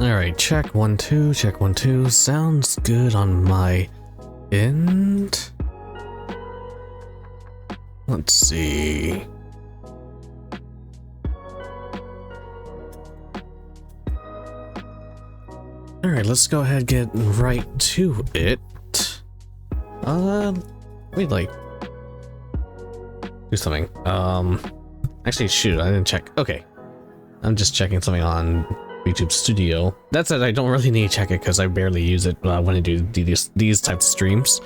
Alright, check 1 2, check 1 2. Sounds good on my end. Let's see. Alright, let's go ahead and get right to it. Wait, like do something. Actually, shoot, I didn't check. Okay, I'm just checking something on YouTube Studio. That said, I don't really need to check it because I barely use it when I do these types of streams.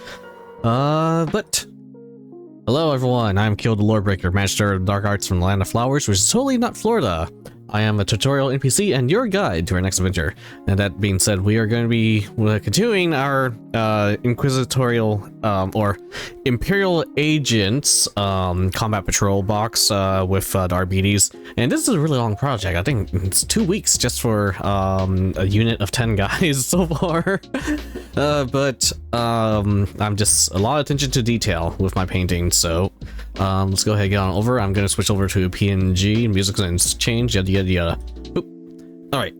But hello everyone, I'm Kill the Lorebreaker, Master of Dark Arts from the Land of Flowers, which is totally not Florida. I am a tutorial NPC and your guide to our next adventure. And that being said, we are going to be continuing our inquisitorial or Imperial Agents combat patrol box with the Arbites. And this is a really long project. I think it's 2 weeks just for a unit of 10 guys so far. But I'm just a lot of attention to detail with my painting. So let's go ahead and get on over. I'm going to switch over to PNG, music and change, yada yada yada. All right,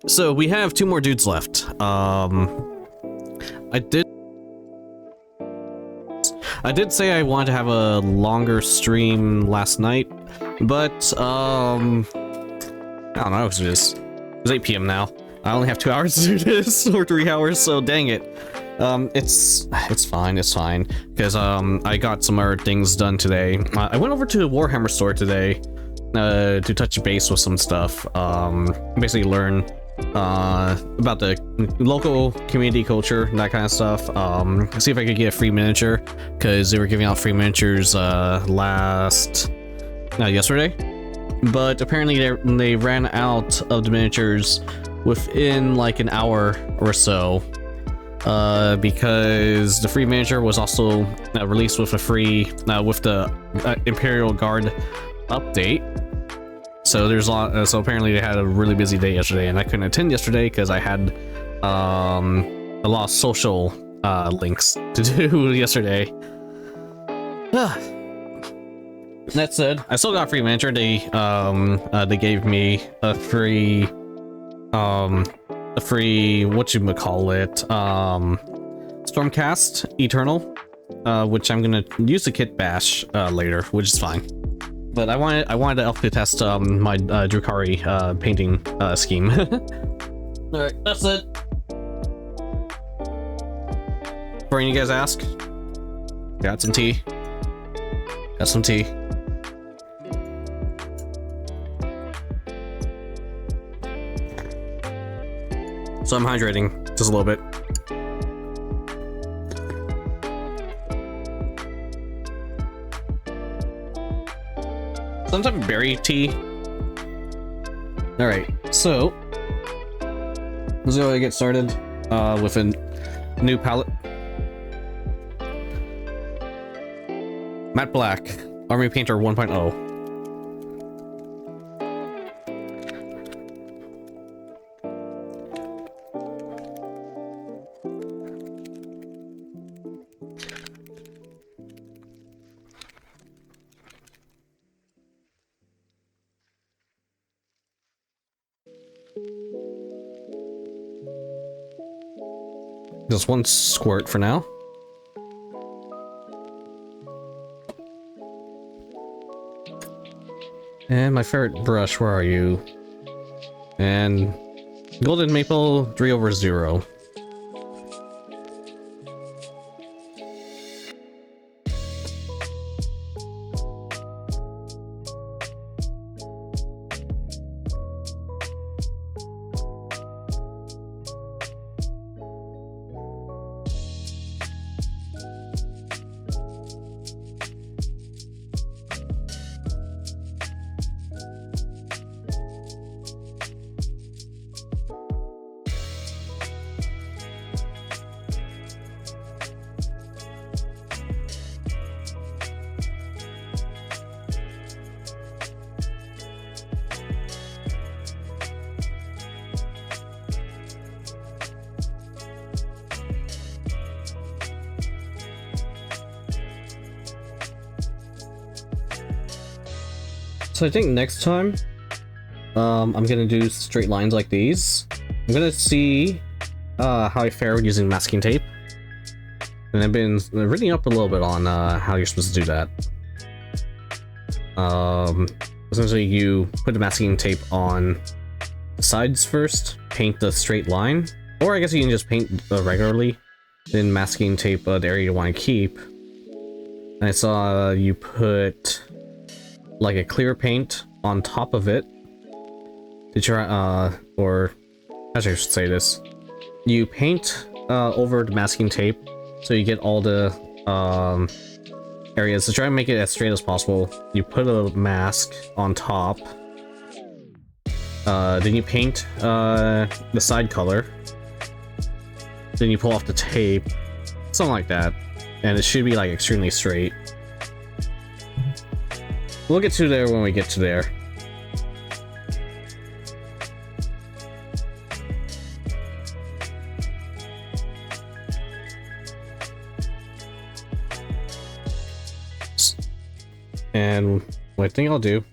so we have 2 more dudes left. I did say I wanted to have a longer stream last night, but I don't know, it's 8 p.m. now. I only have 2 hours to do this, or 3 hours, so dang it. It's fine, because I got some other things done today. I went over to the Warhammer store today to touch base with some stuff, basically learn about the local community culture, that kind of stuff. See if I could get a free miniature, because they were giving out free miniatures yesterday, but apparently they ran out of the miniatures within like an hour or so, because the free miniature was also released with a free with the Imperial Guard update. So there's a lot. So apparently they had a really busy day yesterday, and I couldn't attend yesterday because I had a lot of social links to do yesterday. That said, I still got a free miniature. They gave me a free whatchamacallit, Stormcast Eternal, which I'm gonna use the kit bash later, which is fine. But I wanted to elf test my Drukari painting scheme. Alright, that's it. Before you guys ask, got some tea. So I'm hydrating just a little bit. Some type of berry tea. Alright, so let's go ahead and get started with a new palette. Matte Black, Army Painter 1.0. Just 1 squirt for now. And my favorite brush, where are you? And Golden Maple 3/0. So I think next time, I'm gonna do straight lines like these, I'm gonna see how I fare using masking tape. And I've been reading up a little bit on how you're supposed to do that. Essentially, you put the masking tape on the sides first, paint the straight line, or I guess you can just paint regularly, then masking tape the area you want to keep. And I saw you put like a clear paint on top of it to try, or actually I should say this. You paint over the masking tape so you get all the areas. To try and make it as straight as possible, you put a mask on top. Then you paint the side color. Then you pull off the tape. Something like that. And it should be like extremely straight. We'll get to there when we get to there. And what I think I'll do,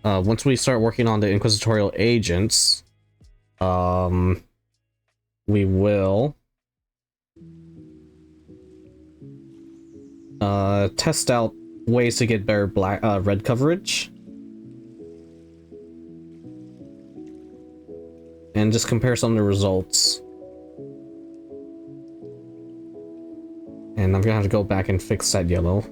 once we start working on the inquisitorial agents, we will test out ways to get better red coverage, and just compare some of the results. And I'm gonna have to go back and fix that yellow.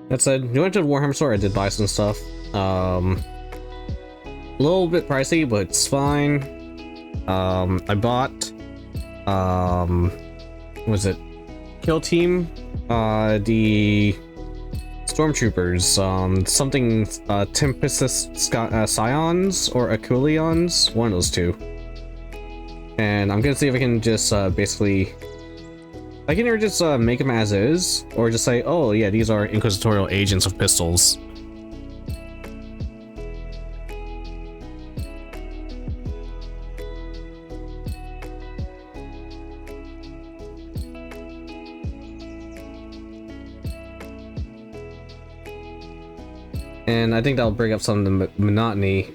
That said, you went to the Warhammer store, I did buy some stuff. A little bit pricey, but it's fine. I bought, what was it? Kill Team, the Stormtroopers, something, Tempest Scions or Aculeons, one of those two. And I'm gonna see if I can just, basically, I can either just make them as is, or just say, oh yeah, these are inquisitorial agents of pistols. And I think that'll bring up some of the monotony,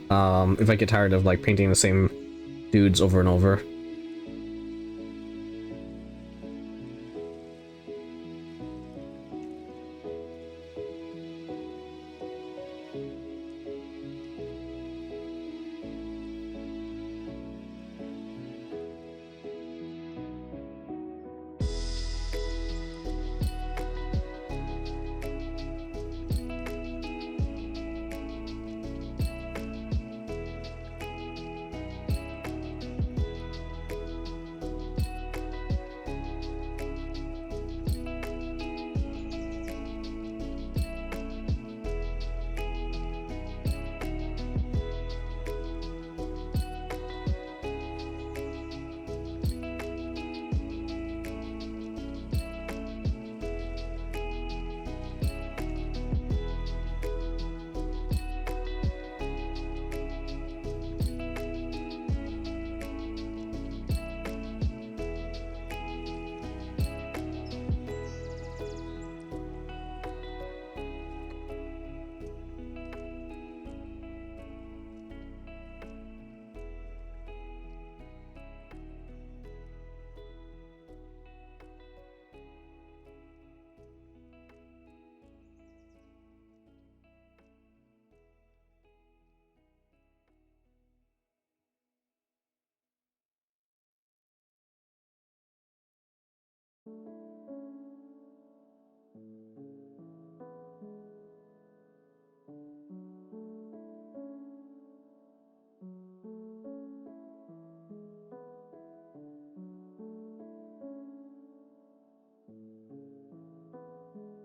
if I get tired of like painting the same dudes over and over.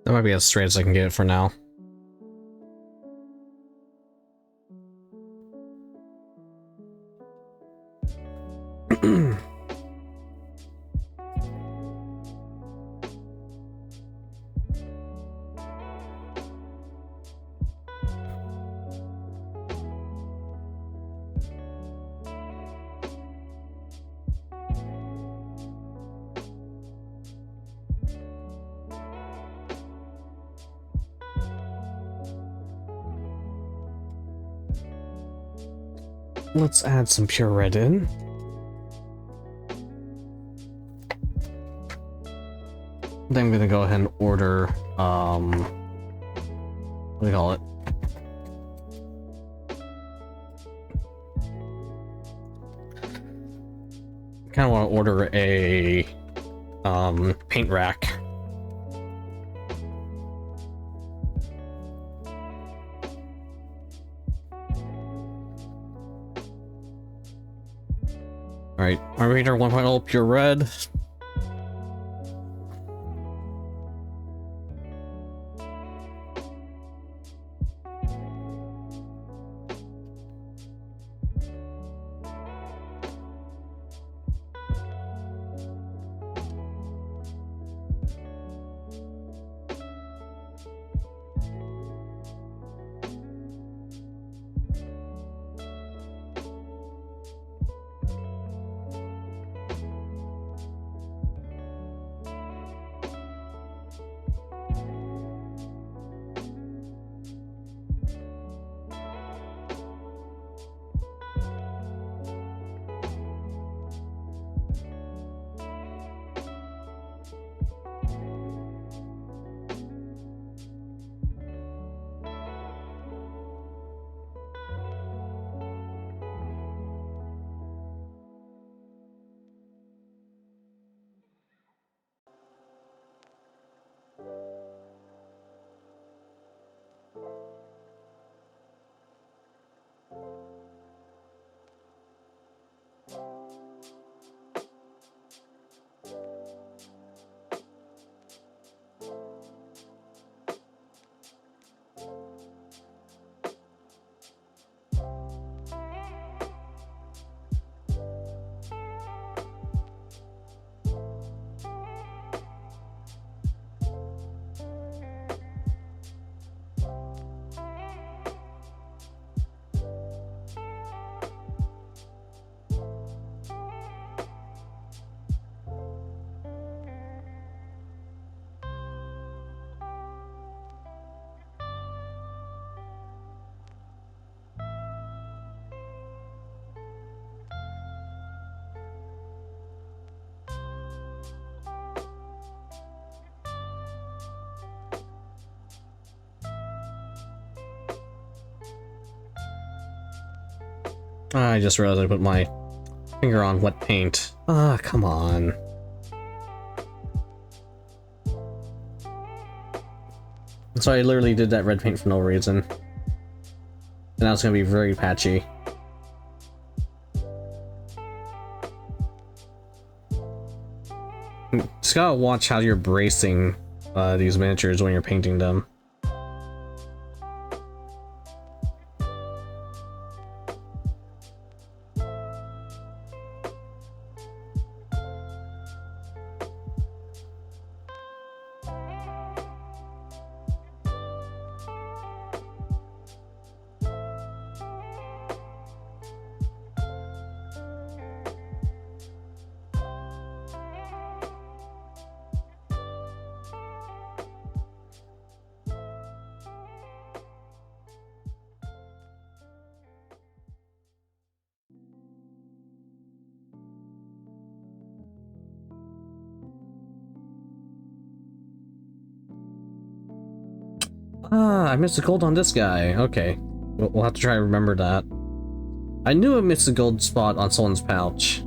That might be as straight as I can get it for now. let's add some pure red in. Then I'm gonna go ahead and order, what do you call it? Kind of want to order a, paint rack. Alright, Arbitor 1.0 pure red. I just realized I put my finger on wet paint. Ah, come on. So I literally did that red paint for no reason. And now it's gonna be very patchy. Just gotta watch how you're bracing these miniatures when you're painting them. Ah, I missed a gold on this guy. Okay. We'll have to try to remember that. I knew I missed a gold spot on someone's pouch.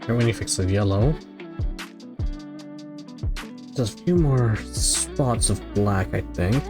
And when you fix the yellow, there's a few more spots of black, I think.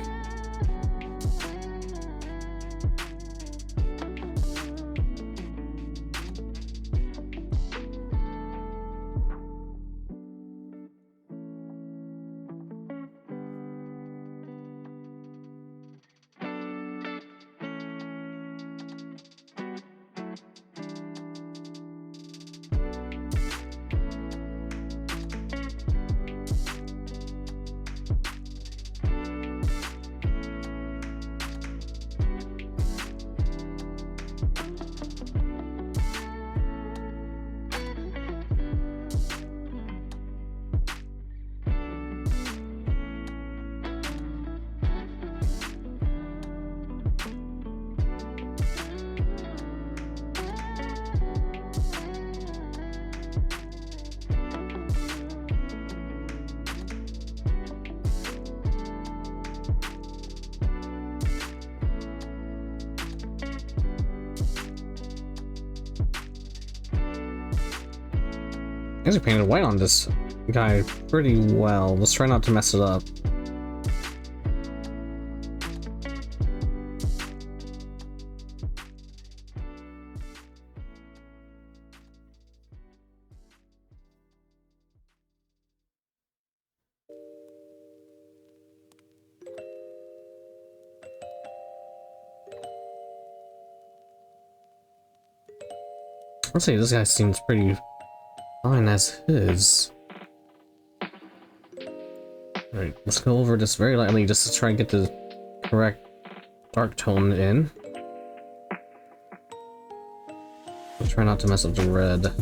I actually painted white on this guy pretty well. Let's try not to mess it up. I'll say this guy seems pretty fine as is. Alright, let's go over this very lightly just to try and get the correct dark tone in. I'll try not to mess up the red.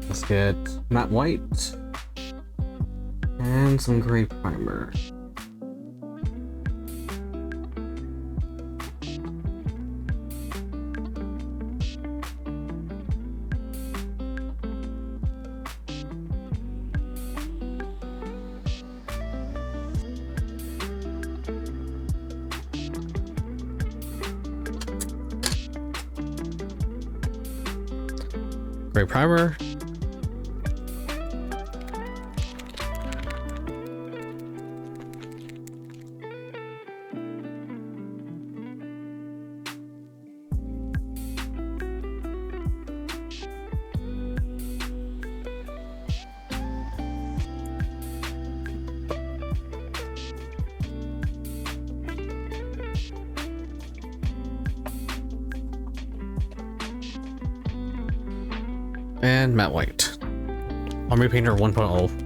Let's get matte white and some gray primer. Gray primer. And matte white. Army Painter 1.0.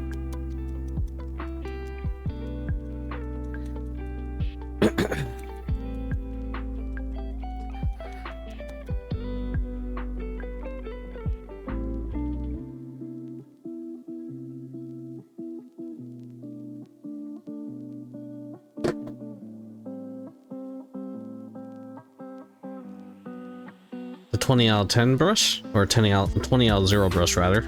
The 20 out of 10 brush, or 20 out of 0 brush rather.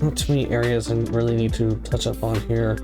Not too many areas I really need to touch up on here.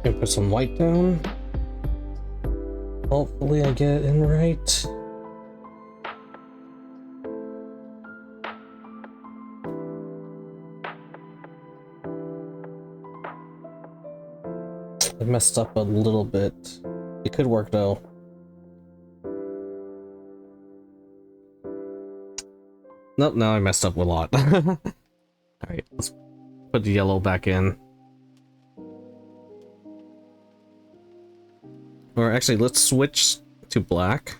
Gonna put some white down. Hopefully I get it in right. I messed up a little bit. It could work though. Nope, now I messed up a lot. Alright, let's put the yellow back in. Or actually, let's switch to black.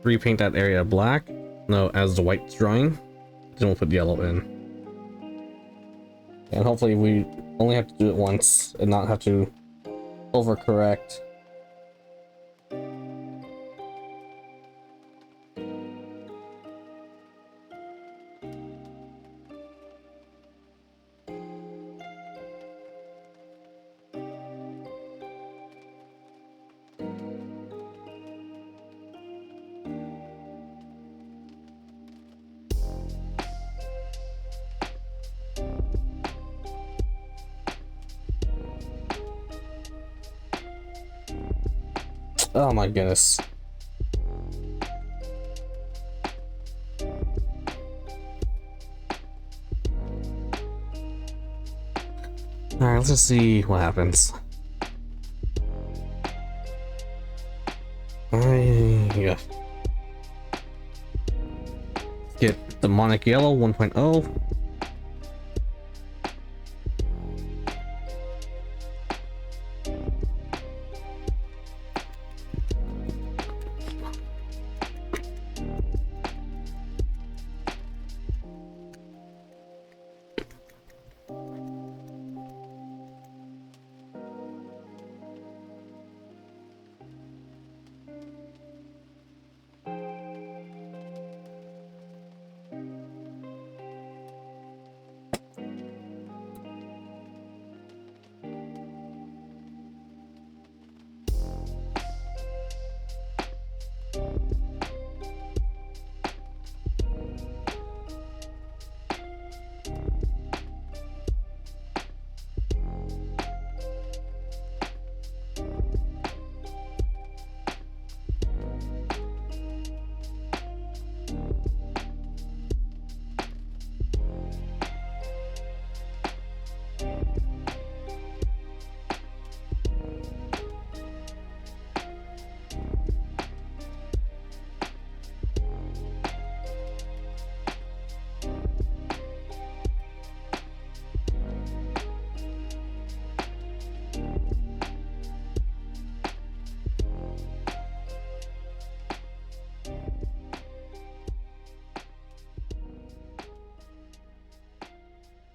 Repaint that area black. No, as the white drawing. Then we'll put yellow in. And hopefully we only have to do it once and not have to overcorrect. Oh my goodness. Alright, let's just see what happens. Yeah. Get demonic yellow 1.0.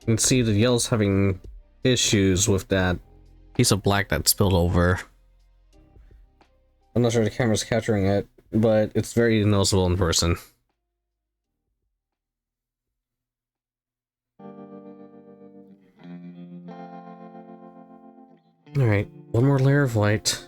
You can see the yellow's having issues with that piece of black that spilled over. I'm not sure the camera's capturing it, but it's very noticeable in person. Alright, one more layer of white.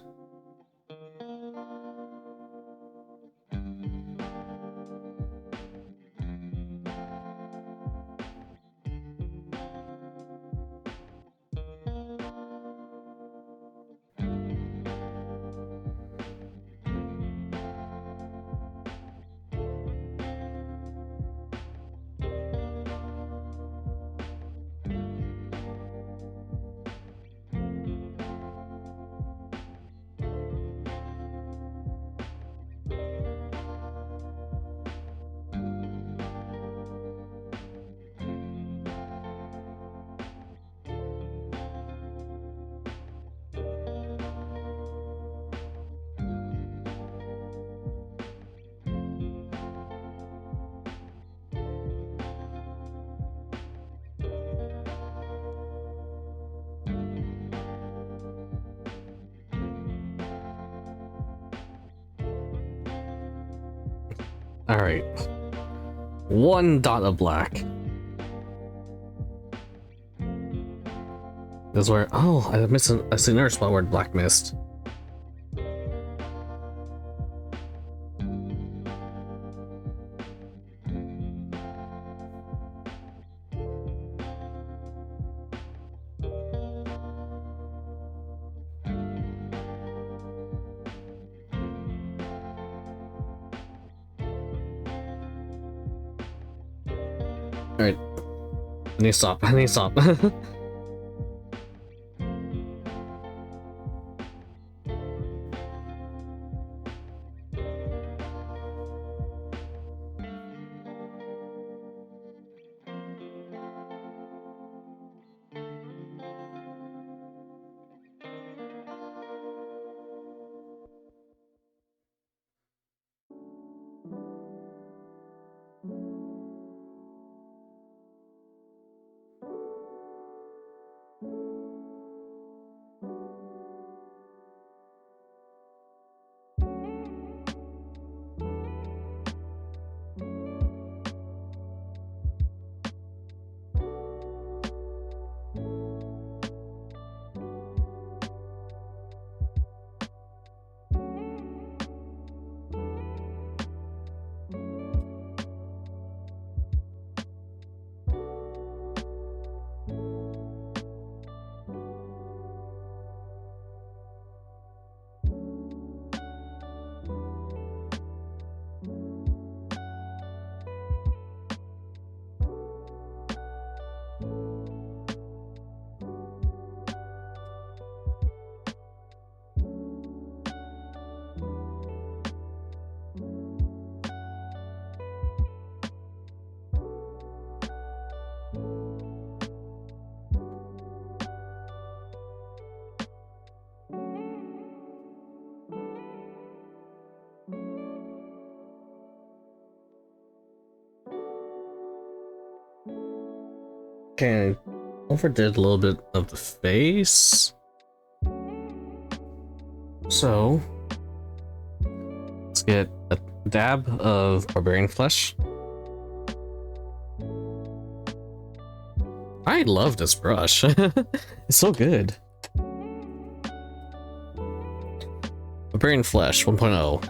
Alright. One dot of black. That's where... Oh, I see another spot where black missed. Alright. I need to stop. I need to stop. Okay, I overdid a little bit of the face. So let's get a dab of barbarian flesh. I love this brush. It's so good. Barbarian flesh 1.0.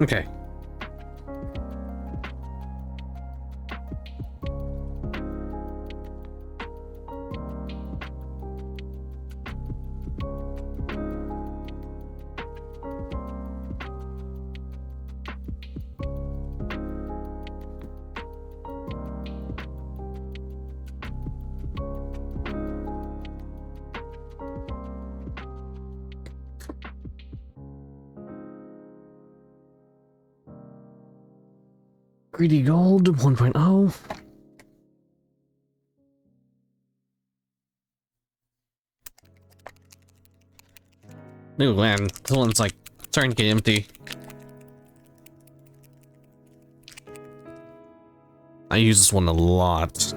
Okay. Greedy Gold 1.0. Ooh, man, this one's like starting to get empty. I use this one a lot.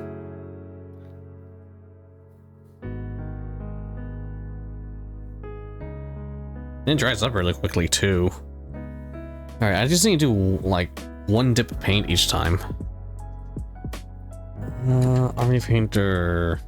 And it dries up really quickly too. Alright, I just need to do like one dip of paint each time. Army painter.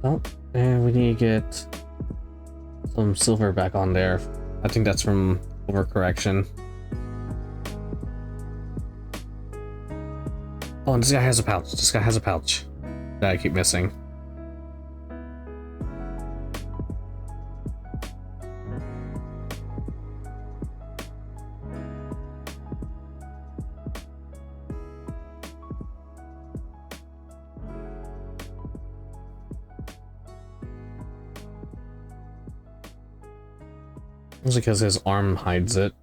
Oh, and we need to get some silver back on there. I think that's from overcorrection. Oh, and this guy has a pouch. This guy has a pouch that I keep missing. It's because his arm hides it.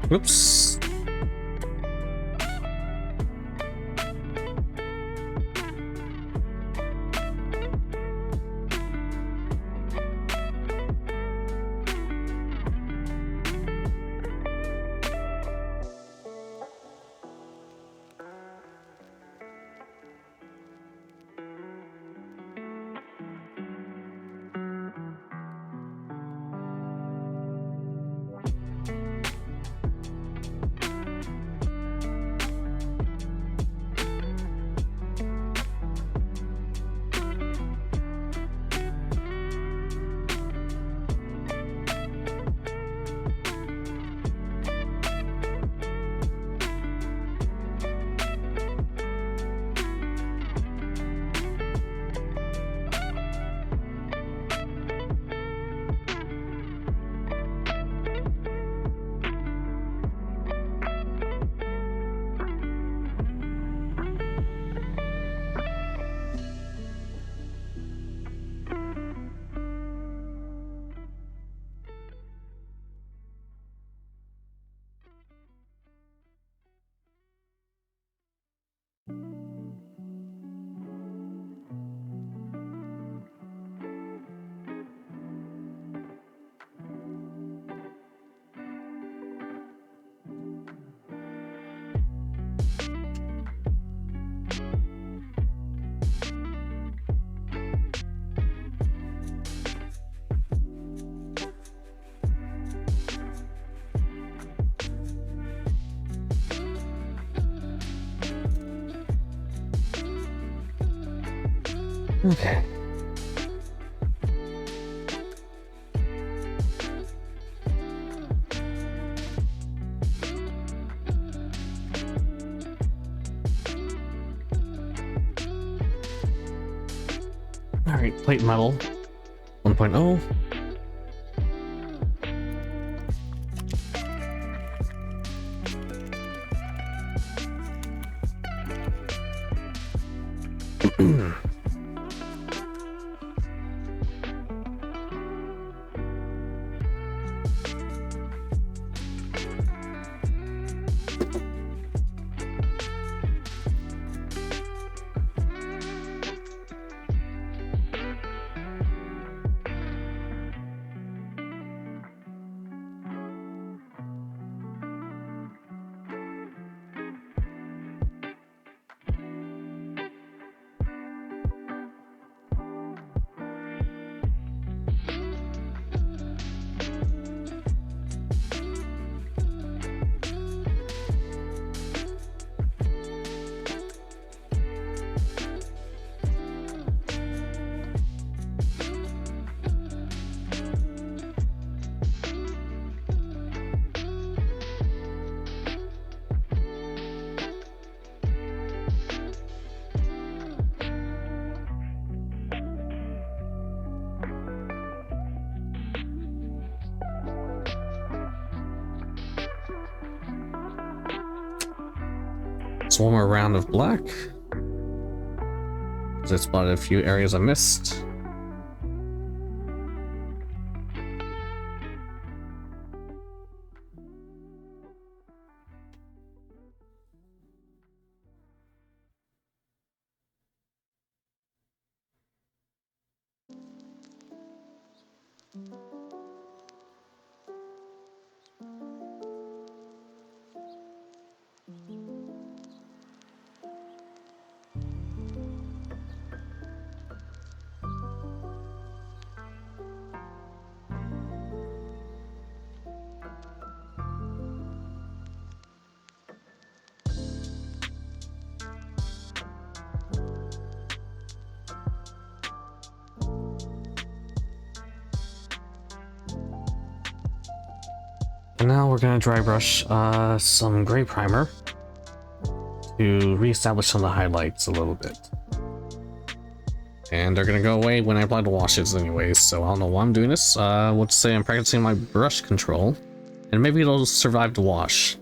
Whoops. Okay. All right, plate metal. 3.0. One more round of black. I spotted a few areas I missed. And now we're gonna dry brush some gray primer to reestablish some of the highlights a little bit. And they're gonna go away when I apply the washes anyways, so I don't know why I'm doing this. We'll just say I'm practicing my brush control, and maybe it'll survive the wash.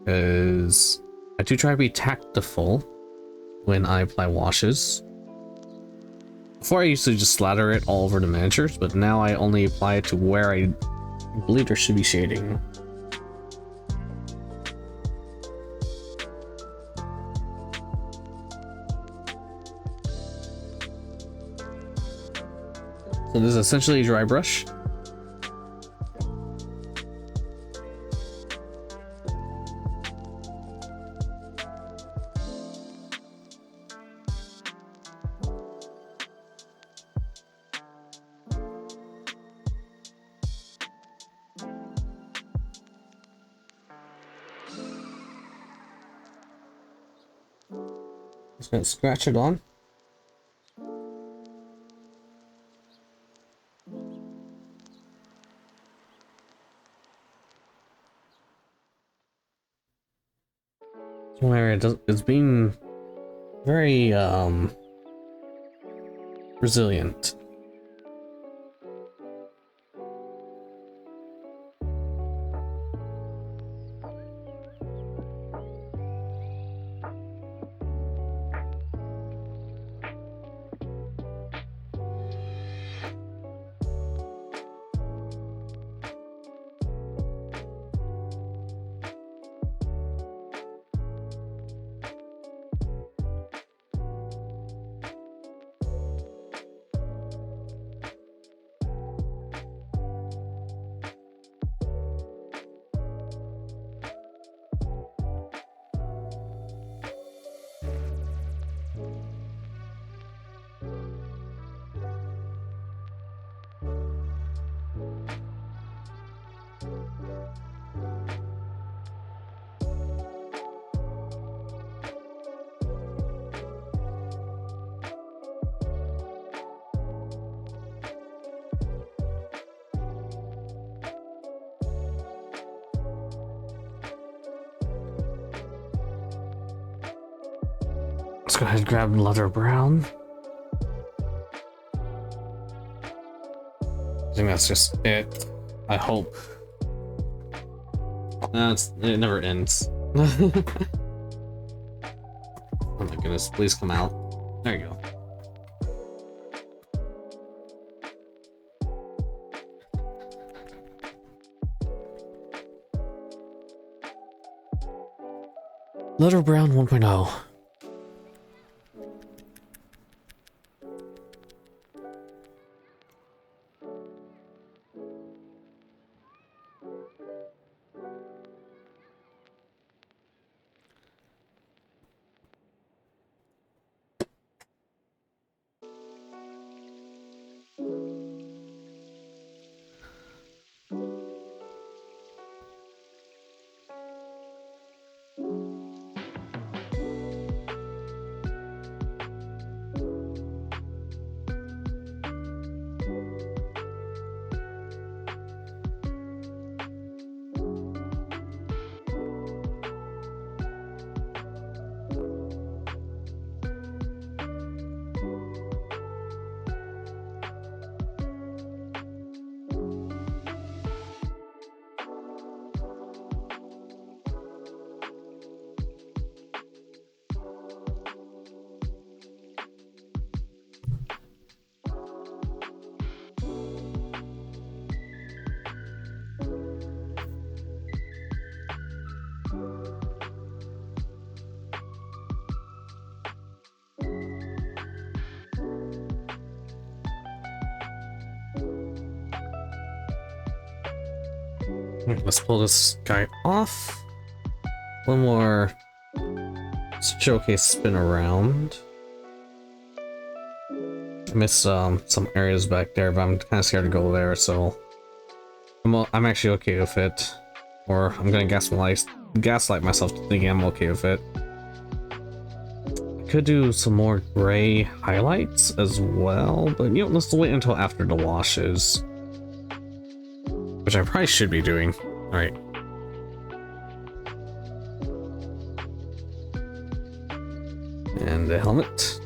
Because I do try to be tactful when I apply washes. Before I used to just slather it all over the miniatures, but now I only apply it to where I believe there should be shading. So this is essentially a dry brush. Just gonna scratch it on. One area it's been very resilient. Let's go ahead and grab leather brown. think that's just it. I hope. It never ends. Oh my goodness, please come out. There you go. Letter Brown 1.0. Let's pull this guy off. One more showcase spin around. I missed some areas back there, but I'm kind of scared to go there, so I'm actually okay with it. Or I'm gonna gaslight myself to thinking I'm okay with it. I could do some more gray highlights as well, but you know, let's wait until after the washes. Which I probably should be doing. Alright. And the helmet.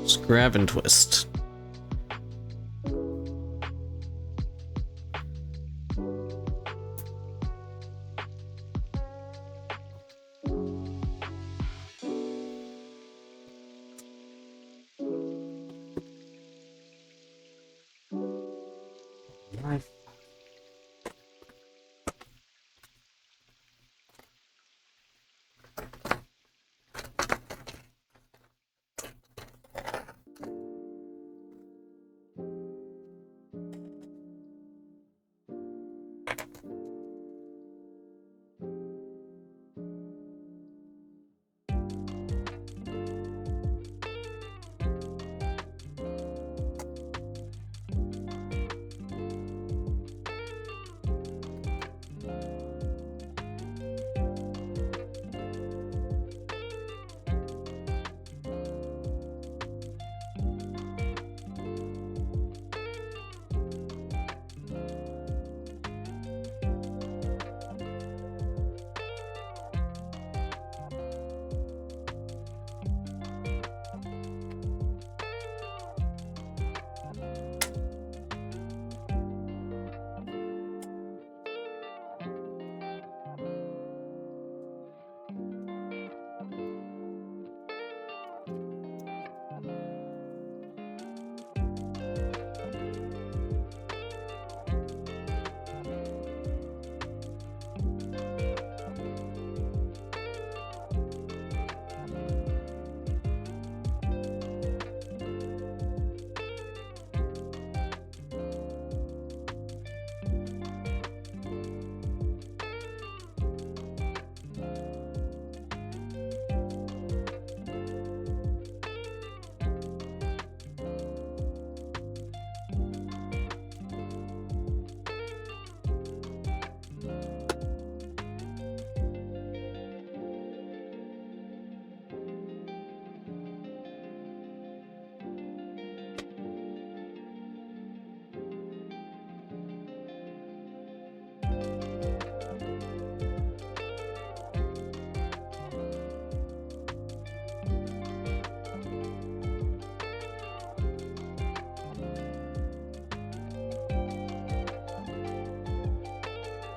Just grab and twist.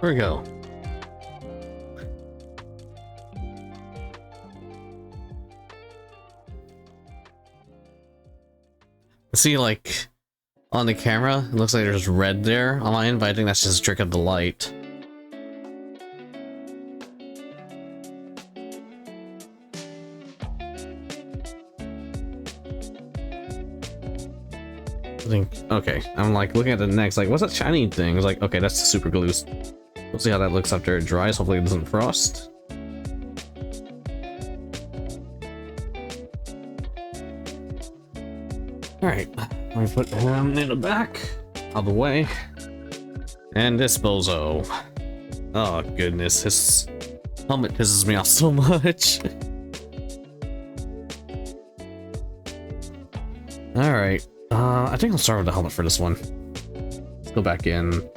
There we go. See, like, on the camera, it looks like there's red there on my end, but I think that's just a trick of the light. I think, okay, I'm like looking at the next, like, what's that shiny thing? It's like, okay, that's the super glue. We'll see how that looks after it dries. Hopefully it doesn't frost. Alright, let me put him in the back, out of the way. And this bozo. Oh goodness, his helmet pisses me off so much. Alright, I think I'll start with the helmet for this one. Let's go back in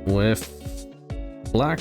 with black.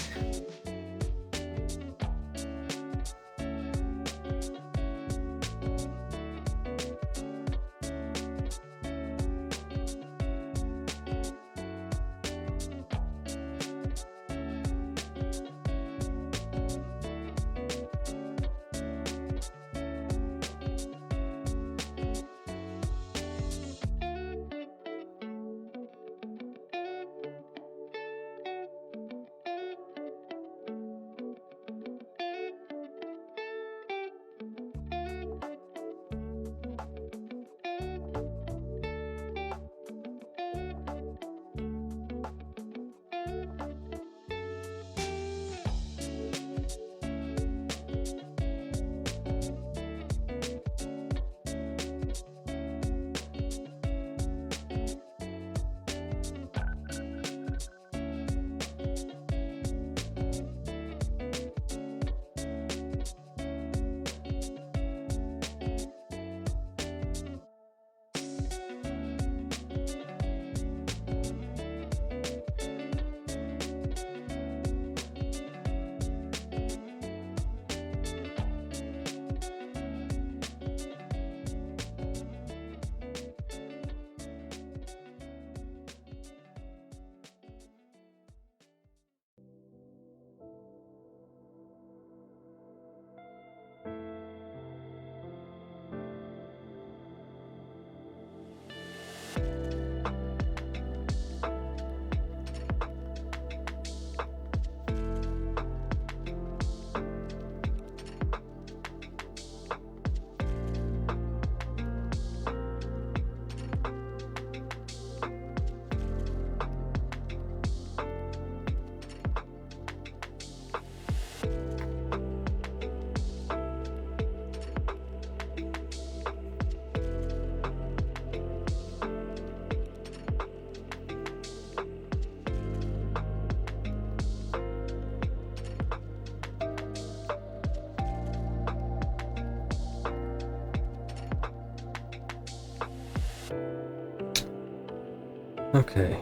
Okay.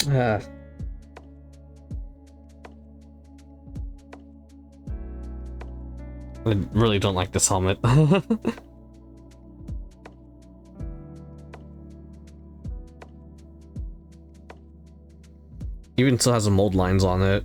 I really don't like this helmet. Even still has some mold lines on it.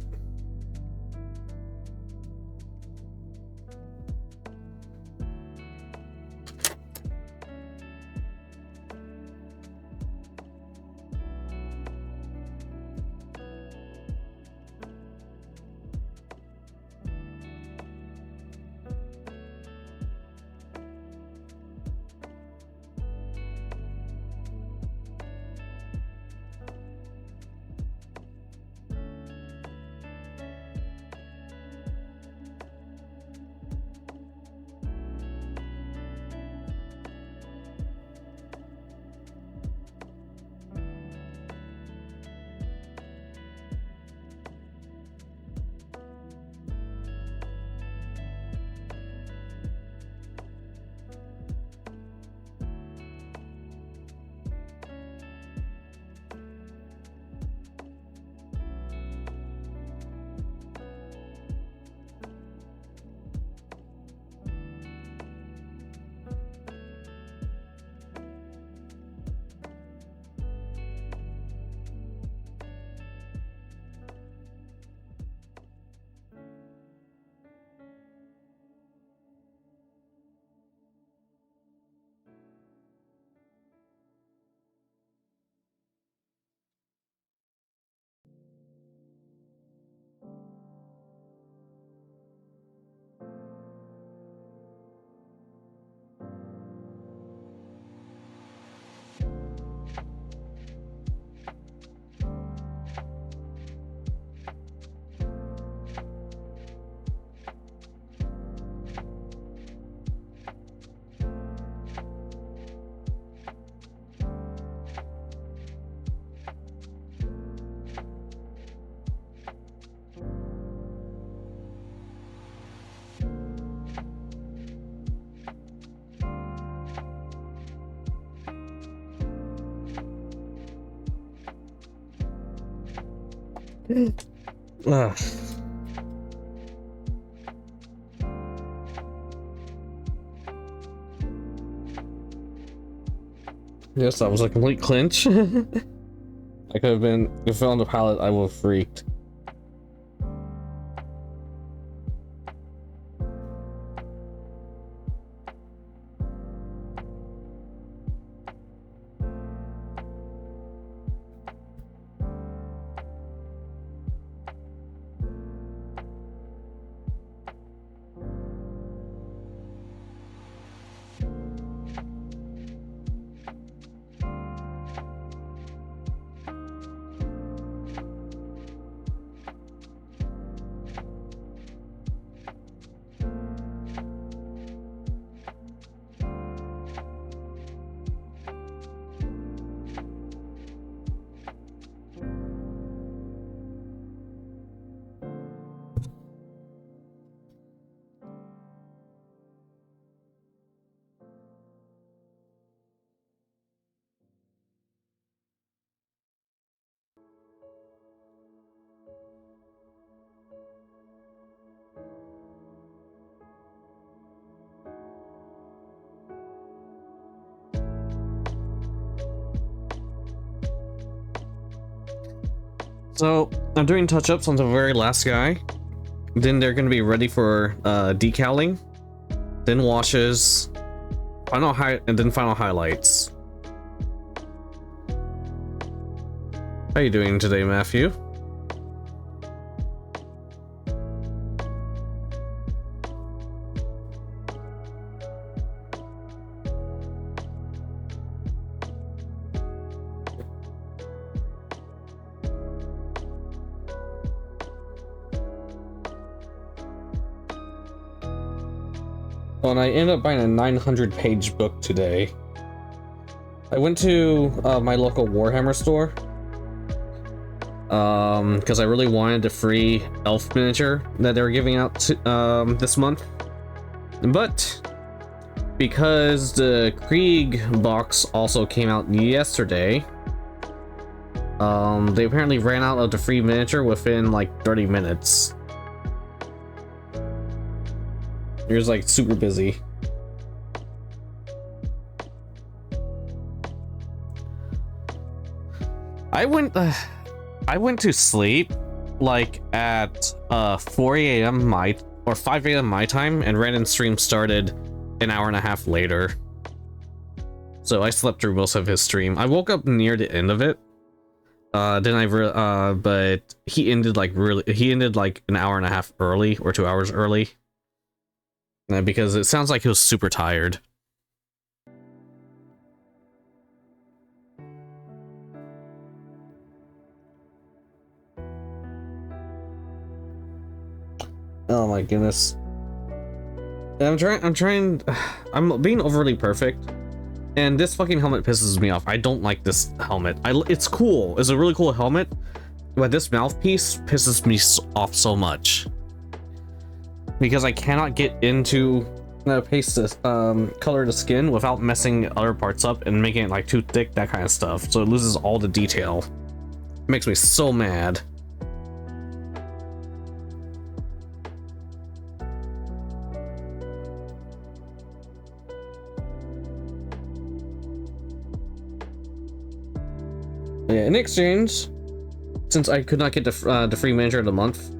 Ugh. Yes, that was a complete clinch. I could have been, if it fell on the pallet, I would have freaked. So I'm doing touch-ups on the very last guy. Then they're gonna be ready for decaling, then washes, and then final highlights. How you doing today, Matthew? Well, and I ended up buying a 900-page book today. I went to my local Warhammer store because I really wanted the free elf miniature that they were giving out this month. But because the Krieg box also came out yesterday, They apparently ran out of the free miniature within like 30 minutes. He was like super busy. I went to sleep like at 4 a.m. my or 5 a.m. my time, and Random Stream started an hour and a half later. So I slept through most of his stream. I woke up near the end of it. But he ended like an hour and a half early or 2 hours early. Because it sounds like he was super tired. Oh my goodness. I'm being overly perfect. And this fucking helmet pisses me off. I don't like this helmet. It's cool. It's a really cool helmet. But this mouthpiece pisses me off so much. Because I cannot get into paste this color the skin without messing other parts up and making it like too thick, that kind of stuff. So it loses all the detail. It makes me so mad. Yeah, in exchange, since I could not get the free manager of the month,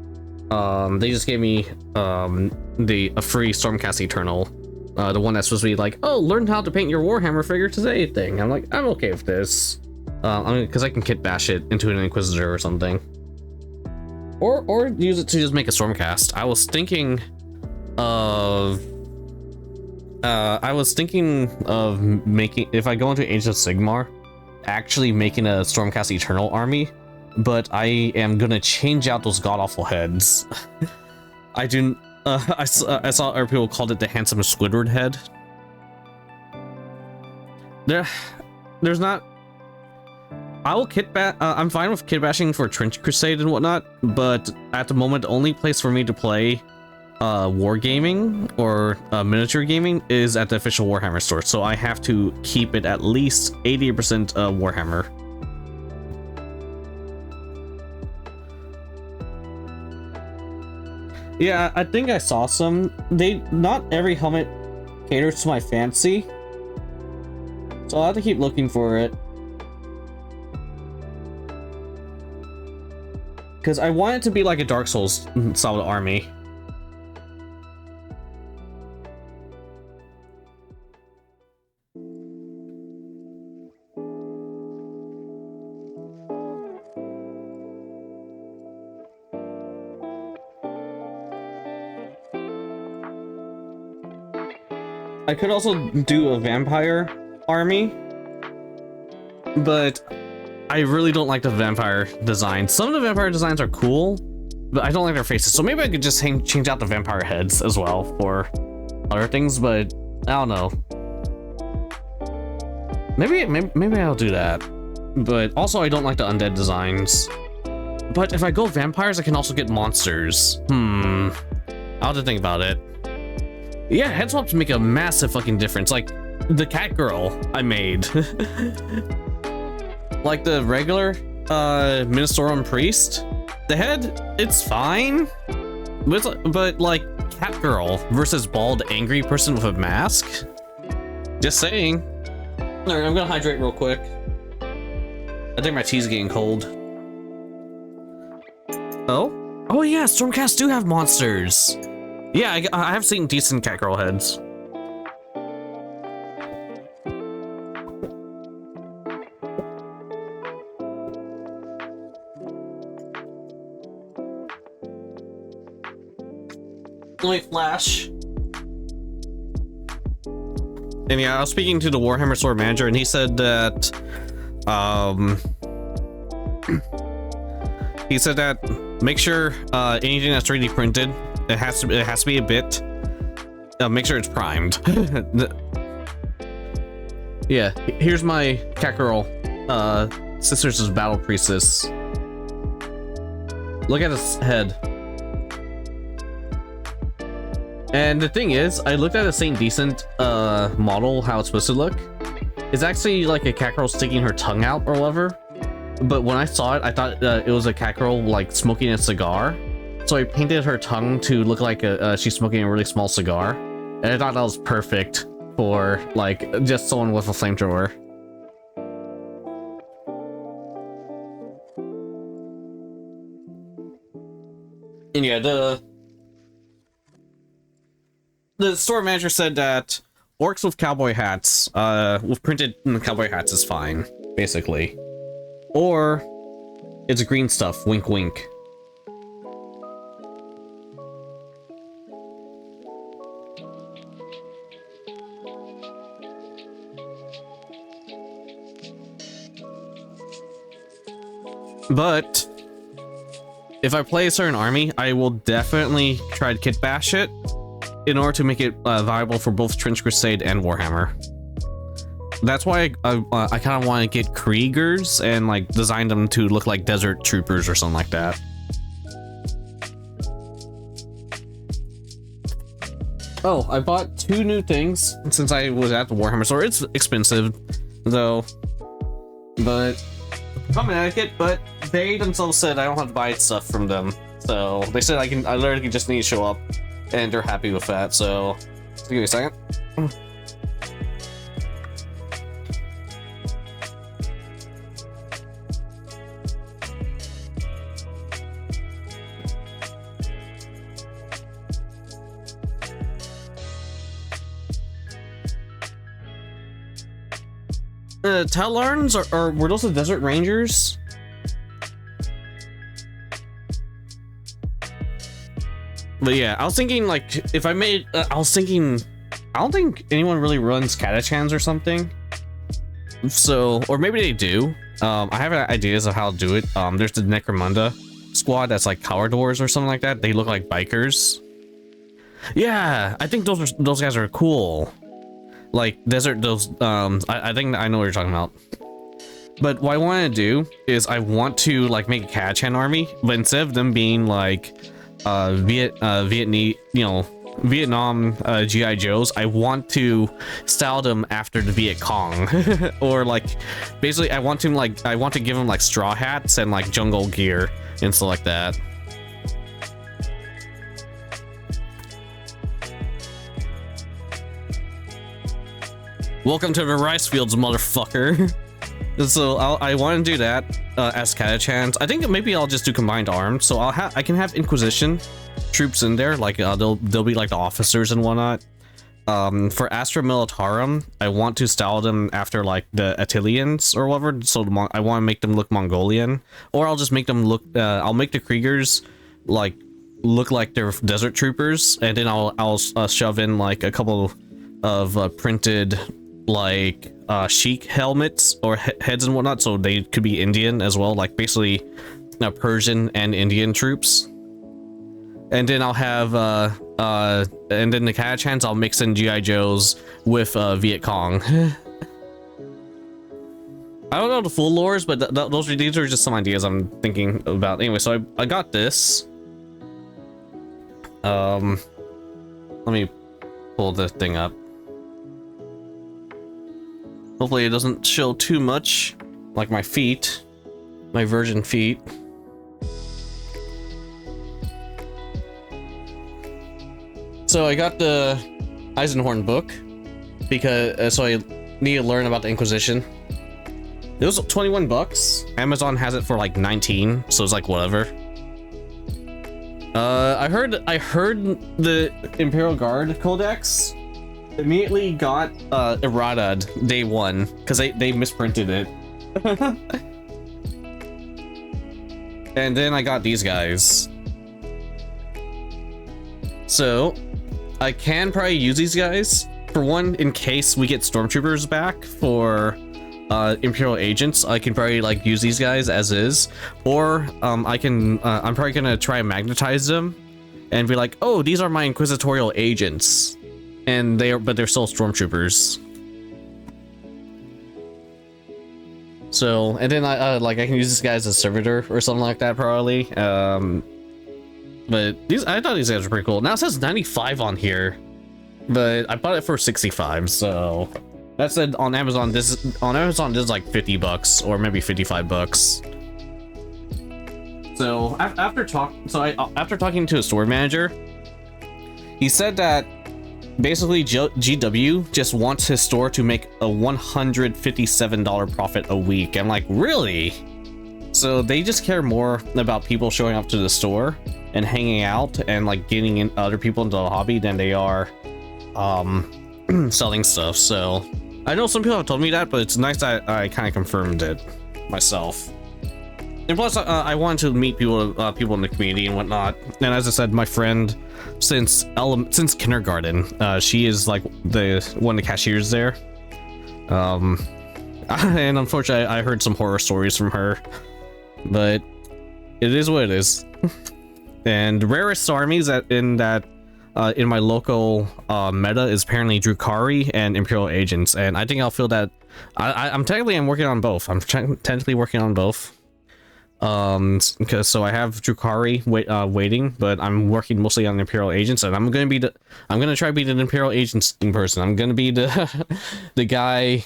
they just gave me a free Stormcast Eternal, the one that's supposed to be like, oh, learn how to paint your Warhammer figure today thing. I'm like, I'm okay with this, because I can kit bash it into an Inquisitor or something, or use it to just make a Stormcast. I was thinking of making, if I go into Age of Sigmar, actually making a Stormcast Eternal army, but I am gonna change out those god-awful heads. I saw other people called it the handsome Squidward head. There's not. I will I'm fine with kit bashing for Trench Crusade and whatnot, but at the moment, the only place for me to play wargaming or miniature gaming is at the official Warhammer store, so I have to keep it at least 80% Warhammer. Yeah, I think I saw some. Not every helmet caters to my fancy, so I'll have to keep looking for it. Because I want it to be like a Dark Souls style army. I could also do a vampire army, but I really don't like the vampire design. Some of the vampire designs are cool, but I don't like their faces. So maybe I could just change out the vampire heads as well for other things, but I don't know. Maybe I'll do that. But also I don't like the undead designs. But if I go vampires, I can also get monsters. I'll have to think about it. Yeah, head swaps make a massive fucking difference. Like the cat girl I made. Like the regular Ministorum priest, the head, it's fine. But like cat girl versus bald angry person with a mask. Just saying. Alright, I'm gonna hydrate real quick. I think my tea's getting cold. Oh yeah, Stormcast do have monsters. Yeah, I have seen decent catgirl heads. Let me flash. And yeah, I was speaking to the Warhammer store manager, and he said that, make sure anything that's 3D printed, it has to be a bit. Make sure it's primed. Yeah, here's my catgirl, Sisters of Battle Priestess. Look at his head. And the thing is, I looked at a Saint Decent model, how it's supposed to look. It's actually like a catgirl sticking her tongue out or whatever. but when I saw it, I thought it was a cat girl like smoking a cigar. So I painted her tongue to look like she's smoking a really small cigar, and I thought that was perfect for like just someone with a flamethrower. And yeah, the store manager said that orcs with cowboy hats, with printed cowboy hats is fine, basically. Or it's green stuff, wink wink. But if I play a certain army, I will definitely try to kit bash it in order to make it viable for both Trench Crusade and Warhammer. That's why I kind of want to get Kriegers and like design them to look like desert troopers or something like that. Oh, I bought 2 new things since I was at the Warhammer store. It's expensive though, but I'm an etiquette, but they themselves said I don't have to buy stuff from them. So they said I literally just need to show up, and they're happy with that. So give me a second. Talarns or were those the Desert Rangers? But yeah, I was thinking like if I made, I was thinking, I don't think anyone really runs Catachans or something. So, or maybe they do. I have ideas of how to do it. There's the Necromunda squad that's like Power Doors or something like that. They look like bikers. Yeah, I think those guys are cool. Like desert, those I think I know what you're talking about. But what I want to do is I want to like make a Catachan army, but instead of them being like Vietnam GI Joes, I want to style them after the Viet Cong. Or like basically I want to give them like straw hats and like jungle gear and stuff like that. Welcome to the rice fields, motherfucker. So I want to do that as Catachans. I think maybe I'll just do combined arms. So I can have Inquisition troops in there, like they'll be like the officers and whatnot. For Astra Militarum, I want to style them after like the Attilians or whatever. So I want to make them look Mongolian, or I'll just make them look. I'll make the Kriegers like look like they're desert troopers, and then I'll shove in like a couple of printed like sheik helmets or heads and whatnot, so they could be Indian as well, like basically Persian and Indian troops. And then I'll have and then the Catachans I'll mix in GI Joes with Viet Cong. I don't know the full lores, but these are just some ideas I'm thinking about. Anyway, so I got this. Let me pull the thing up. Hopefully it doesn't show too much, like my feet, my virgin feet. So I got the Eisenhorn book because so I need to learn about the Inquisition. It was 21 bucks. Amazon has it for like 19, so it's like whatever. I heard the Imperial Guard Codex immediately got errata day 1 because they misprinted it. And then I got these guys. So I can probably use these guys for one in case we get stormtroopers back for Imperial agents. I can probably like use these guys as is, or I'm probably gonna try and magnetize them and be like, oh, these are my inquisitorial agents, and they're still stormtroopers. So, and then I can use this guy as a servitor or something like that probably. But I thought these guys were pretty cool. Now it says 95 on here, but I bought it for 65, so That said, on Amazon this is like $50 or maybe $55. So after talking to a store manager, he said that basically GW just wants his store to make a $157 profit a week. I'm like, really? So they just care more about people showing up to the store and hanging out and like getting in other people into the hobby than they are selling stuff. So I know some people have told me that, but it's nice that I kind of confirmed it myself. And plus, I wanted to meet people in the community and whatnot. And as I said, my friend, since kindergarten, she is like one of the cashiers there. And unfortunately, I heard some horror stories from her, but it is what it is. And rarest armies in my local meta is apparently Drukhari and Imperial Agents, and I think I'll feel that I'm working on both. I'm technically working on both. Because so I have Drukhari waiting, but I'm working mostly on Imperial Agents, and I'm gonna try to be the Imperial Agents person. I'm gonna be the guy.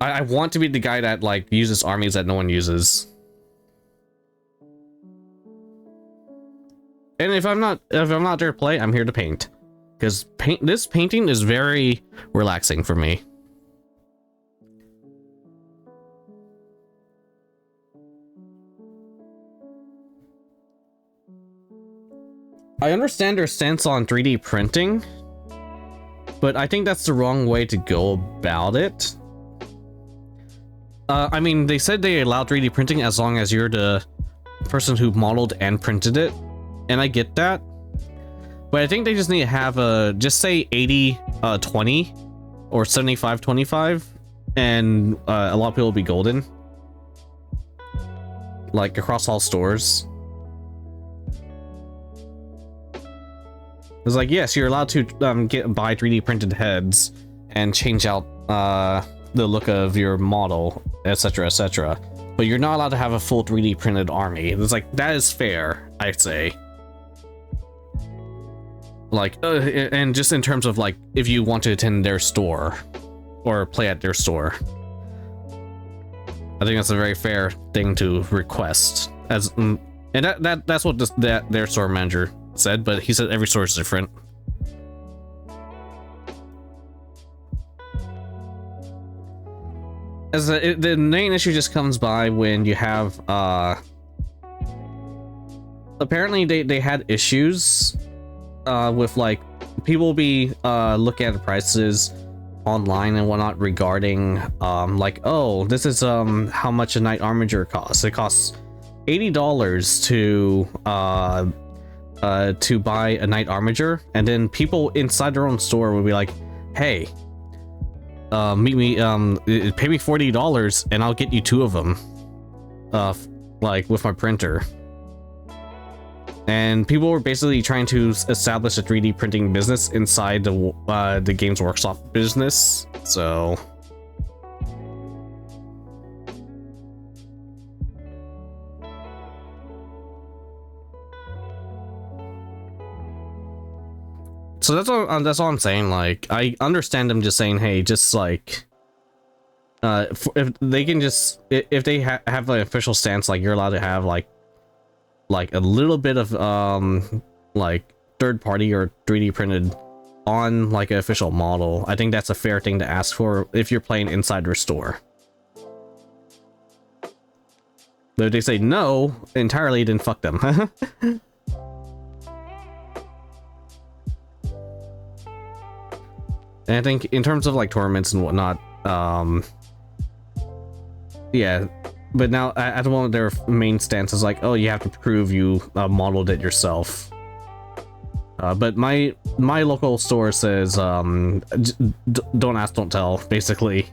I want to be the guy that like uses armies that no one uses. And if I'm not there to play, I'm here to paint, because this painting is very relaxing for me. I understand their stance on 3D printing, but I think that's the wrong way to go about it. I mean, they said they allow 3D printing as long as you're the person who modeled and printed it, and I get that. But I think they just need to have just say 80-20 or 75-25, and a lot of people will be golden, like across all stores. It's like, yes, you're allowed to buy 3D printed heads and change out the look of your model, etc., etc. But you're not allowed to have a full 3D printed army. It's like, that is fair, I'd say. Like, and just in terms of like, if you want to attend their store or play at their store, I think that's a very fair thing to request. And that's what their store manager said, but he said every store is different. As the main issue just comes by when you have apparently they had issues with like people will be looking at the prices online and whatnot regarding like, oh, this is how much a knight armiger costs. It costs $80 to buy a knight armiger, and then people inside their own store would be like, hey, meet me, pay me $40 and I'll get you 2 of them, like with my printer. And people were basically trying to establish a 3D printing business inside the Games Workshop business. So that's all I'm saying. Like, I understand them just saying, hey, just like if they can just if they have an official stance, like you're allowed to have like a little bit of like third party or 3D printed on like an official model. I think that's a fair thing to ask for if you're playing inside their store. But if they say no entirely, then fuck them. And I think in terms of like tournaments and whatnot, yeah, but now at the moment their main stance is like, oh, you have to prove you modeled it yourself. But my local store says don't ask, don't tell, basically.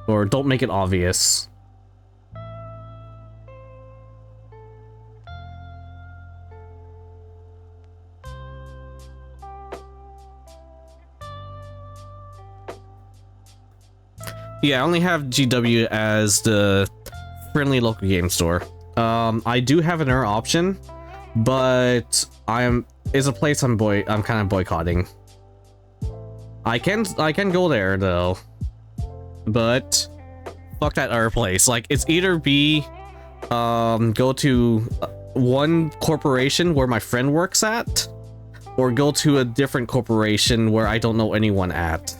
Or don't make it obvious. Yeah, I only have GW as the friendly local game store. I do have another option, but is a place I'm kind of boycotting. I can go there though, but fuck that other place. Like, it's either be go to one corporation where my friend works at, or go to a different corporation where I don't know anyone at.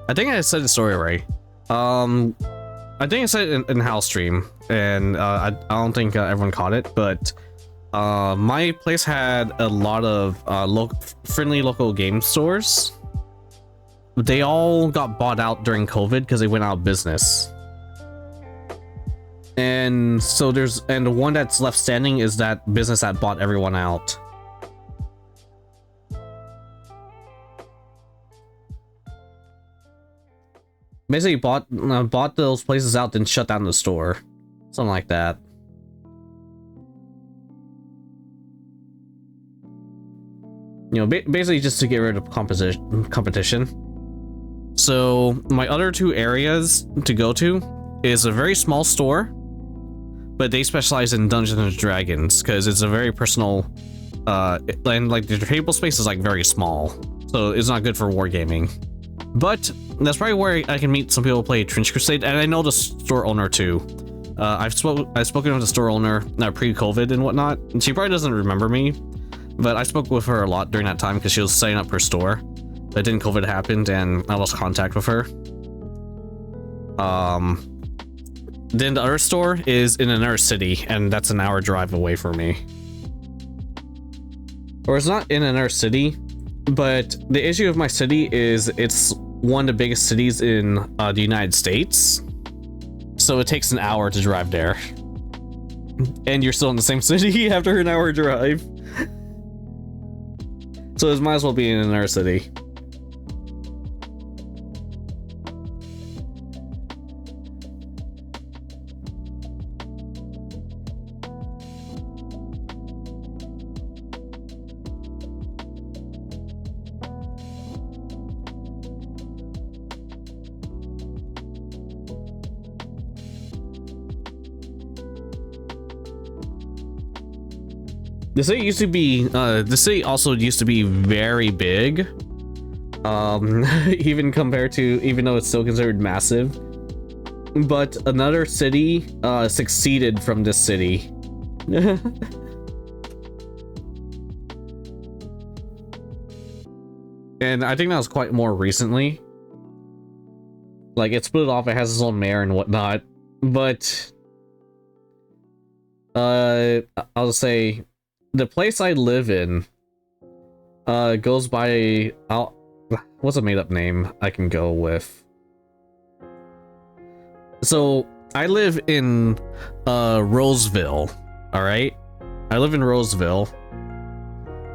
I think I said the story right. I think I said it in house stream, and I don't think everyone caught it, but my place had a lot of friendly local game stores. They all got bought out during COVID because they went out of business. And so the one that's left standing is that business that bought everyone out. Basically bought those places out, then shut down the store. Something like that. You know, basically just to get rid of competition. So my other two areas to go to is a very small store, but they specialize in Dungeons and Dragons because it's a very personal, and like the table space is like very small, so it's not good for wargaming. But that's probably where I can meet some people who play Trench Crusade, and I know the store owner too. I've spoken with the store owner pre-COVID and whatnot, and she probably doesn't remember me, but I spoke with her a lot during that time because she was setting up her store. But then COVID happened and I lost contact with her. Then the other store is in another city, and that's an hour drive away from me. Or it's not in another city, but the issue of my city is it's one of the biggest cities in the United States. So it takes an hour to drive there. And you're still in the same city after an hour drive. So it might as well be in another city. The city used to be, the city also used to be very big, even though it's still considered massive. But another city succeeded from this city. And I think that was quite more recently. Like, it split off, it has its own mayor and whatnot. But I'll say the place I live in goes by what's a made-up name I can go with? So I live in Roseville. All right, I live in Roseville,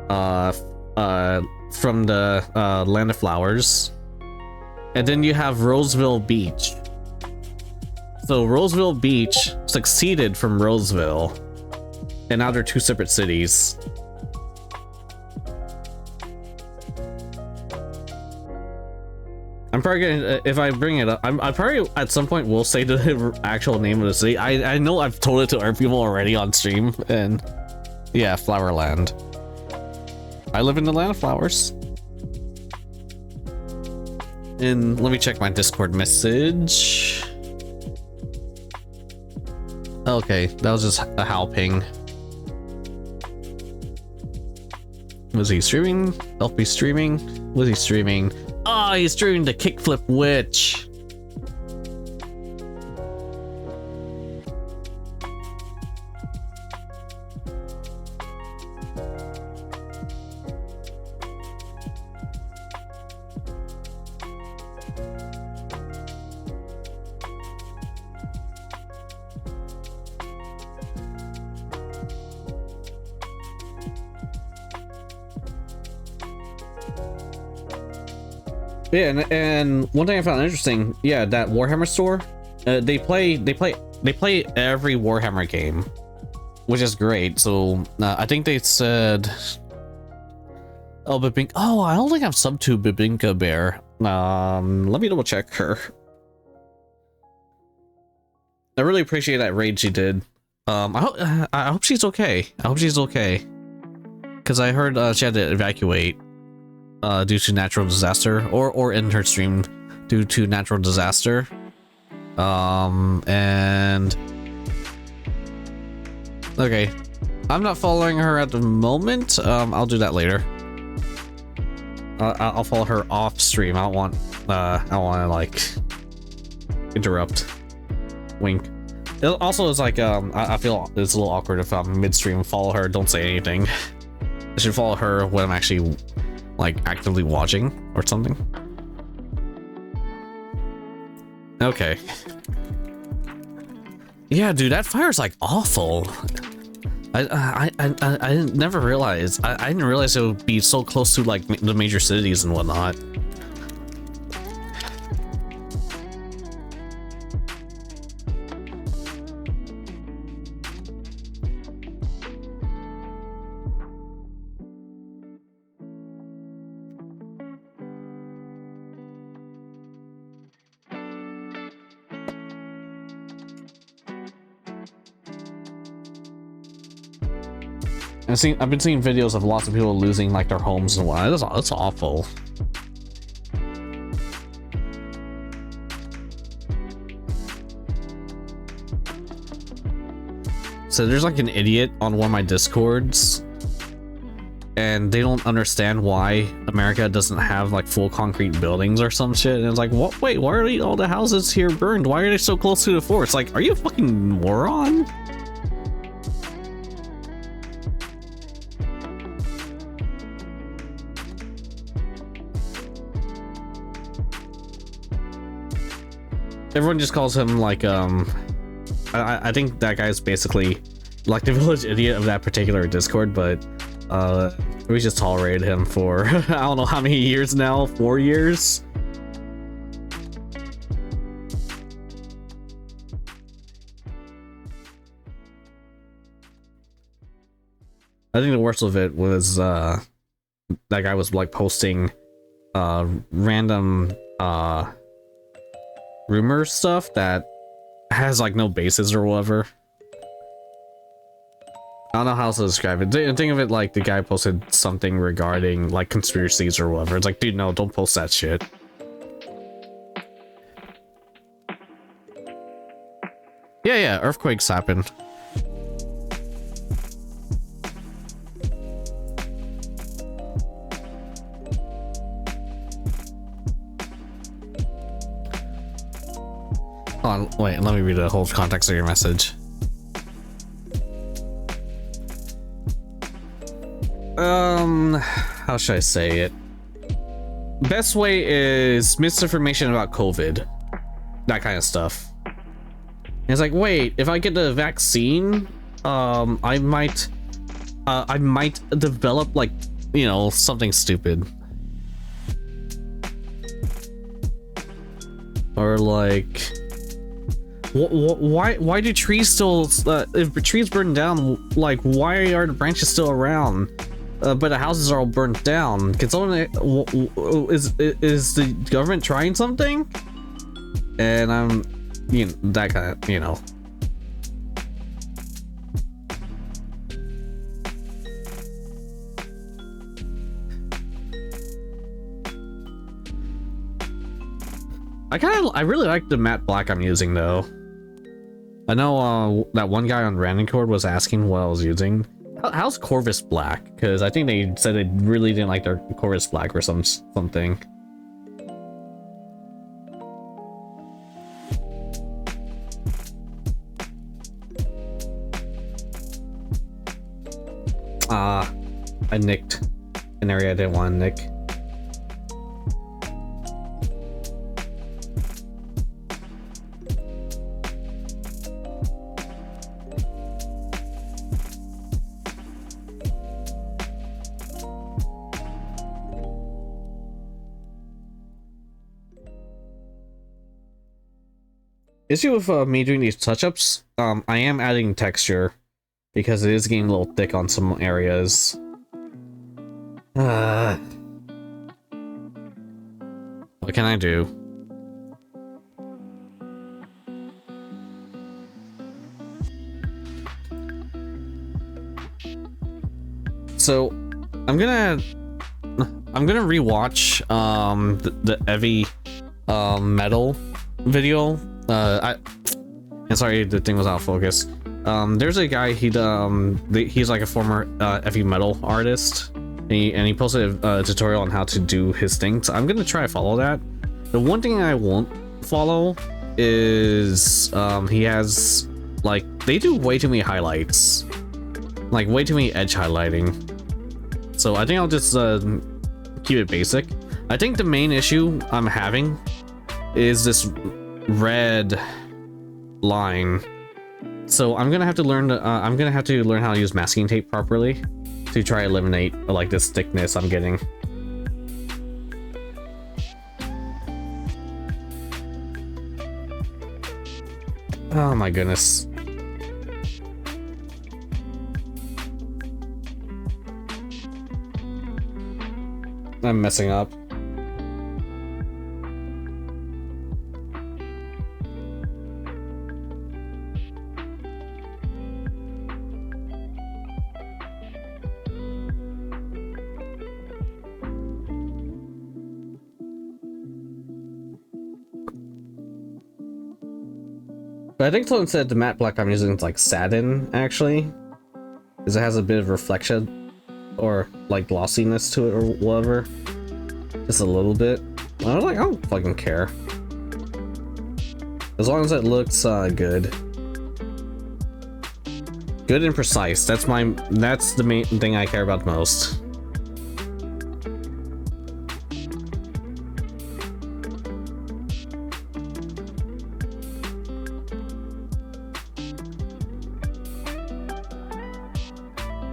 from the Land of Flowers, and then you have Roseville Beach. So Roseville Beach succeeded from Roseville, and now they're two separate cities. I'm probably gonna, if I bring it up, I probably at some point will say the actual name of the city. I know I've told it to other people already on stream, and yeah, Flowerland. I live in the Land of Flowers. And let me check my Discord message. Okay, that was just a Hal ping. Was he streaming? LP streaming? Was he streaming? Oh, he's streaming the Kickflip Witch. Yeah, and one thing I found interesting, yeah, that Warhammer store, they play every Warhammer game, which is great. So I think they said, oh, Bibinka, oh, I don't think I've subbed to Bibinka Bear. Let me double check her. I really appreciate that raid she did. I hope she's okay. I hope she's okay. Because I heard she had to evacuate due to natural disaster, or in her stream due to natural disaster. And okay, I'm not following her at the moment. I'll do that later. I'll follow her off stream. I don't want to like interrupt. Wink. It also is like I feel it's a little awkward if I'm midstream, follow her, don't say anything. I should follow her when I'm actually like actively watching or something. Okay. Yeah, dude, that fire's like awful. I never realized. I didn't realize it would be so close to like the major cities and whatnot. I've been seeing videos of lots of people losing like their homes and whatnot. That's awful. So there's like an idiot on one of my discords, and they don't understand why America doesn't have like full concrete buildings or some shit. And it's like, what? Wait, why are all the houses here burned? Why are they so close to the forest? Like, are you a fucking moron? Everyone just calls him like I think that guy's basically like the village idiot of that particular Discord, but we just tolerated him for I don't know how many years now, 4 years. I think the worst of it was that guy was like posting random rumor stuff that has like no basis or whatever. I don't know how else to describe it. Think of it like the guy posted something regarding like conspiracies or whatever. It's like, dude, no, don't post that shit. Yeah, earthquakes happen. Hold on, wait, let me read the whole context of your message. How should I say it? Best way is misinformation about COVID. That kind of stuff. And it's like, wait, if I get the vaccine, I might develop like, you know, something stupid. Or like, why do trees still if the trees burn down, like why are the branches still around but the houses are all burnt down? Can someone is the government trying something? And I'm, you know, that kind of, you know. I really like the matte black I'm using though. I know that one guy on Random Cord was asking what I was using. How's Corvus black? Because I think they said they really didn't like their Corvus black or something. I nicked an area I didn't want to nick. Issue with me doing these touch-ups, I am adding texture because it is getting a little thick on some areas. What can I do? So I'm gonna rewatch the Evie metal video. And sorry, the thing was out of focus. There's a guy, he's like a former heavy metal artist, and he posted a tutorial on how to do his thing. So I'm gonna try to follow that. The one thing I won't follow is he has, like, they do way too many highlights, like way too many edge highlighting. So I think I'll just keep it basic. I think the main issue I'm having is this red line. So I'm gonna have to learn how to use masking tape properly to try to eliminate like this thickness I'm getting. Oh my goodness. I'm messing up. But I think someone said the matte black I'm using is like satin, actually, because it has a bit of reflection or like glossiness to it or whatever, just a little bit. I was like, I don't fucking care as long as it looks good and precise. That's the main thing I care about most.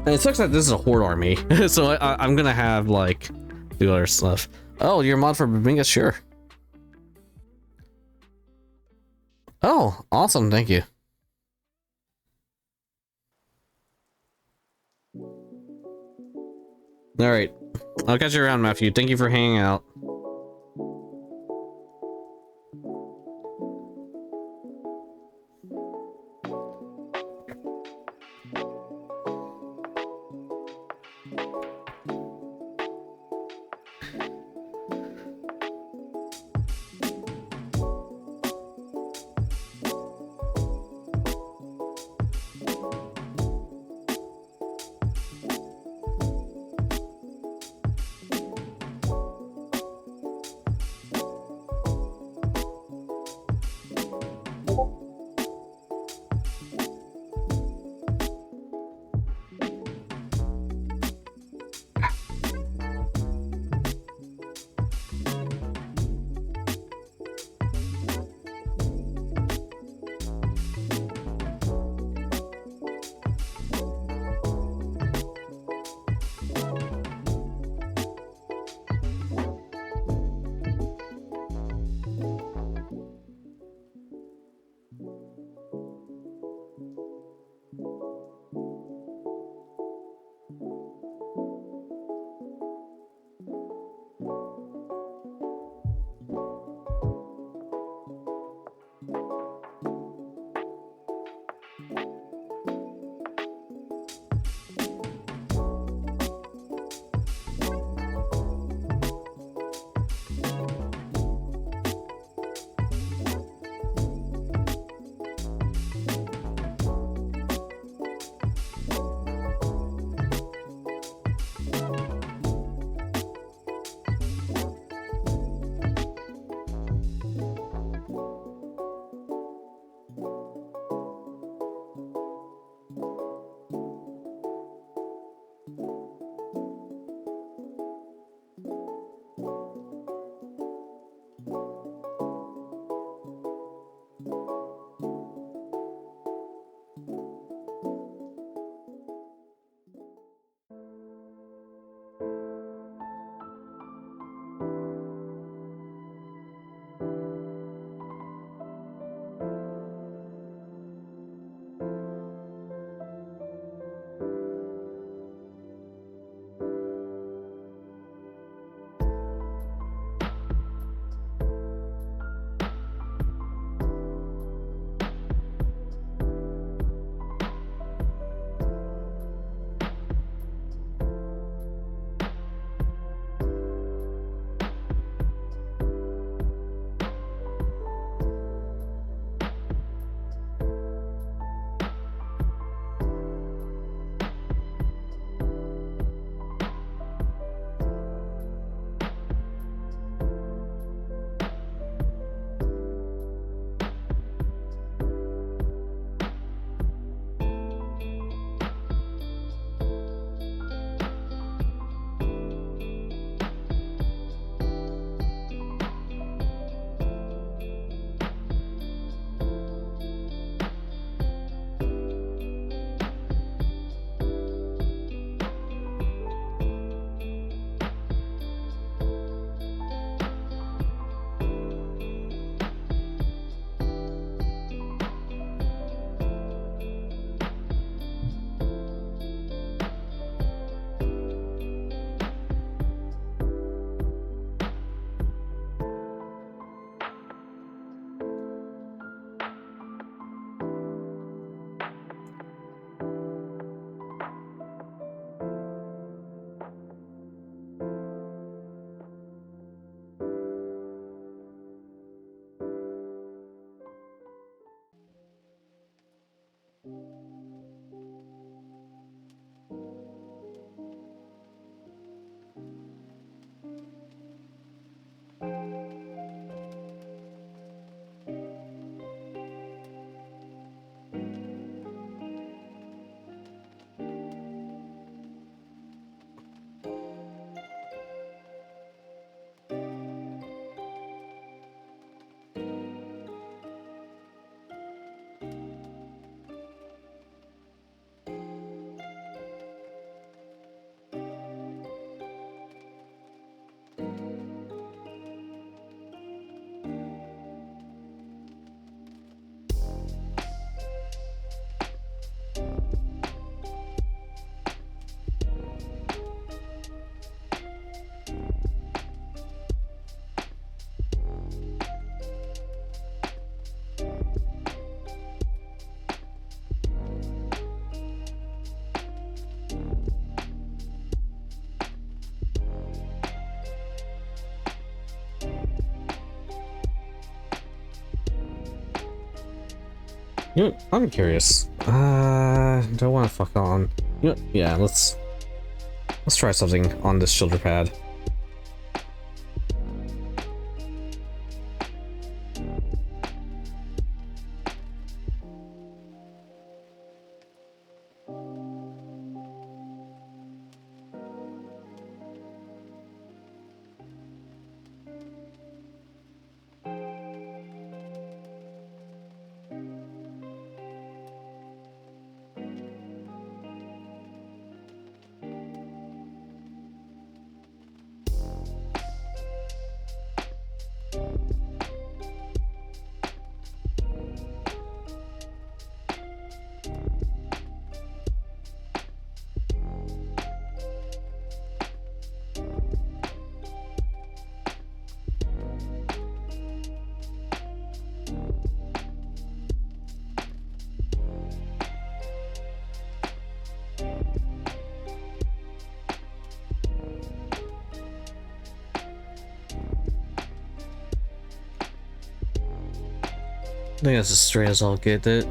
And it sucks that this is a horde army, so I'm gonna have like do other stuff. Oh, you're a mod for Babinga? Sure. Oh, awesome, thank you. All right, I'll catch you around, Matthew. Thank you for hanging out. You know, I'm curious. Do I want to fuck on? You know, yeah, let's try something on this shoulder pad. I think that's as straight as I'll get it.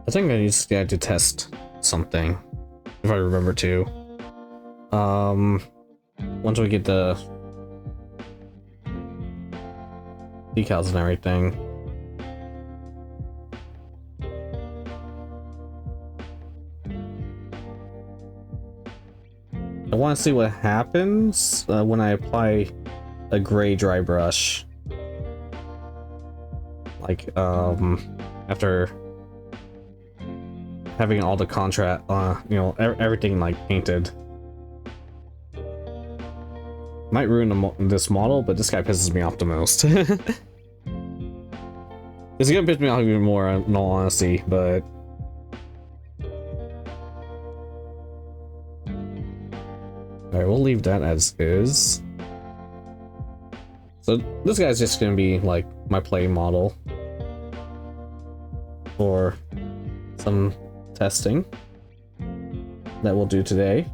I think I used to test something, if I remember to. Once we get the decals and everything. I want to see what happens when I apply a gray dry brush. Like, after having all the contrast, you know, everything like painted. Might ruin this model, but this guy pisses me off the most. It's gonna piss me off even more, in all honesty, but... Alright, we'll leave that as is. So this guy's just gonna be like my play model for some testing that we'll do today.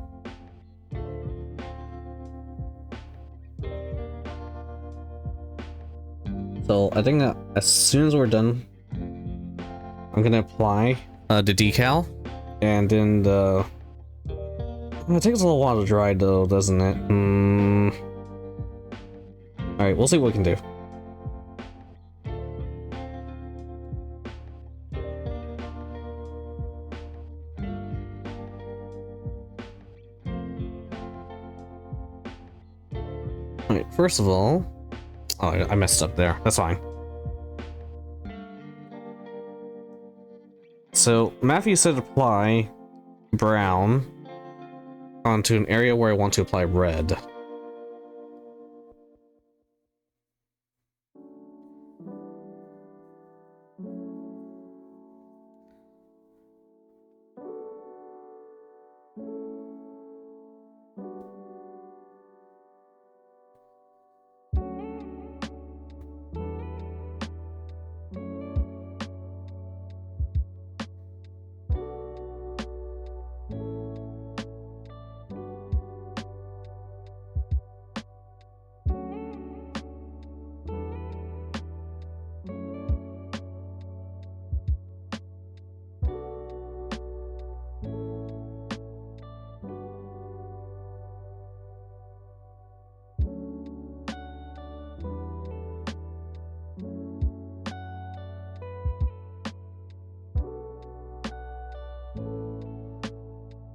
So I think that as soon as we're done, I'm gonna apply the decal, and then the... It takes a little while to dry though, doesn't it? Alright, we'll see what we can do. Alright, first of all... Oh, I messed up there. That's fine. So, Matthew said apply brown onto an area where I want to apply red.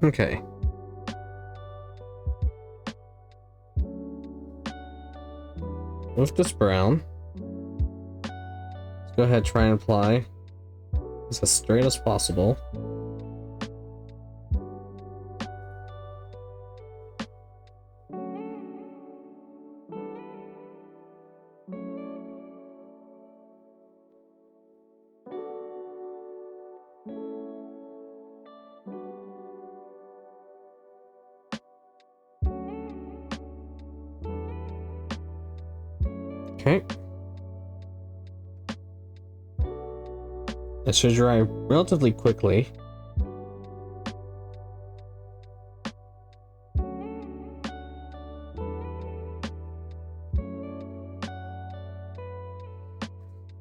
Okay. With this brown, let's go ahead and try and apply It's as straight as possible. Okay. It should dry relatively quickly.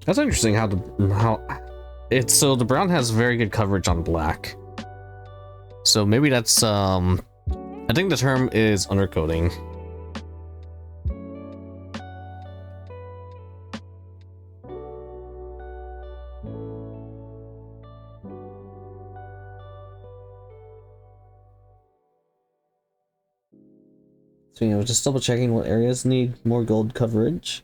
That's interesting how the brown has very good coverage on black. So maybe that's I think the term is undercoating. So, you know, just double checking what areas need more gold coverage.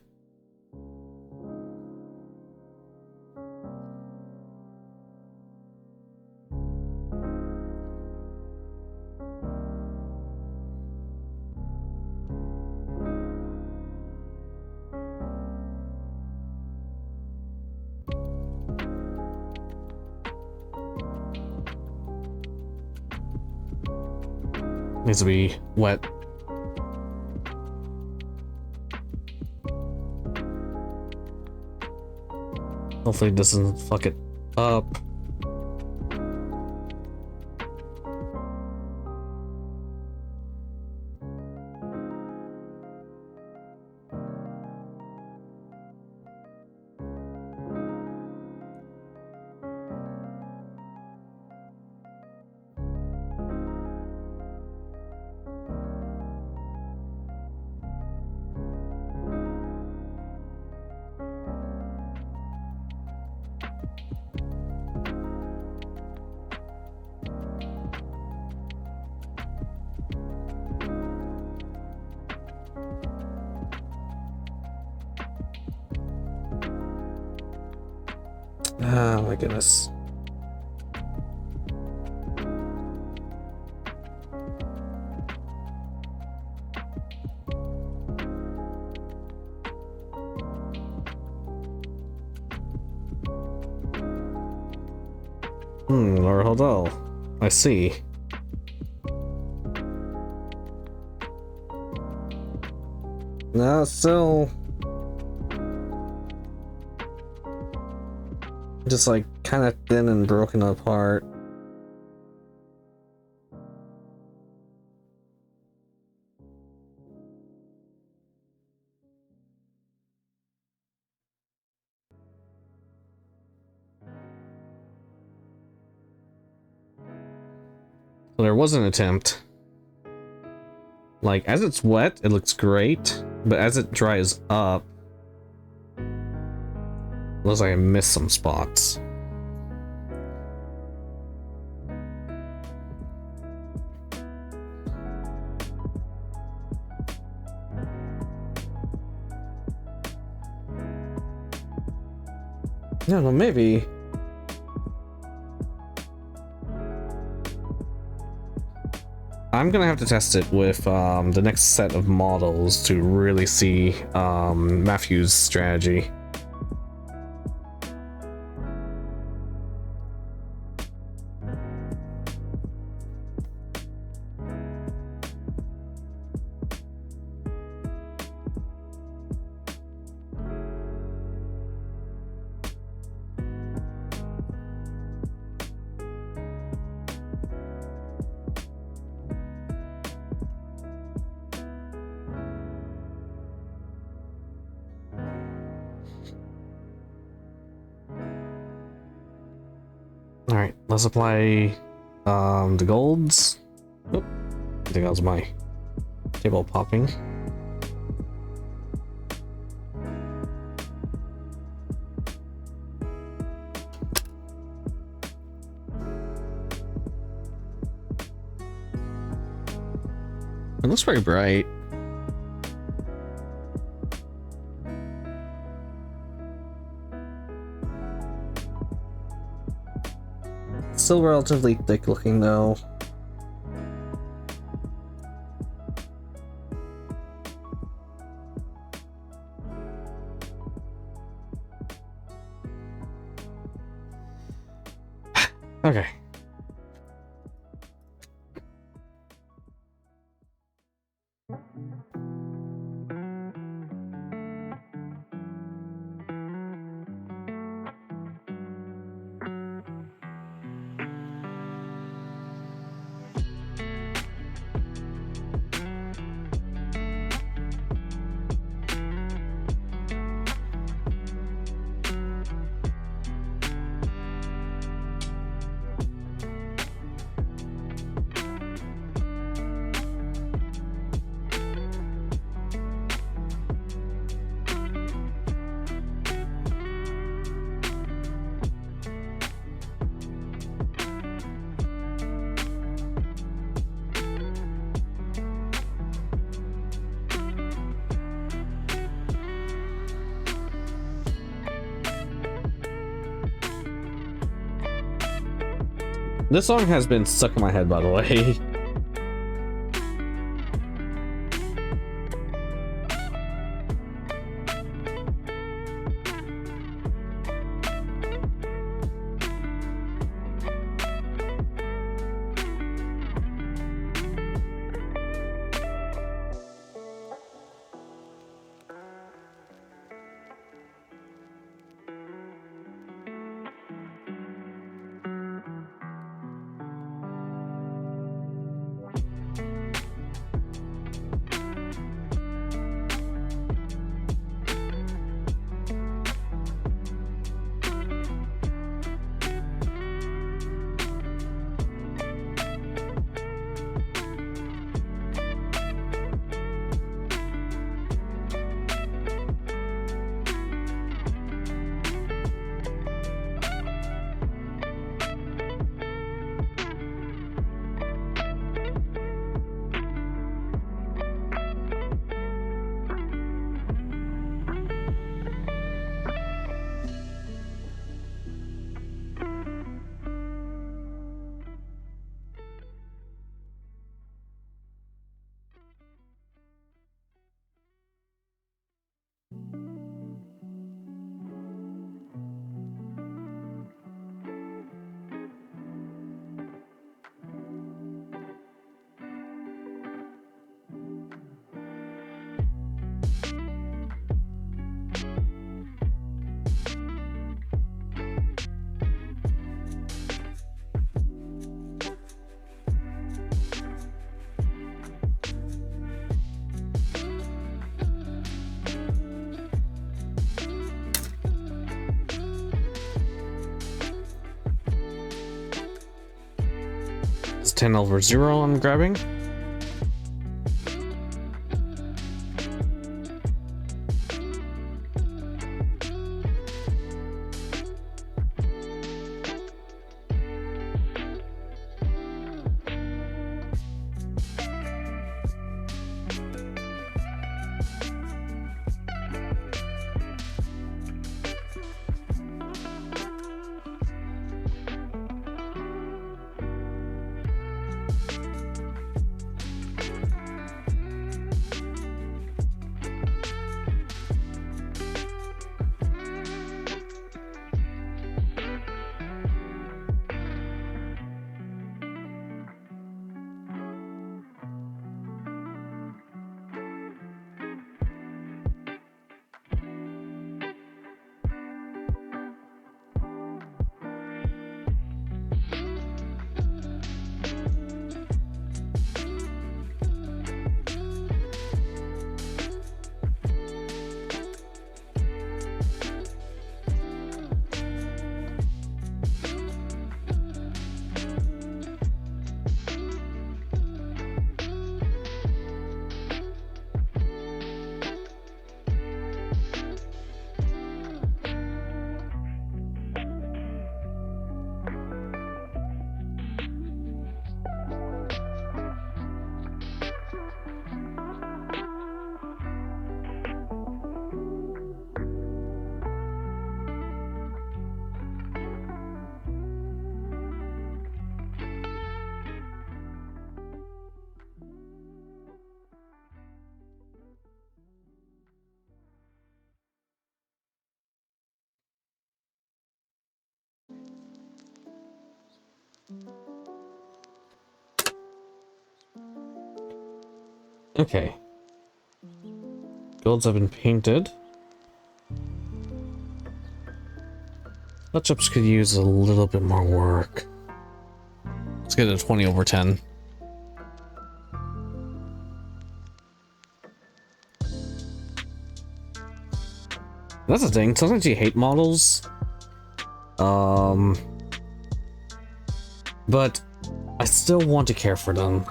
Needs to be wet. Hopefully it doesn't fuck it up. Oh my goodness. Or hold on. I see. No, still just like kind of thin and broken apart. So there was an attempt. Like, as it's wet, it looks great, but as it dries up, looks like I missed some spots. No, no, maybe. I'm gonna have to test it with the next set of models to really see Matthew's strategy. Alright, let's apply the golds. Oop, I think that was my table popping. It looks very bright. still relatively thick looking though. Okay. This song has been stuck in my head, by the way. It's 10 over 0 I'm grabbing. Okay. Builds have been painted. Touch-ups could use a little bit more work. Let's get a 20/10. That's the thing. Sometimes you hate models. But I still want to care for them.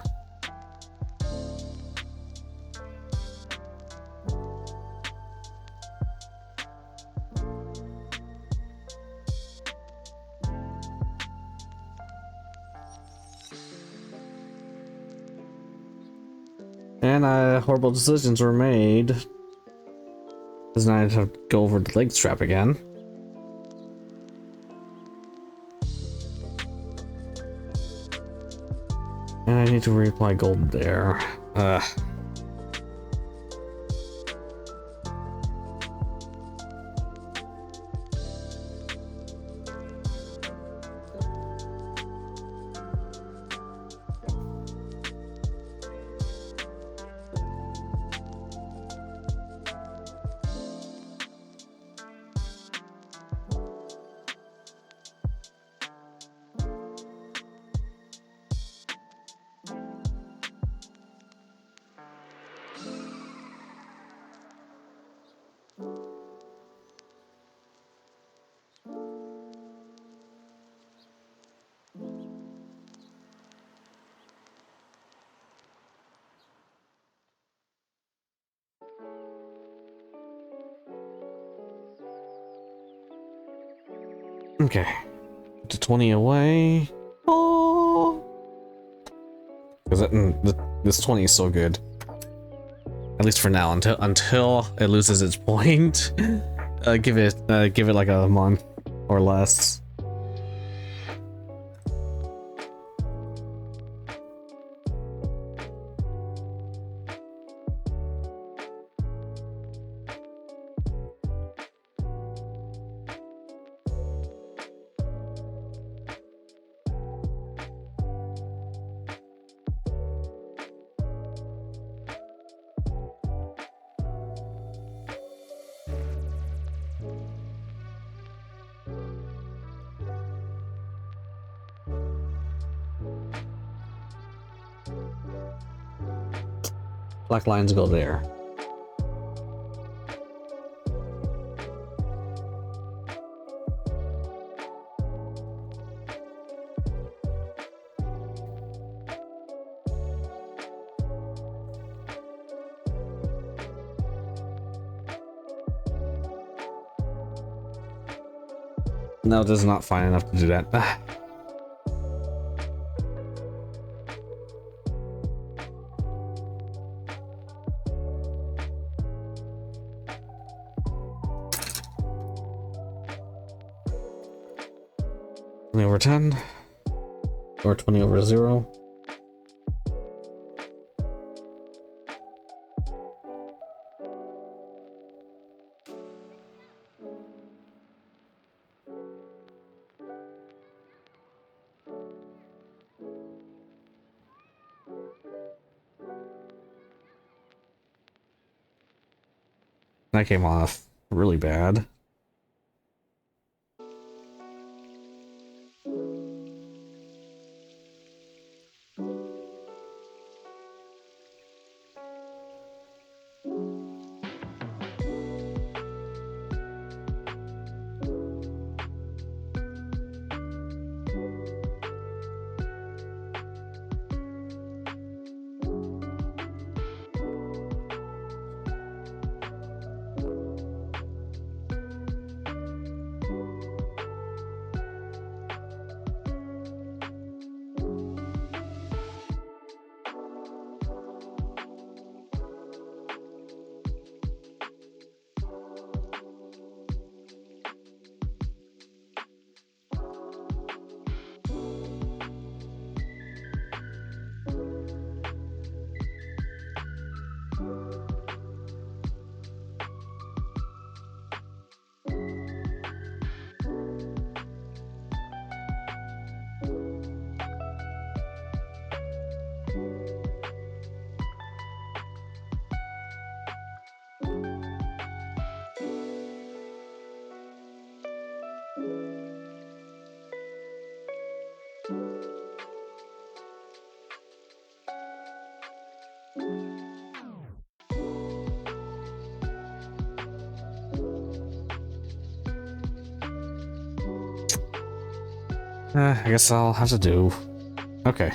And horrible decisions were made. Because now I'd have to go over the leg strap again. And I need to reapply gold there. Okay. To 20 away. Oh. Because this 20 is so good. At least for now, until it loses its point. Give it like a month or less. Black lines go there. No, this is not fine enough to do that. Over 10 or 20/0. That came off really bad. I guess I'll have to do. Okay.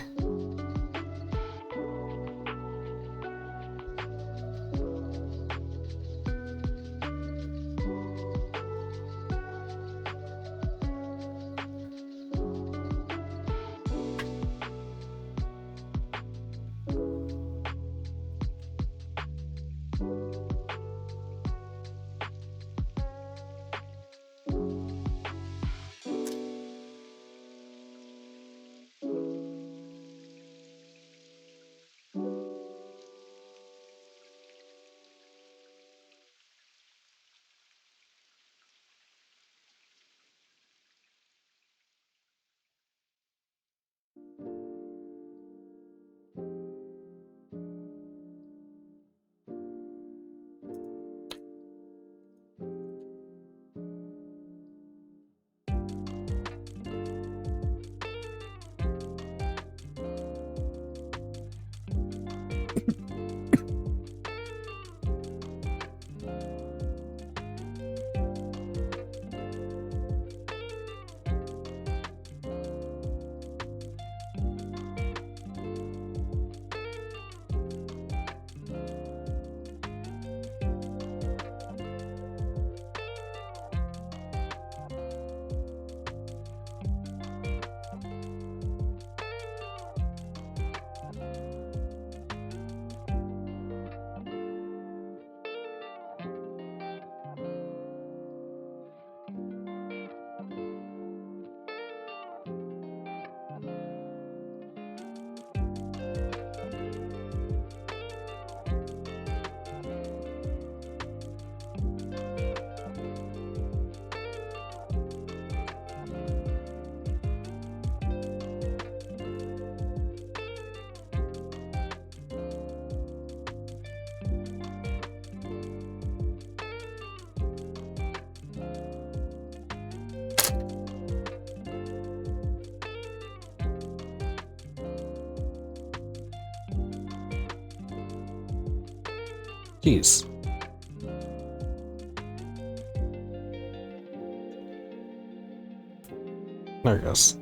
Jeez. There it goes.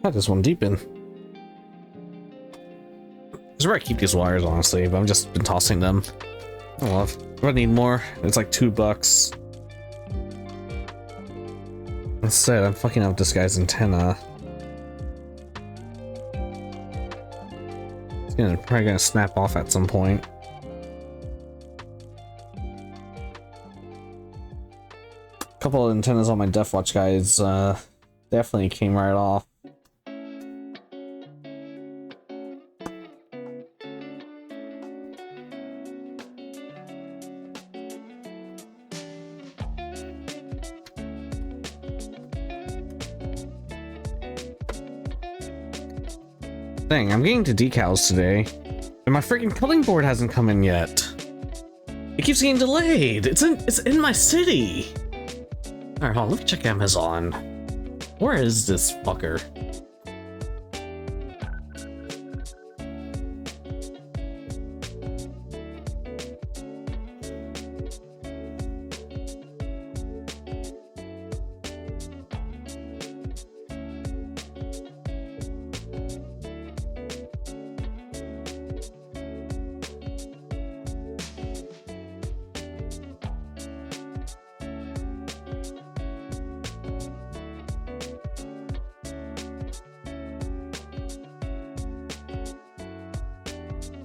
Got this one deep in. This is where I keep these wires, honestly, but I've just been tossing them. Oh well, if I need more, it's like $2. Instead, I'm fucking up this guy's antenna. It's probably gonna snap off at some point. A couple of antennas on my Death Watch guys definitely came right off. Dang, I'm getting to decals today, and my freaking cutting board hasn't come in yet. It keeps getting delayed. It's in my city. All right, hold on. Let me check Amazon. Where is this fucker?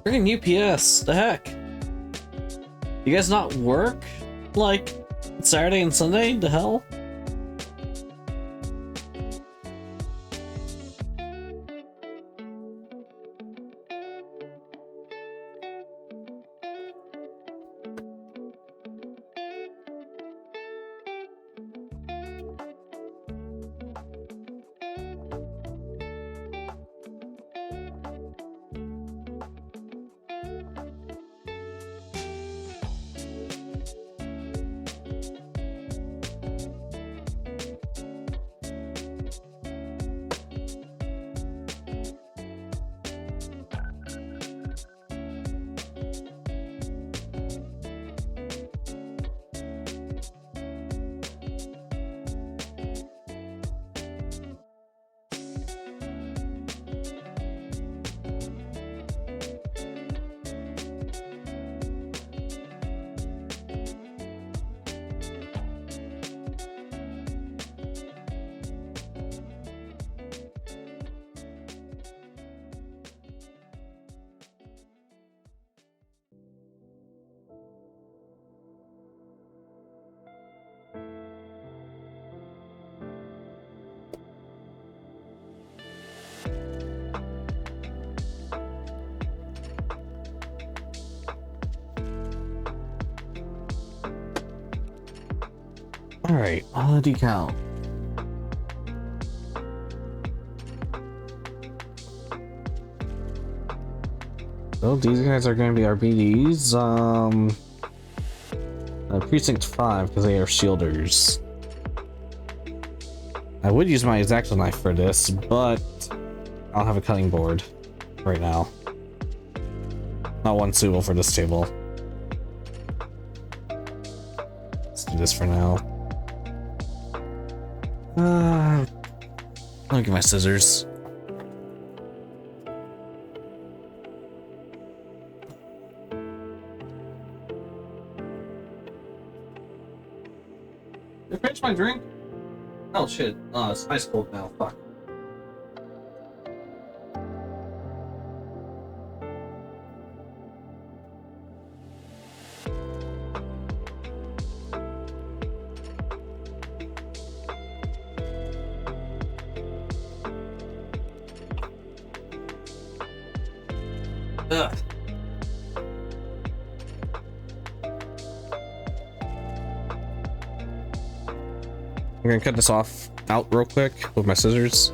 Freaking UPS, the heck? You guys not work like Saturday and Sunday? The hell? Alright, decal. So these guys are going to be our BDs. Precinct 5 because they are shielders. I would use my X-Acto knife for this, but I don't have a cutting board right now. Not one suitable for this table. Let's do this for now. I'll get my scissors. Did I finish my drink? Oh shit. Oh, it's ice cold now. Fuck. Ugh. I'm gonna cut this off out real quick with my scissors.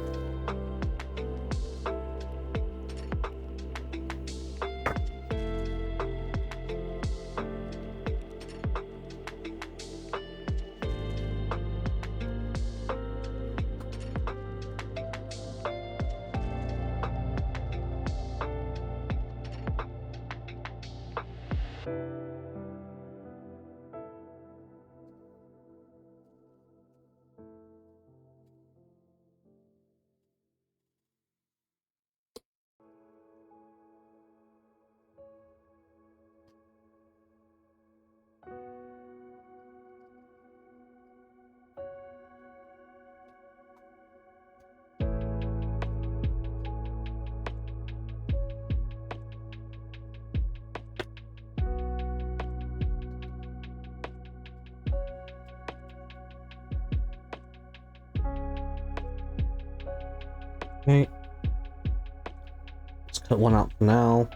Okay. Let's cut one out for now.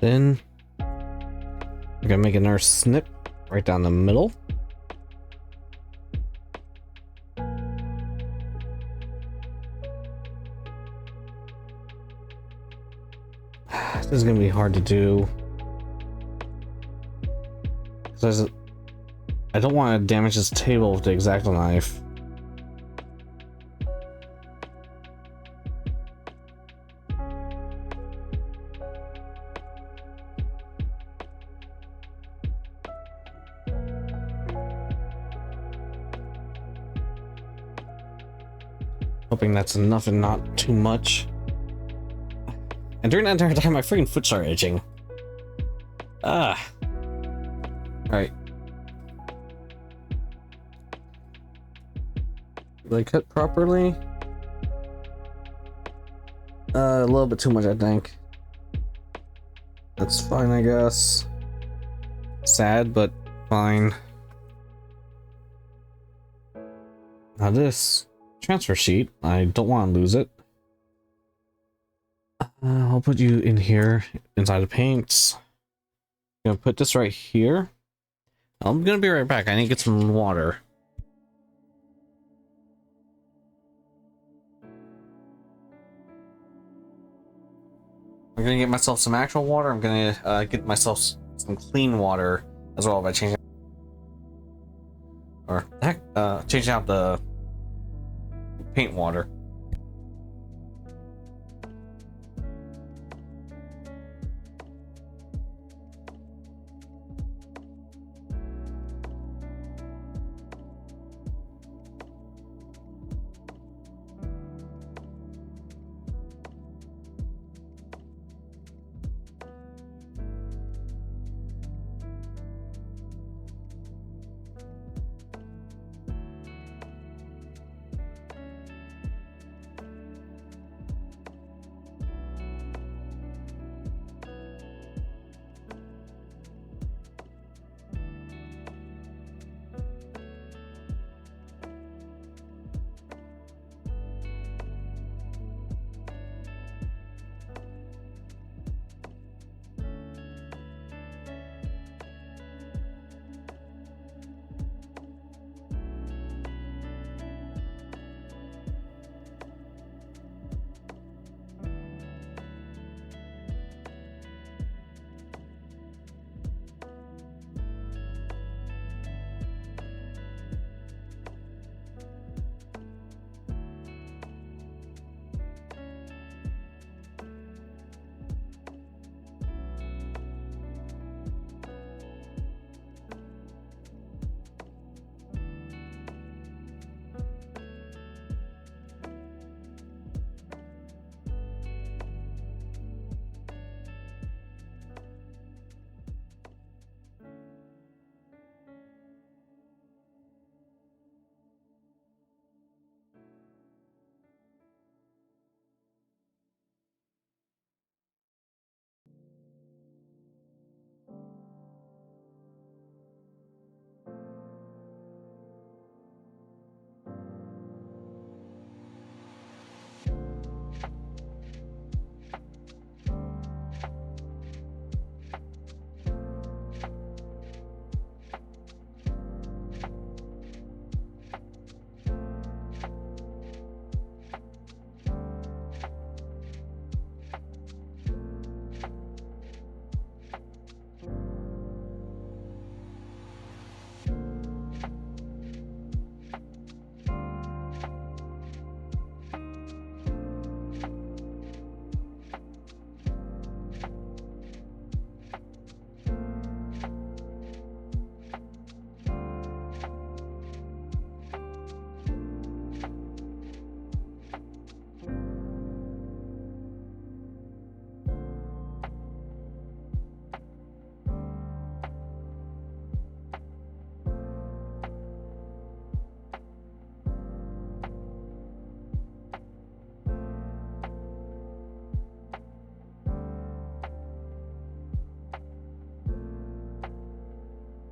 Then we're gonna make another snip right down the middle. This is gonna be hard to do because I don't want to damage this table with the X-Acto knife. Hoping that's enough and not too much. And during that entire time, my freaking foot started itching. Ah. Alright. Did I cut properly? A little bit too much, I think. That's fine, I guess. Sad, but fine. Now this transfer sheet, I don't want to lose it. I'll put you in here inside the paints. I'm gonna put this right here. I'm gonna be right back. I need to get some water. I'm gonna get myself some actual water. I'm gonna get myself some clean water as well by changing or heck, changing out the paint water.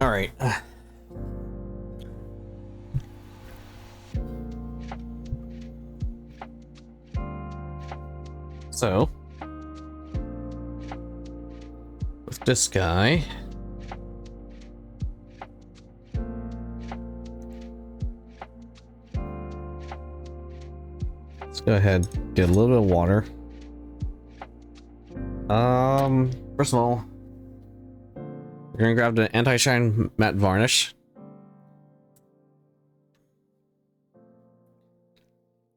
All right. So, with this guy, let's go ahead, get a little bit of water. First of all, we're gonna grab the anti-shine matte varnish.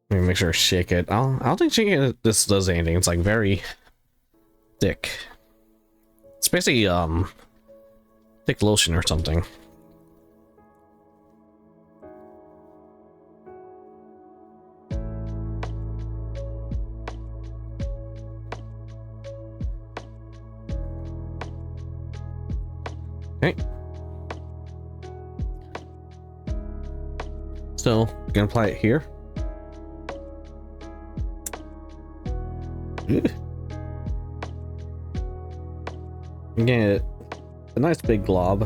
Let me make sure to shake it. I don't think shaking it this does anything. It's like very thick. It's basically thick lotion or something. Okay. So we're gonna apply it here. Get a nice big glob.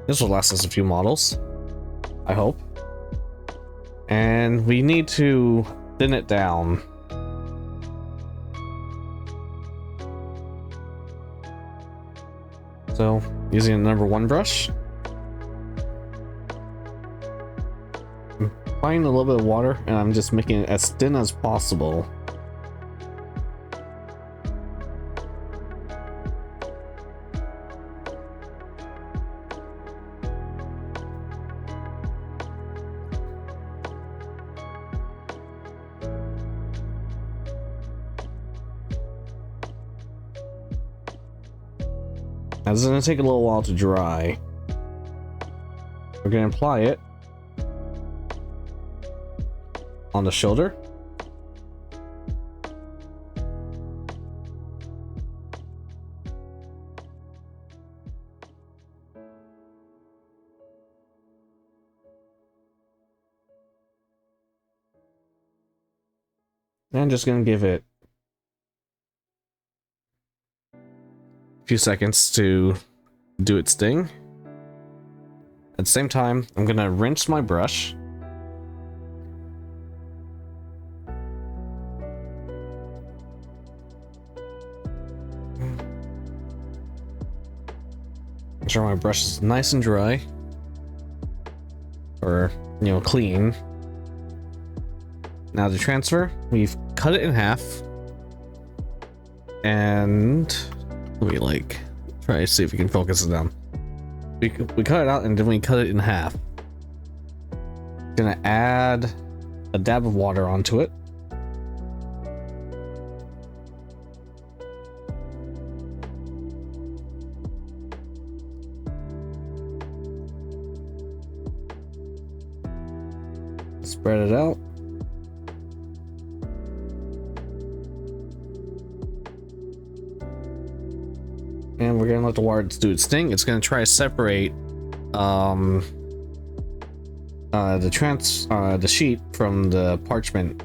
This will last us a few models, I hope. And we need to thin it down. So, using a number 1 brush, I'm applying a little bit of water, and I'm just making it as thin as possible. Now, this is going to take a little while to dry. We're going to apply it on the shoulder. And I'm just going to give it a few seconds to do its thing. At the same time, I'm going to rinse my brush. Make sure my brush is nice and dry. Or, you know, clean. Now to transfer, we've cut it in half. And let me like try to see if we can focus it down. We cut it out and then we cut it in half. Gonna add a dab of water onto it. Spread it out. And we're gonna let the water do its thing. It's gonna try to separate the sheet from the parchment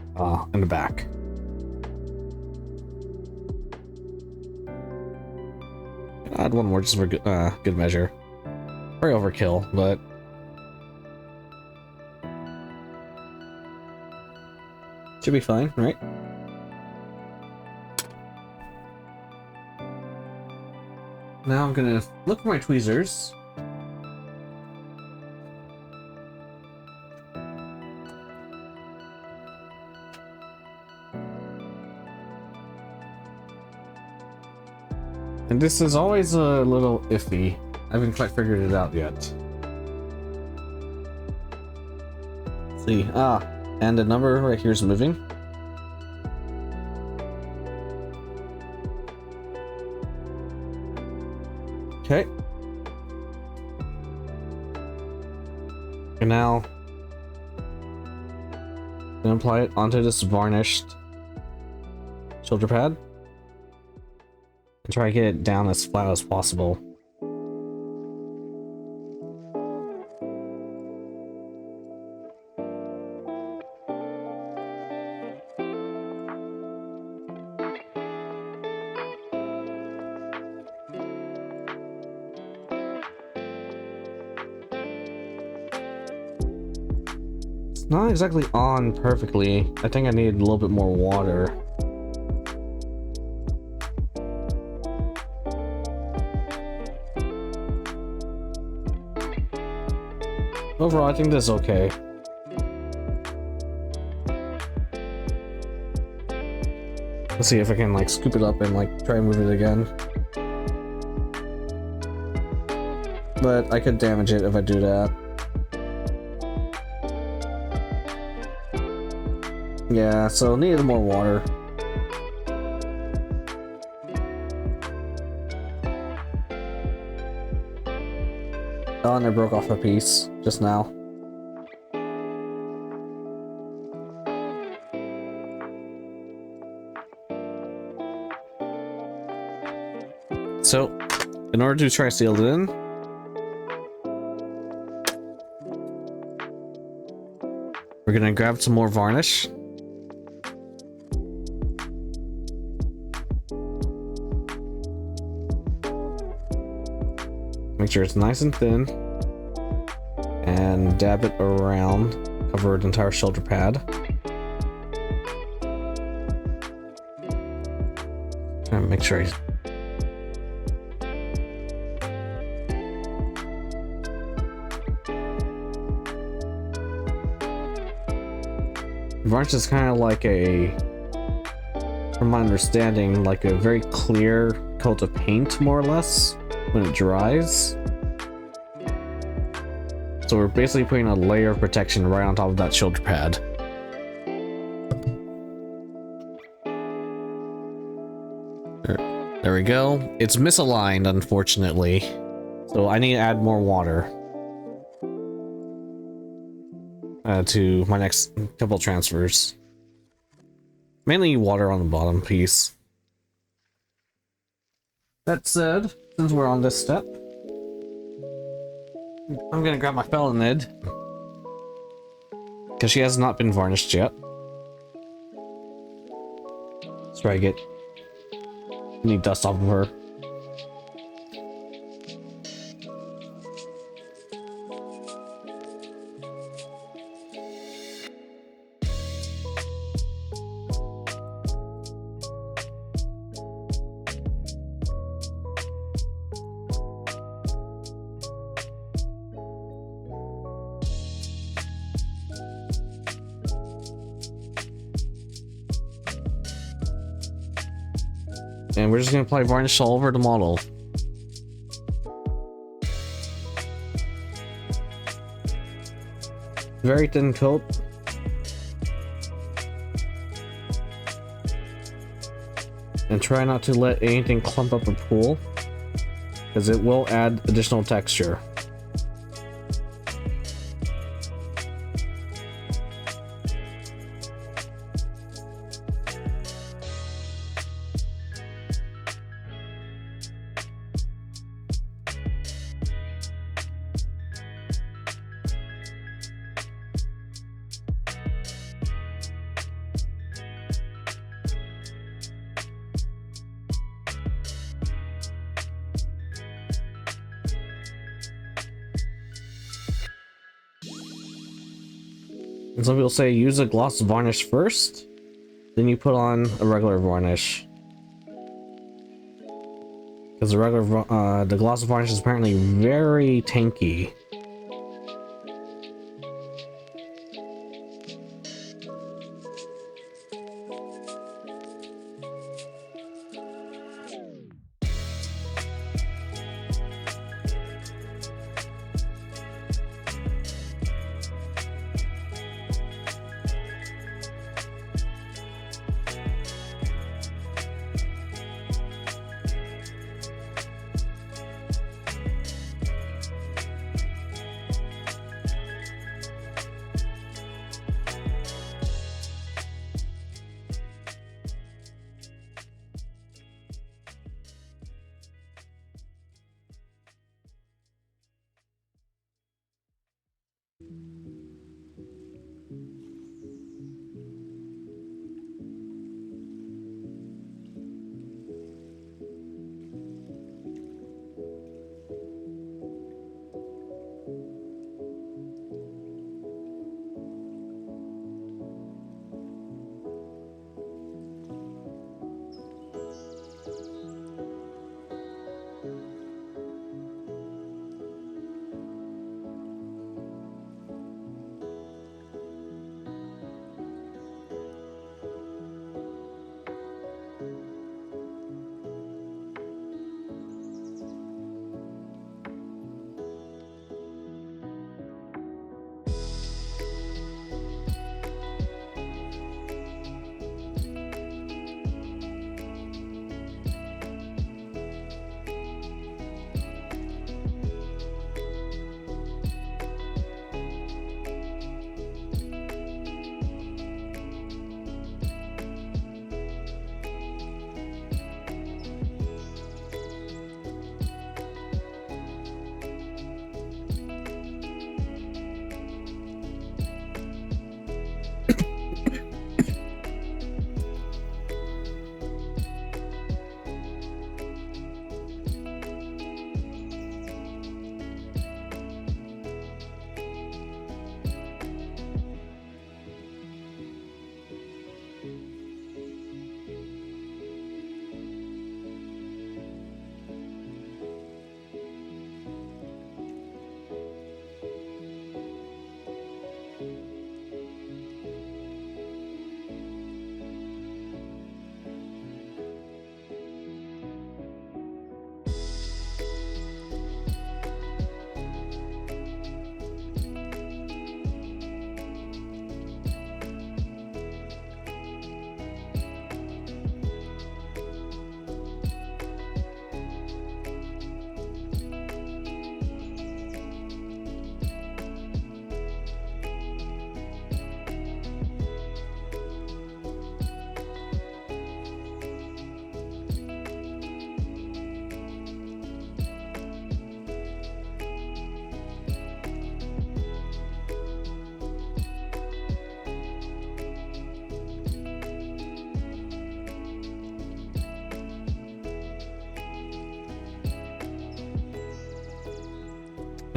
in the back. I'll add one more just for good measure. Very overkill, but should be fine, right? Now I'm gonna look for my tweezers. And this is always a little iffy. I haven't quite figured it out yet. Let's see. And the number right here is moving. Okay. And now I'm gonna apply it onto this varnished shoulder pad and try to get it down as flat as possible. not exactly on perfectly. I think I need a little bit more water. Overall, I think this is okay. Let's see if I can like scoop it up and like try and move it again. But I could damage it if I do that. Yeah, so needed more water. Oh, and I broke off a piece just now. So, in order to try seal it in, we're gonna grab some more varnish. Make sure it's nice and thin, and dab it around, cover the entire shoulder pad. Try to make sure I varnish is kind of like a, from my understanding, like a very clear coat of paint, more or less, when it dries. So we're basically putting a layer of protection right on top of that shoulder pad. There we go. It's misaligned, unfortunately. So I need to add more water to my next couple transfers. Mainly water on the bottom piece. That said, since we're on this step, I'm gonna grab my felonid, because she has not been varnished yet. Let's try to get any dust off of her. And we're just gonna apply varnish all over the model. Very thin coat. And try not to let anything clump up a pool, because it will add additional texture. And some people say use a gloss varnish first, then you put on a regular varnish. Because the gloss varnish is apparently very tanky.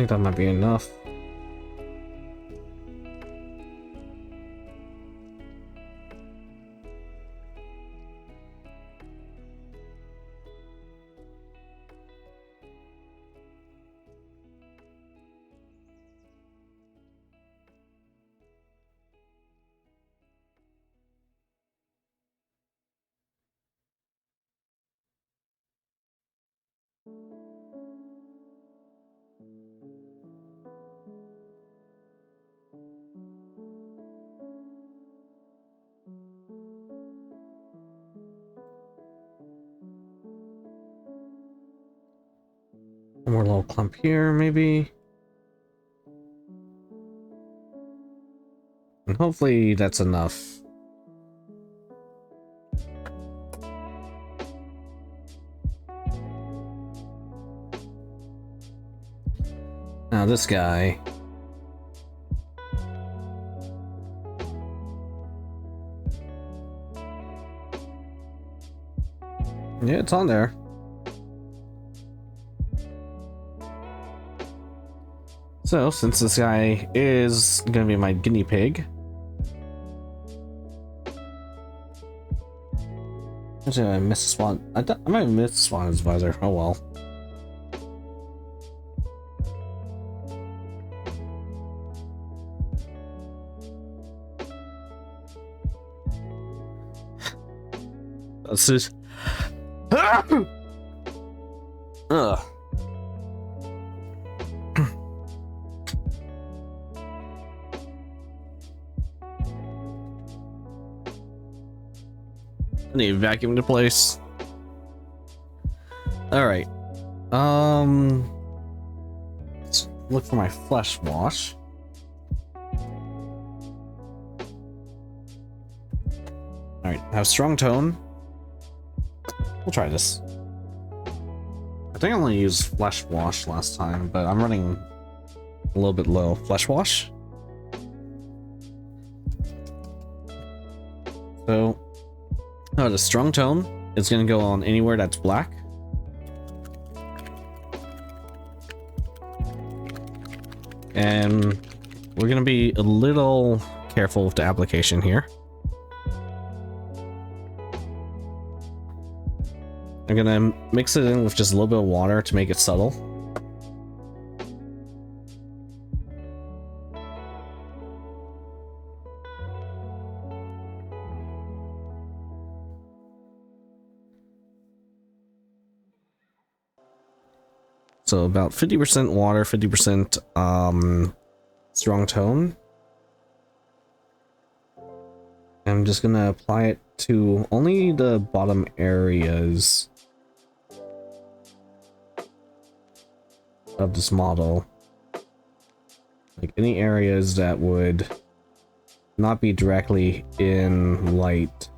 think that might be enough. One more little clump here, maybe. And hopefully that's enough. Now this guy. Yeah, it's on there. So, since this guy is gonna be my guinea pig, actually, I missed a spawn. I might have missed spawn advisor. Oh well. This is. Ugh. I need to vacuum the place. All right. Let's look for my flesh wash. All right. I have strong tone. We'll try this. I think I only used flesh wash last time, but I'm running a little bit low. Flesh wash. So. Oh, the strong tone is going to go on anywhere that's black. And we're going to be a little careful with the application here. I'm going to mix it in with just a little bit of water to make it subtle. So about 50% water, 50% strong tone. I'm just gonna apply it to only the bottom areas of this model. Like any areas that would not be directly in light.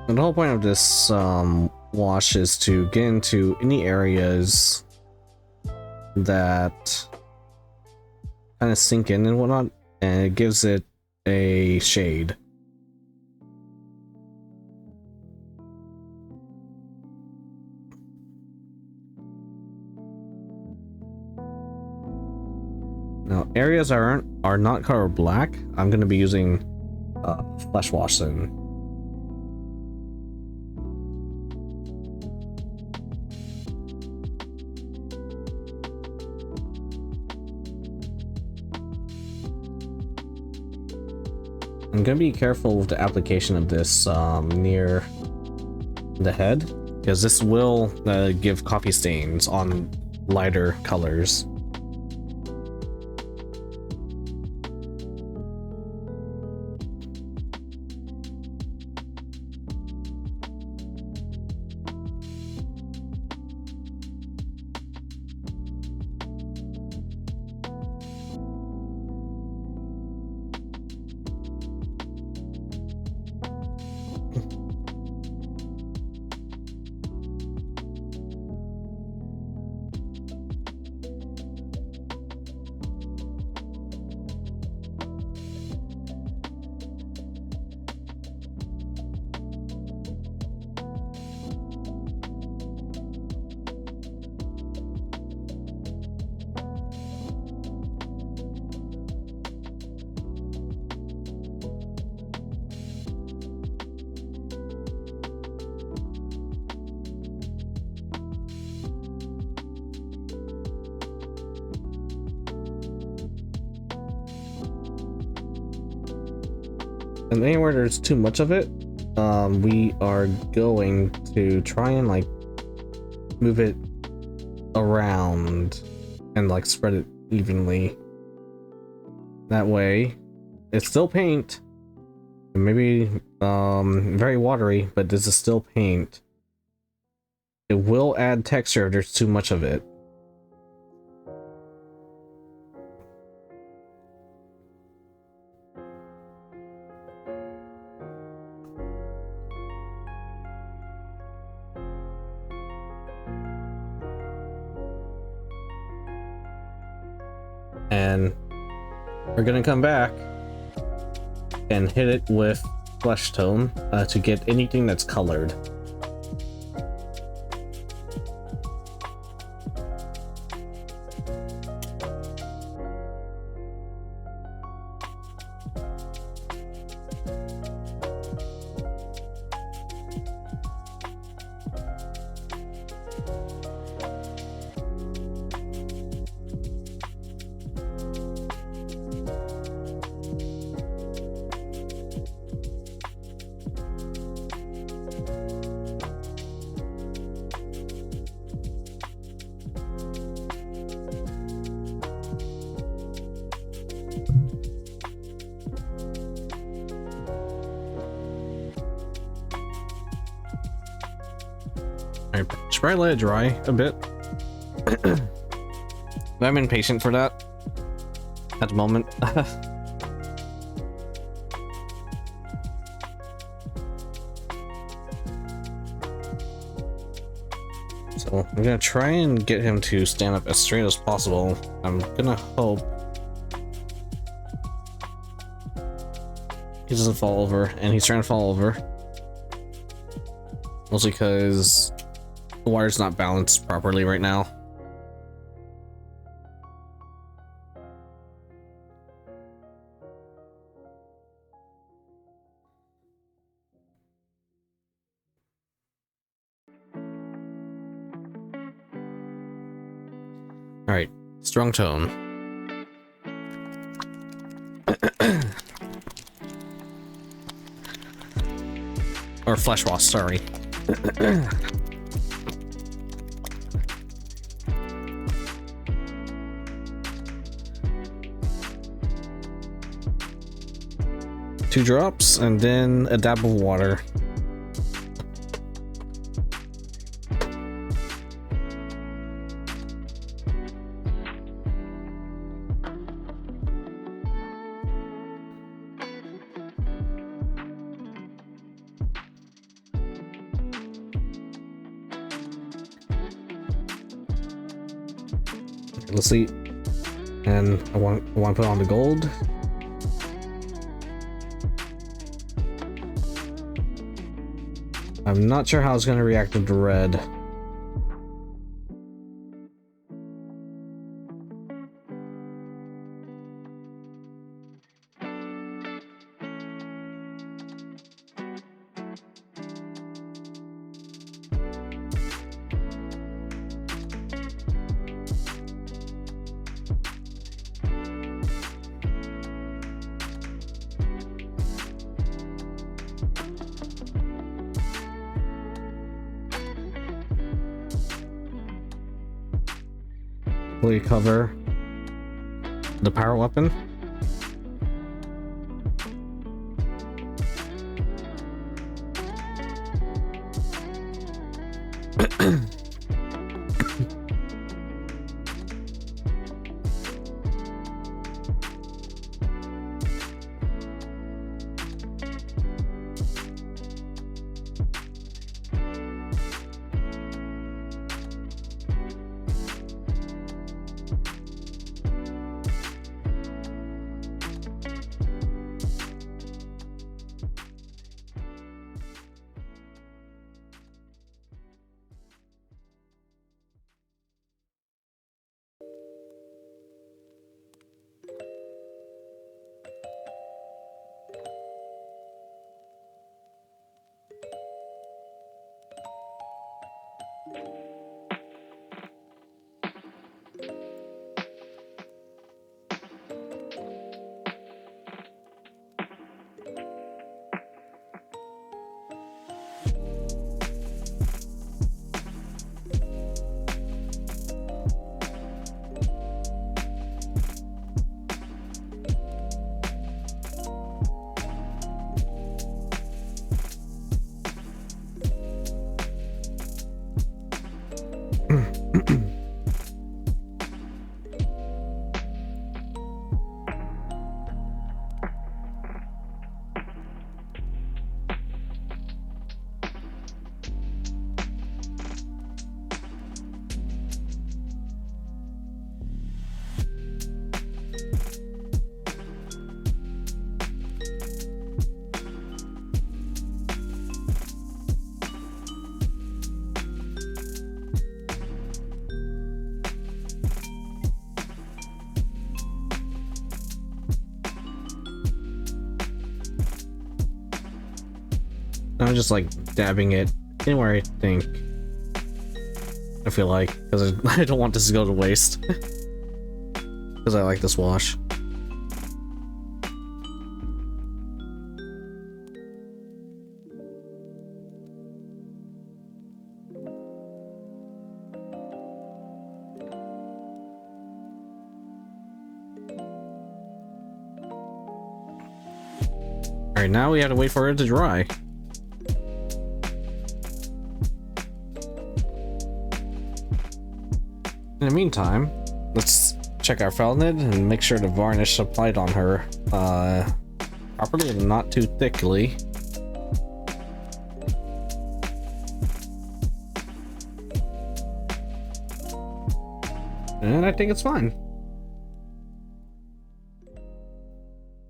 And the whole point of this wash is to get into any areas that kind of sink in and whatnot, and it gives it a shade. Now, areas are not colored black. I'm going to be using flesh wash soon. I'm going to be careful with the application of this near the head, because this will give coffee stains on lighter colors. And anywhere there's too much of it, we are going to try and like move it around and like spread it evenly. That way, it's still paint, maybe very watery, but this is still paint. It will add texture if there's too much of it. And we're gonna come back and hit it with flesh tone to get anything that's colored. I should probably let it dry a bit. I'm impatient for that at the moment. So I'm gonna try and get him to stand up as straight as possible. I'm gonna hope he doesn't fall over, and he's trying to fall over. Mostly because the wire's not balanced properly right now. All right, strong tone. Or flesh wash, sorry. Two drops and then a dab of water. let's see. And I want to put on the gold. I'm not sure how it's going to react with the red. Will you cover the power weapon? I'm just like dabbing it anywhere I think. I feel like, because I don't want this to go to waste. Because I like this wash. Alright, now we have to wait for it to dry. In the meantime, let's check our felnet and make sure the varnish applied on her properly and not too thickly. And I think it's fine.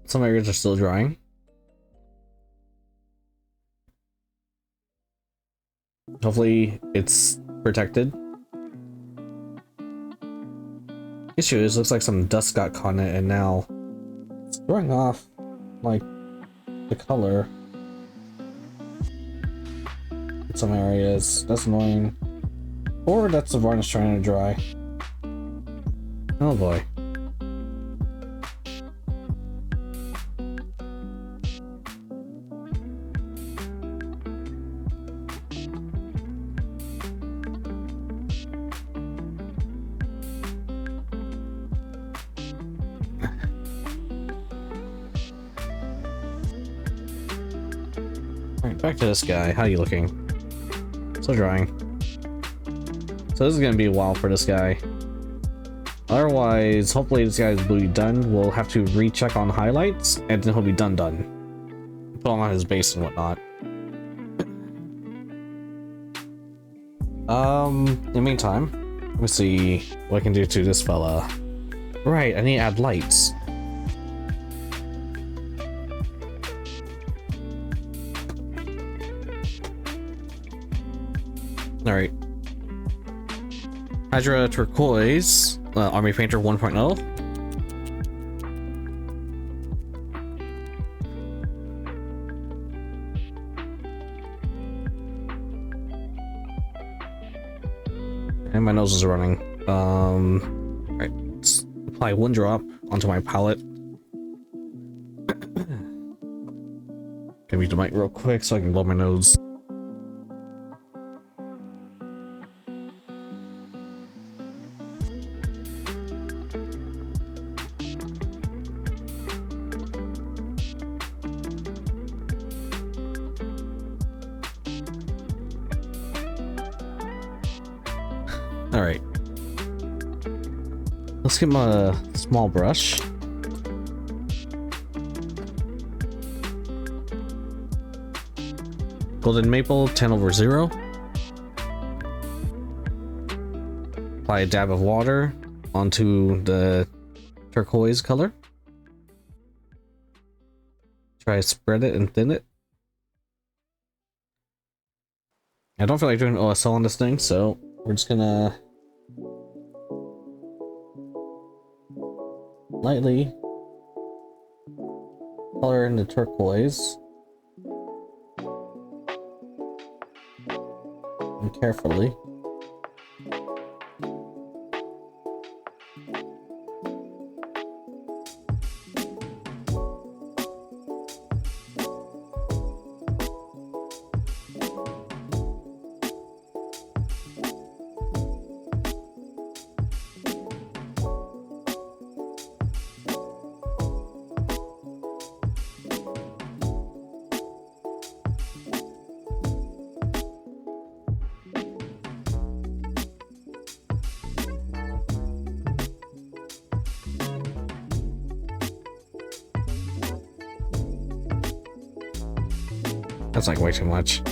Some areas are still drying. Hopefully it's protected. Issue is, looks like some dust got caught in it and now it's throwing off like the color in some areas. That's annoying. Or that's the varnish trying to dry. Oh boy. Back to this guy. How you looking? Still drying. So this is gonna be a while for this guy. Otherwise, hopefully this guy will be done. We'll have to recheck on highlights, and then he'll be done. Put on his base and whatnot. In the meantime, Let's see what I can do to this fella. Right, I need to add lights. Alright. Hydra Turquoise, Army Painter 1.0. And my nose is running. Alright, let's apply one drop onto my palette. Gonna use the mic real quick so I can blow my nose. Alright. Let's get my small brush. Golden Maple 10/0. Apply a dab of water onto the turquoise color. Try to spread it and thin it. I don't feel like doing OSL on this thing, so we're just gonna lightly color in the turquoise and carefully. That's like way too much.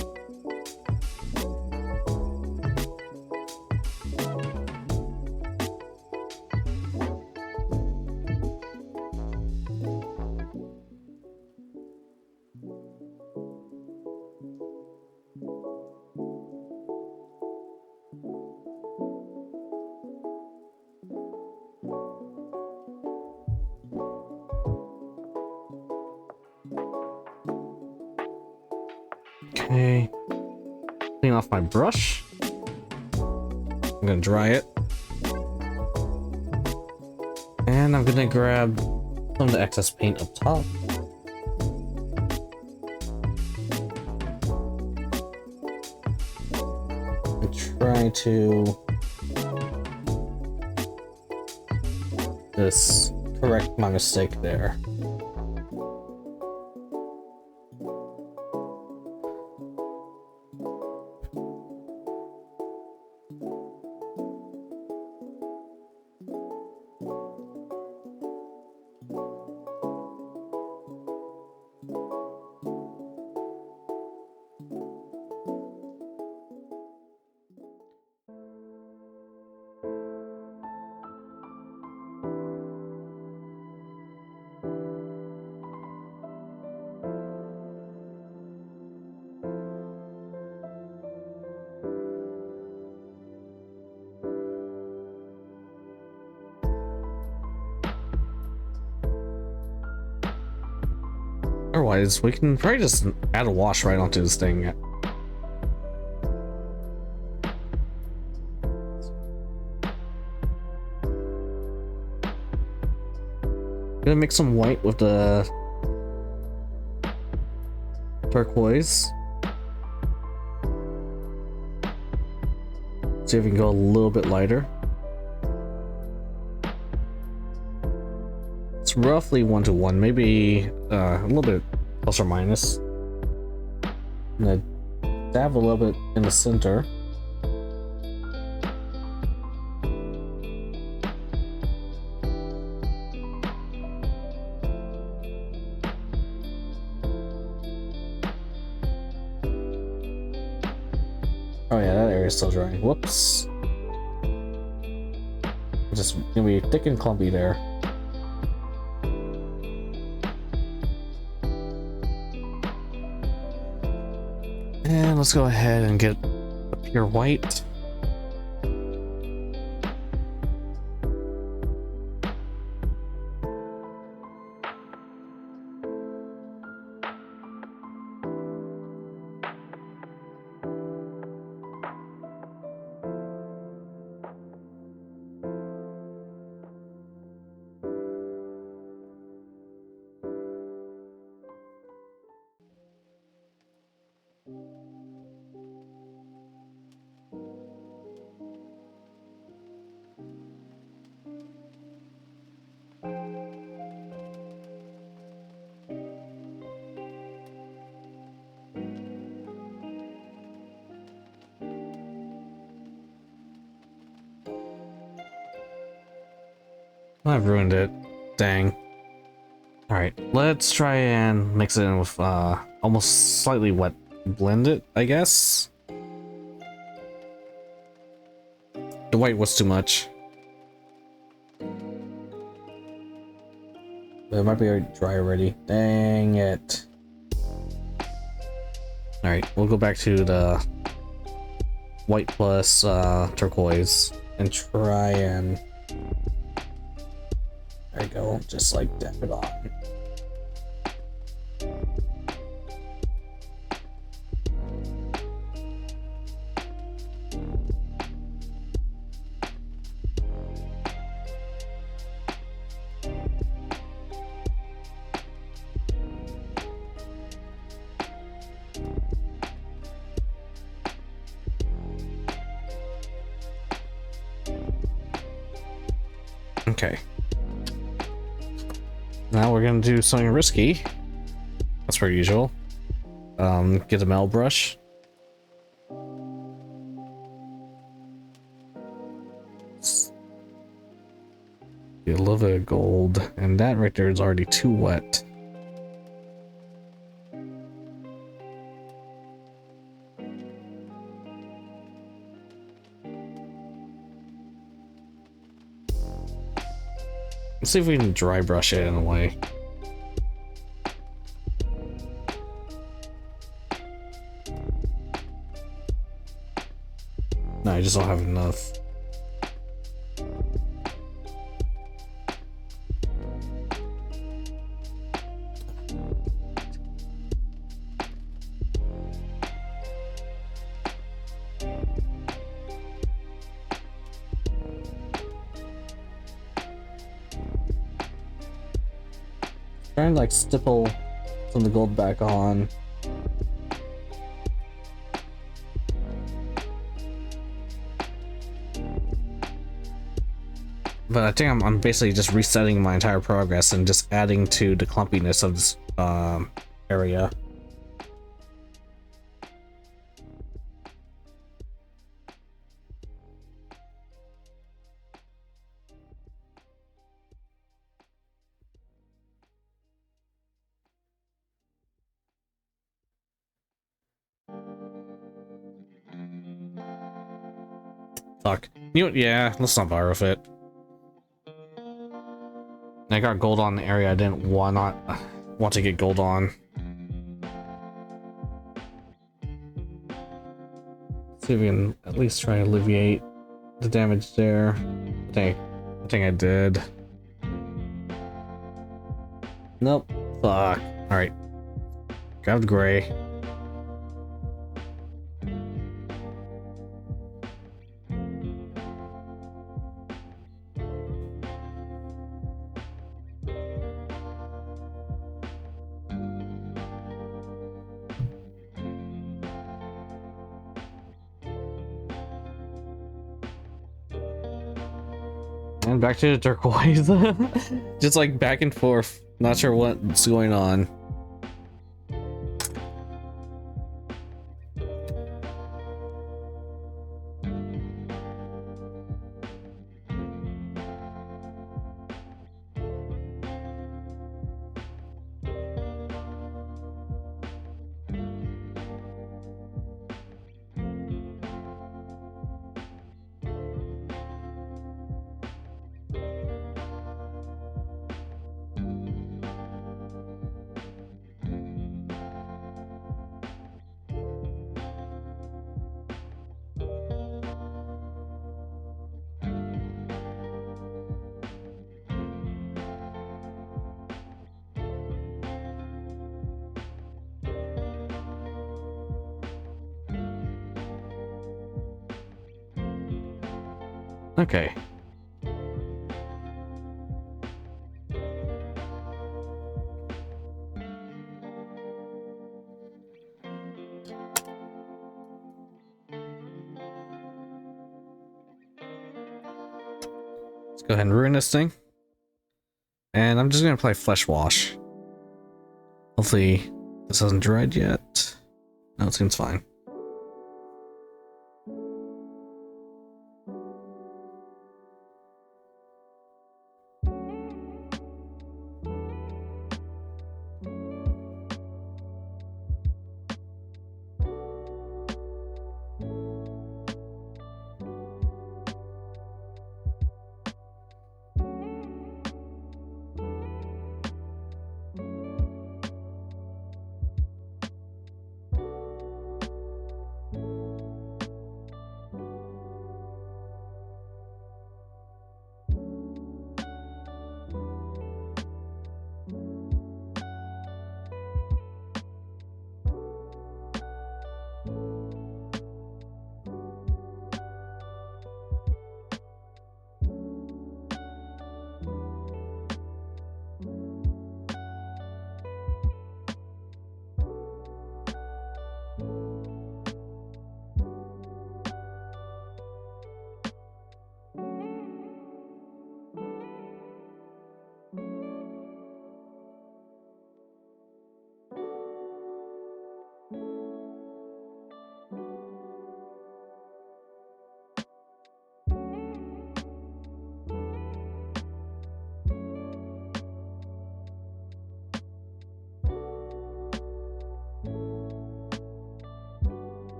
Okay, clean off my brush. I'm gonna dry it. And I'm gonna grab some of the excess paint up top. And try to just correct my mistake there. Otherwise, we can probably just add a wash right onto this thing. Gonna mix some white with the turquoise. See if we can go a little bit lighter. It's roughly 1-to-1, maybe a little bit plus or minus. I'm gonna dab a little bit in the center. Oh yeah, that area's still dry. Whoops. Just gonna be thick and clumpy there. And let's go ahead and get a pure white. I've ruined it. Dang. Alright, let's try and mix it in with almost slightly wet. Blend it, I guess. The white was too much. But it might be dry already. Dang it. Alright, we'll go back to the white plus turquoise and try and... There you go, just like dab it on. Okay. Now we're gonna do something risky. That's per usual. Get a metal brush. Get a little bit of gold, and that right there is already too wet. Let's see if we can dry brush it in a way. No, I just don't have enough. Trying to like stipple some of the gold back on. But I think I'm basically just resetting my entire progress and just adding to the clumpiness of this area. Fuck. You know what? Yeah, let's not borrow it. I got gold on the area I didn't want to get gold on. See if we can at least try to alleviate the damage there. I think I did. Nope. Fuck. Alright. Grab the gray. And back to the turquoise. Just like back and forth. Not sure what's going on. Okay. Let's go ahead and ruin this thing. And I'm just gonna apply Flesh Wash. Hopefully this hasn't dried yet. No, it seems fine.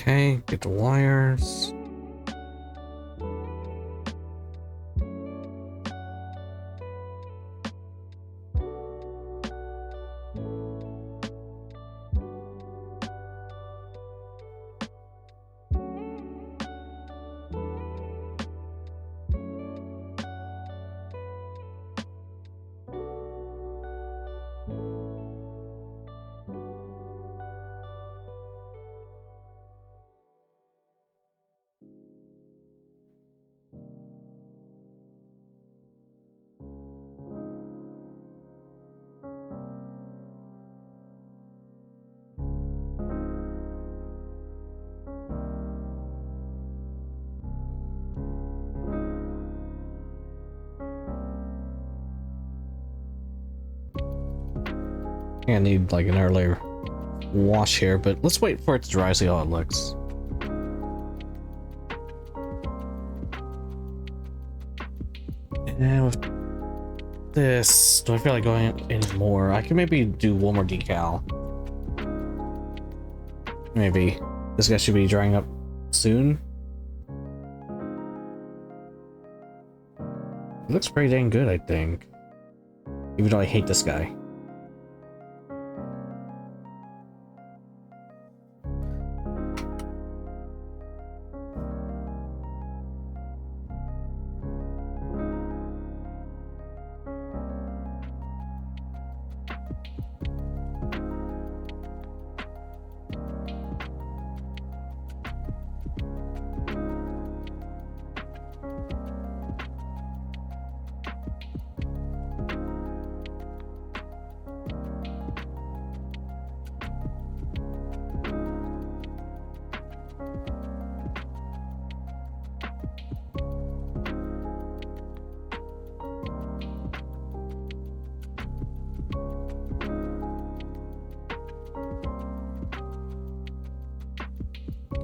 Okay, get the wires. I need like an earlier wash here, but let's wait for it to dry, see how it looks. And with this, do I feel like going any more? I can maybe do one more decal. Maybe. This guy should be drying up soon. It looks pretty dang good, I think. Even though I hate this guy.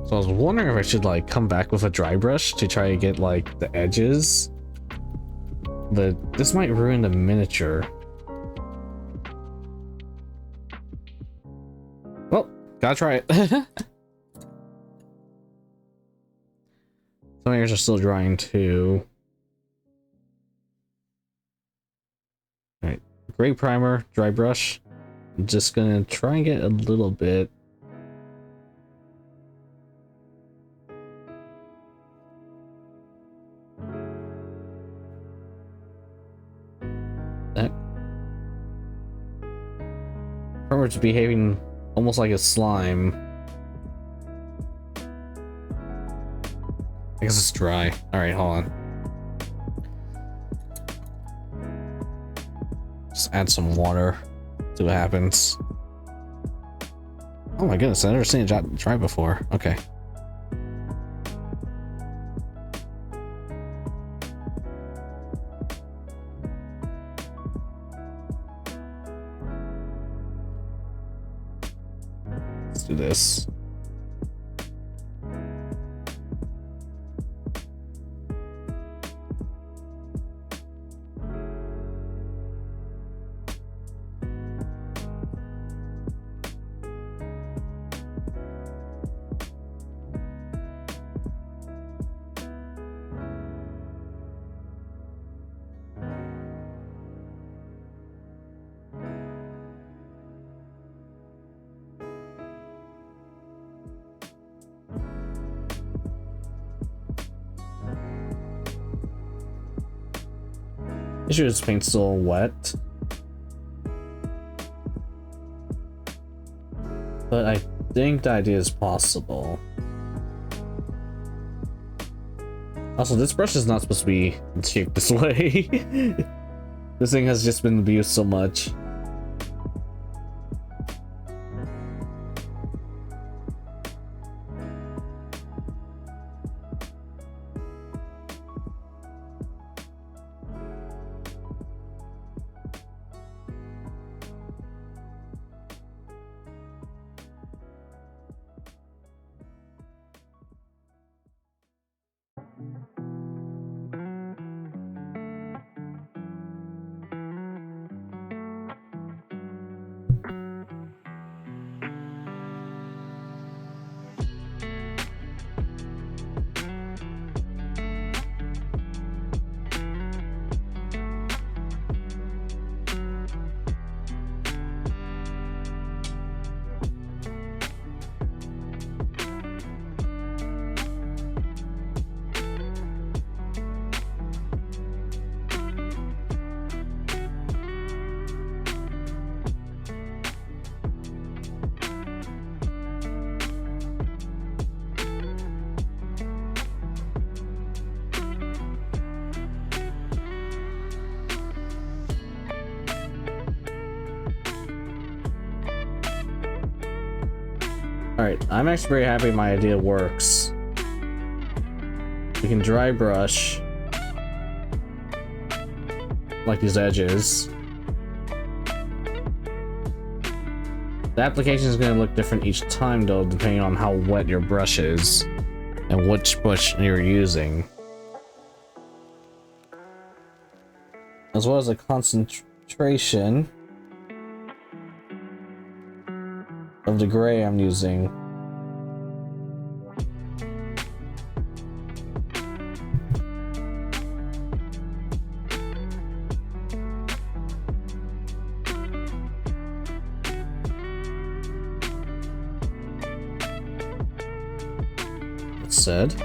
So I was wondering if I should like come back with a dry brush to try to get like the edges, but this might ruin the miniature. Well, gotta try it. Some areas are still drying too. Alright, gray primer, dry brush. I'm just gonna try and get a little bit. That primer's behaving almost like a slime. guess it's dry. Alright, hold on. Just add some water. See what happens. Oh my goodness, I've never seen it dry before. Okay. Let's do this. Issue is paint's still wet, but I think the idea is possible. Also, this brush is not supposed to be shaped this way. This thing has just been abused so much. Alright, I'm actually very happy my idea works. You can dry brush like these edges. The application is going to look different each time though, depending on how wet your brush is and which brush you're using, as well as the concentration of the gray I'm using. That said,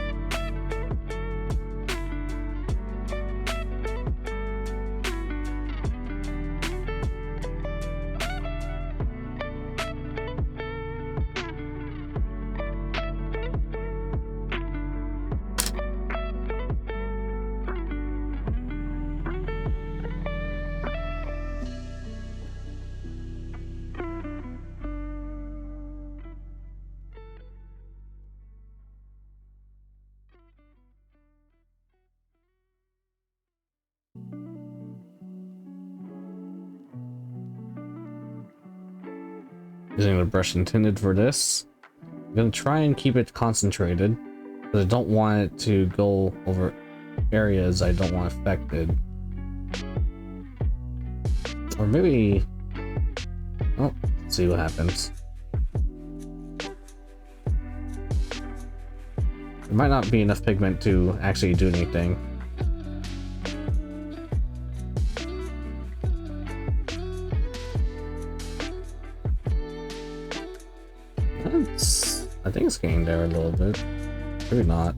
using the brush intended for this, I'm gonna try and keep it concentrated, but I don't want it to go over areas I don't want affected. Or maybe, oh, let's see what happens. There might not be enough pigment to actually do anything. I think it's getting there a little bit. Maybe not.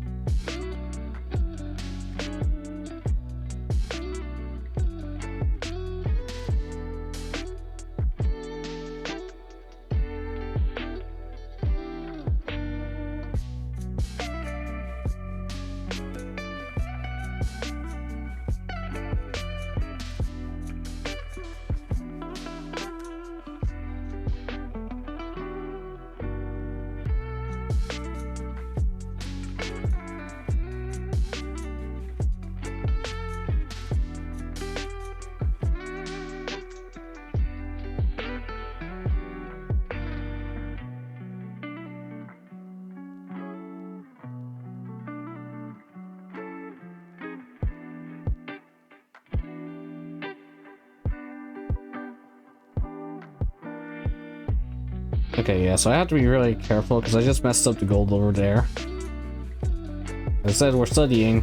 Okay, yeah, so I have to be really careful because I just messed up the gold over there. It said we're studying.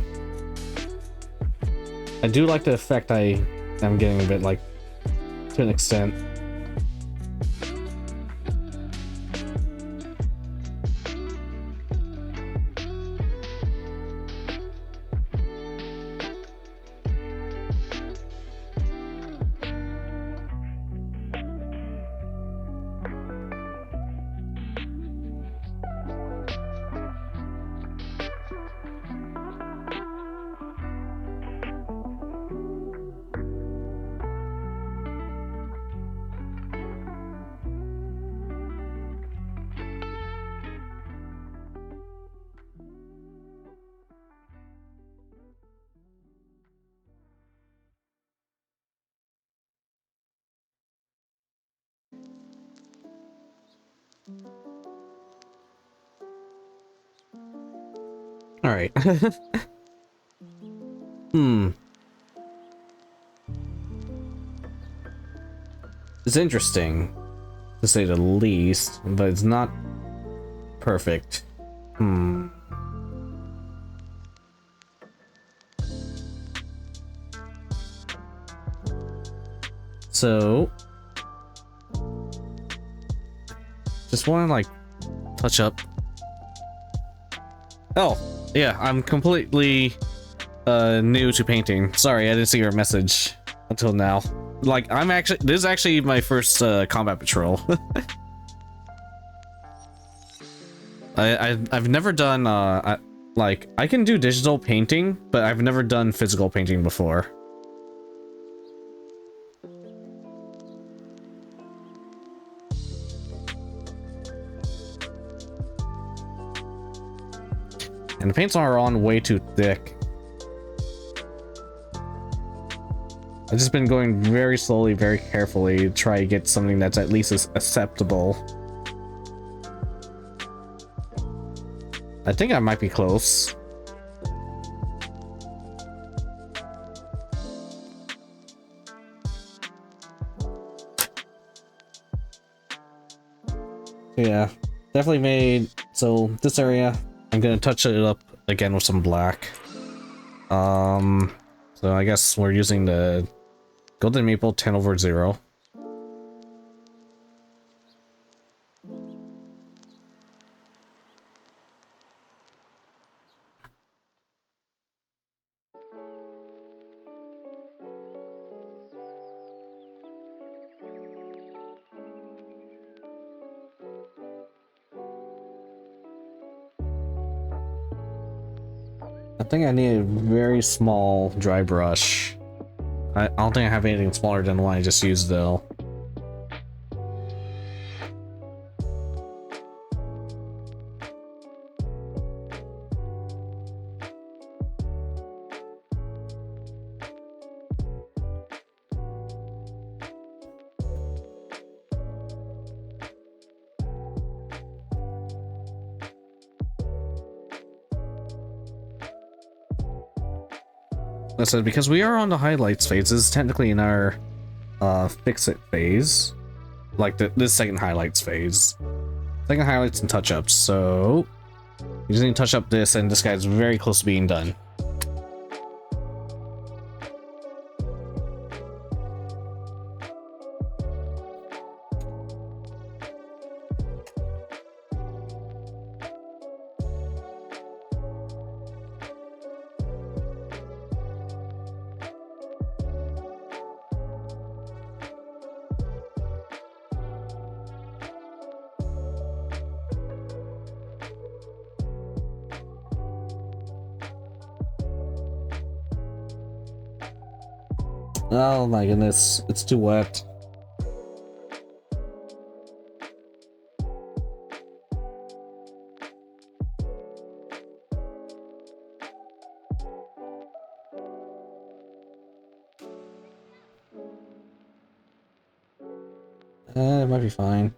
I do like the effect I am getting a bit, like, to an extent. All right. It's interesting, to say the least, but it's not perfect. So, just want to, like, touch up. Oh, yeah, I'm completely new to painting. Sorry, I didn't see your message until now. Like, this is actually my first combat patrol. I've never done like, I can do digital painting, but I've never done physical painting before. And the paints are on way too thick. I've just been going very slowly, very carefully to try to get something that's at least acceptable. I think I might be close. Yeah, definitely made. So this area, I'm gonna touch it up again with some black. So I guess we're using the Golden Maple 10/0. I think I need a very small dry brush. I don't think I have anything smaller than the one I just used though. I said because we are on the highlights phase, this is technically in our fix it phase, like this second highlights phase, second highlights and touch ups. So you just need to touch up this, and this guy's very close to being done. Oh my goodness, it's too wet. It might be fine.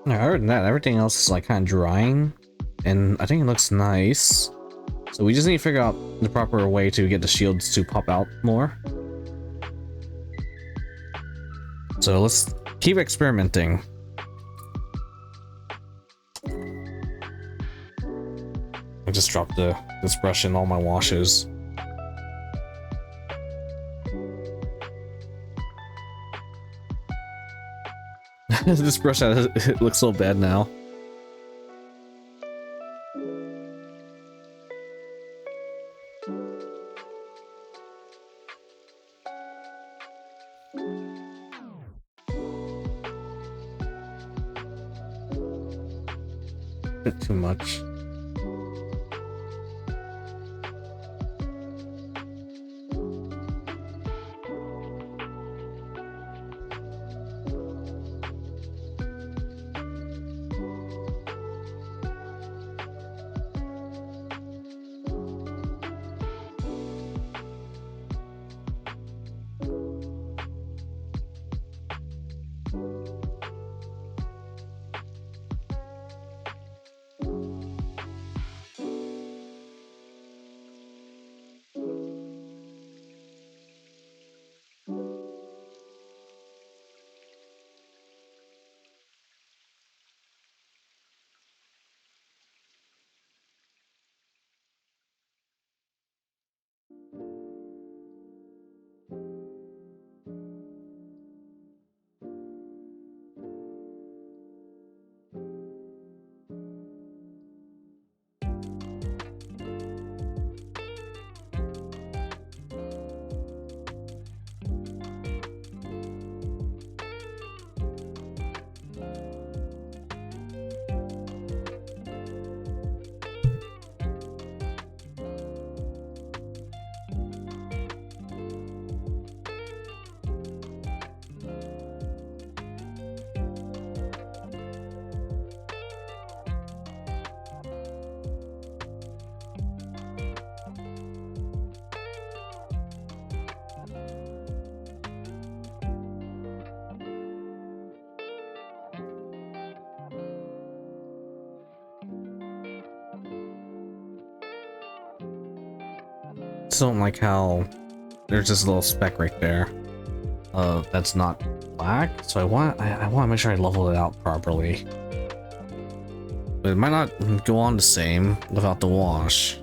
Other than that, everything else is like kind of drying, and I think it looks nice. So we just need to figure out the proper way to get the shields to pop out more. So let's keep experimenting. I just dropped this brush in all my washes. This brush it looks so bad now. Bit too much. Just don't like how there's this little speck right there. That's not black. So I want to make sure I level it out properly. But it might not go on the same without the wash.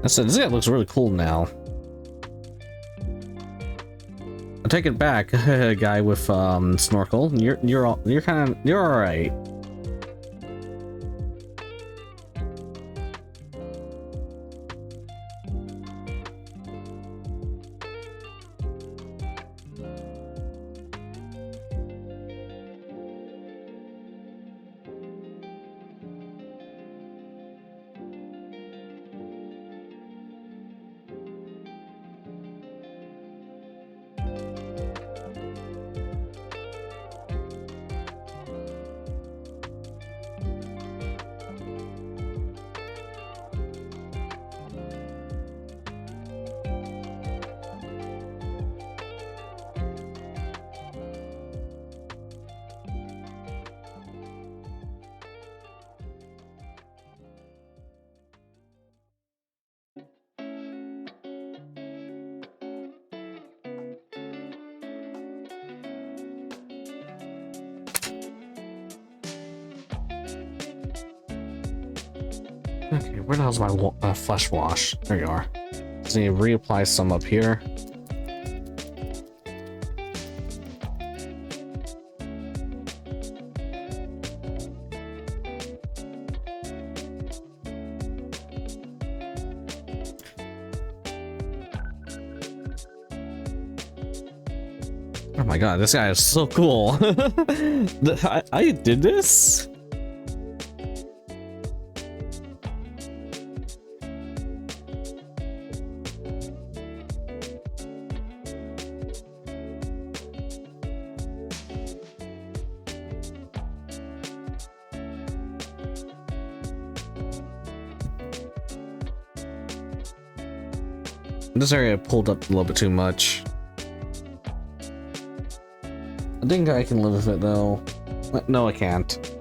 I said this guy looks really cool now. I take it back, guy with snorkel. You're all right. Okay, where the hell's my flesh wash? There you are. Just need to reapply some up here. Oh my god, this guy is so cool. I did this? This area pulled up a little bit too much. I think I can live with it though. No, I can't.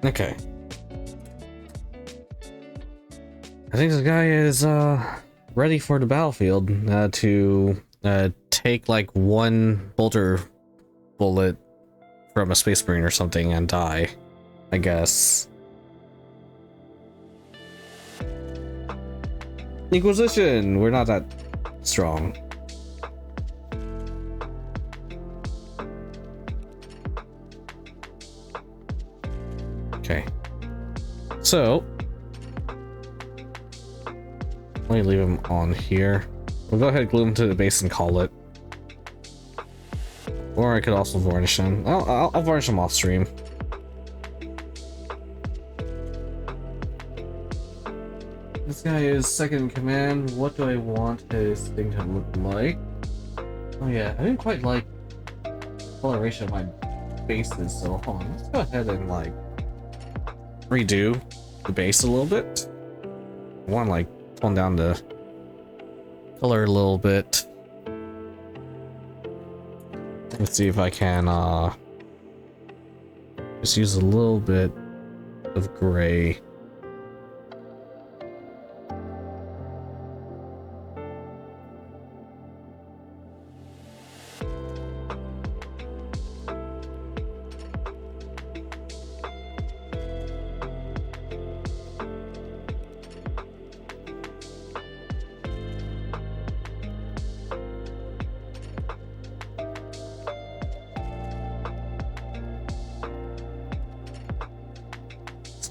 Okay. I think this guy is ready for the battlefield to take like one bolter bullet from a space marine or something and die, I guess. Inquisition! We're not that strong. Okay. So let me leave him on here. We'll go ahead and glue him to the base and call it. Or I could also varnish him. I'll varnish him off stream. This guy is second in command. What do I want his thing to look like? Oh yeah, I didn't quite like the coloration of my bases, so hold on. Let's go ahead and like redo the base a little bit. I want to like tone down the color a little bit. Let's see if I can just use a little bit of gray.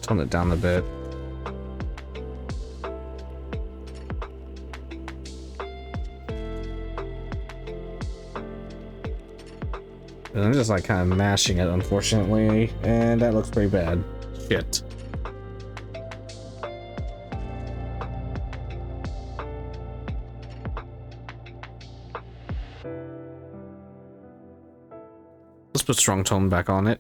Tone it down a bit. And I'm just like kind of mashing it, unfortunately, and that looks pretty bad. Shit. Let's put strong tone back on it.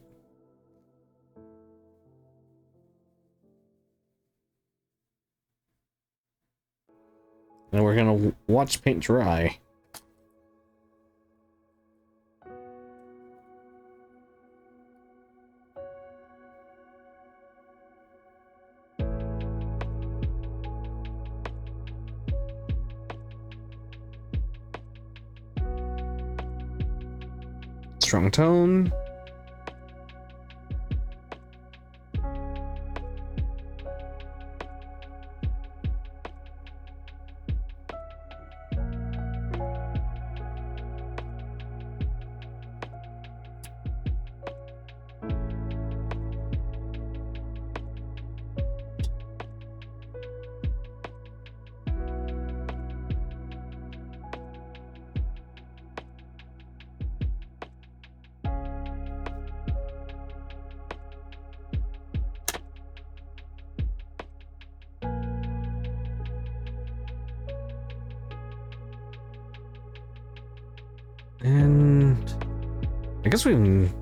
And we're gonna watch paint dry. Strong tone. And I guess we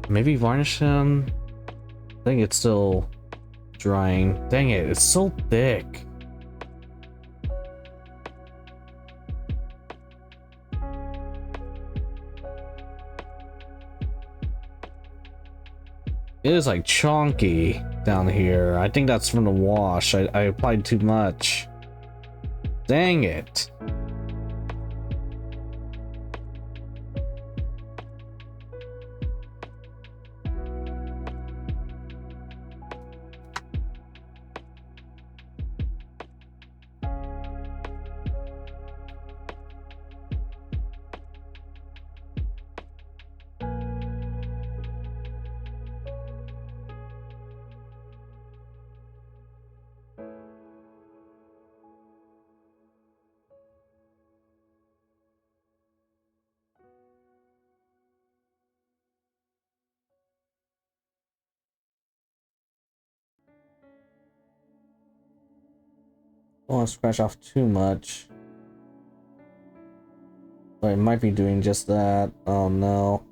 maybe varnish him. I think it's still drying. Dang it, it's so thick. It is like chunky down here. I think that's from the wash. I applied too much. Dang it. Don't want to scratch off too much. But it might be doing just that. Oh no.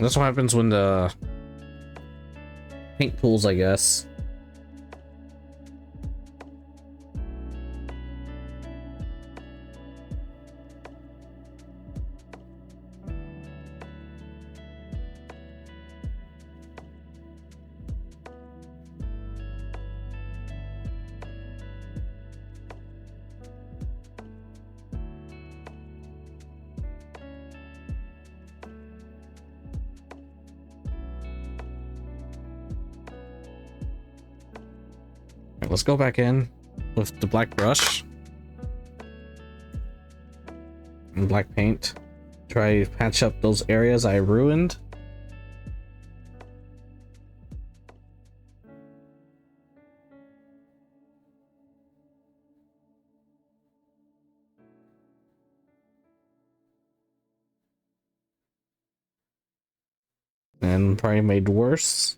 That's what happens when the paint pools, I guess. Alright, let's go back in with the black brush and black paint. Try to patch up those areas I ruined. And probably made worse.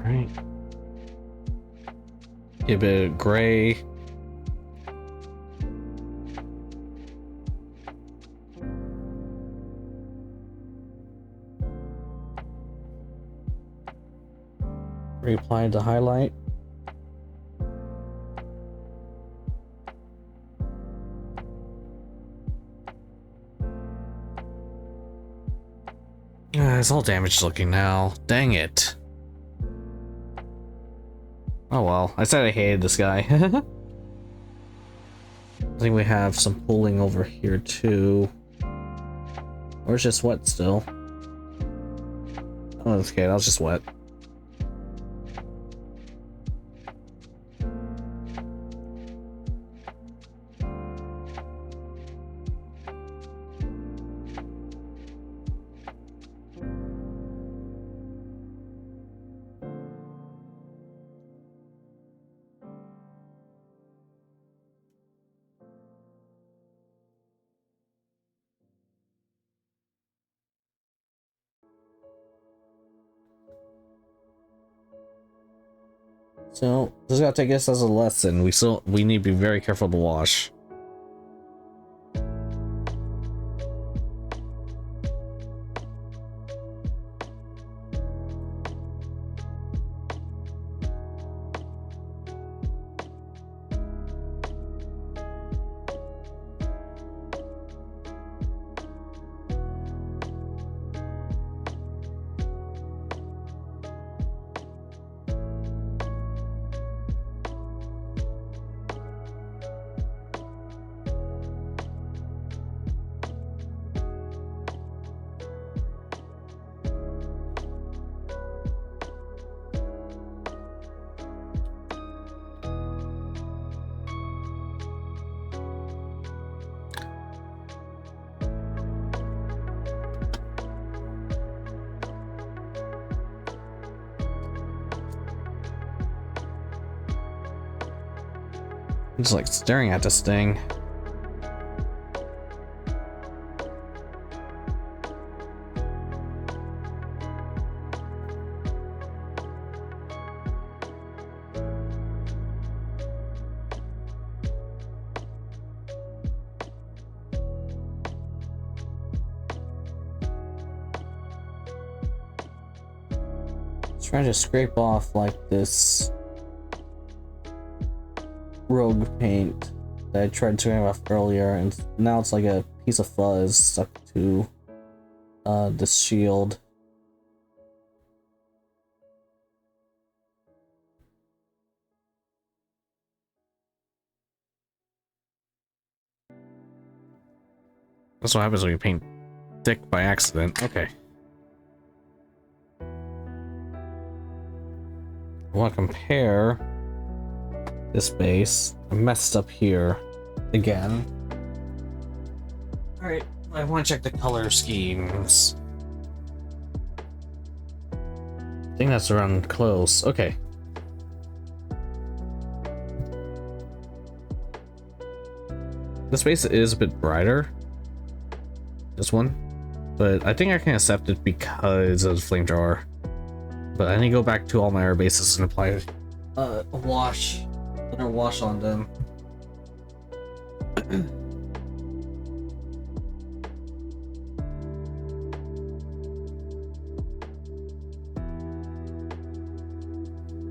Right. Get a bit of gray. Reapply the highlight. It's all damaged looking now. Dang it. Oh well, I said I hated this guy. I think we have some pooling over here too. Or it's just wet still. Oh, okay, that was just wet. So this gotta take us as a lesson. We need to be very careful to wash. I'm just like staring at this thing. Trying to scrape off like this rogue paint that I tried to scrape off earlier, and now it's like a piece of fuzz stuck to this shield. That's what happens when you paint thick by accident. Okay. I want to compare this base. I messed up here again. Alright, I want to check the color schemes. I think that's around close. Okay. This base is a bit brighter. This one. But I think I can accept it because of the flame jar. But I need to go back to all my air bases and apply a wash on them.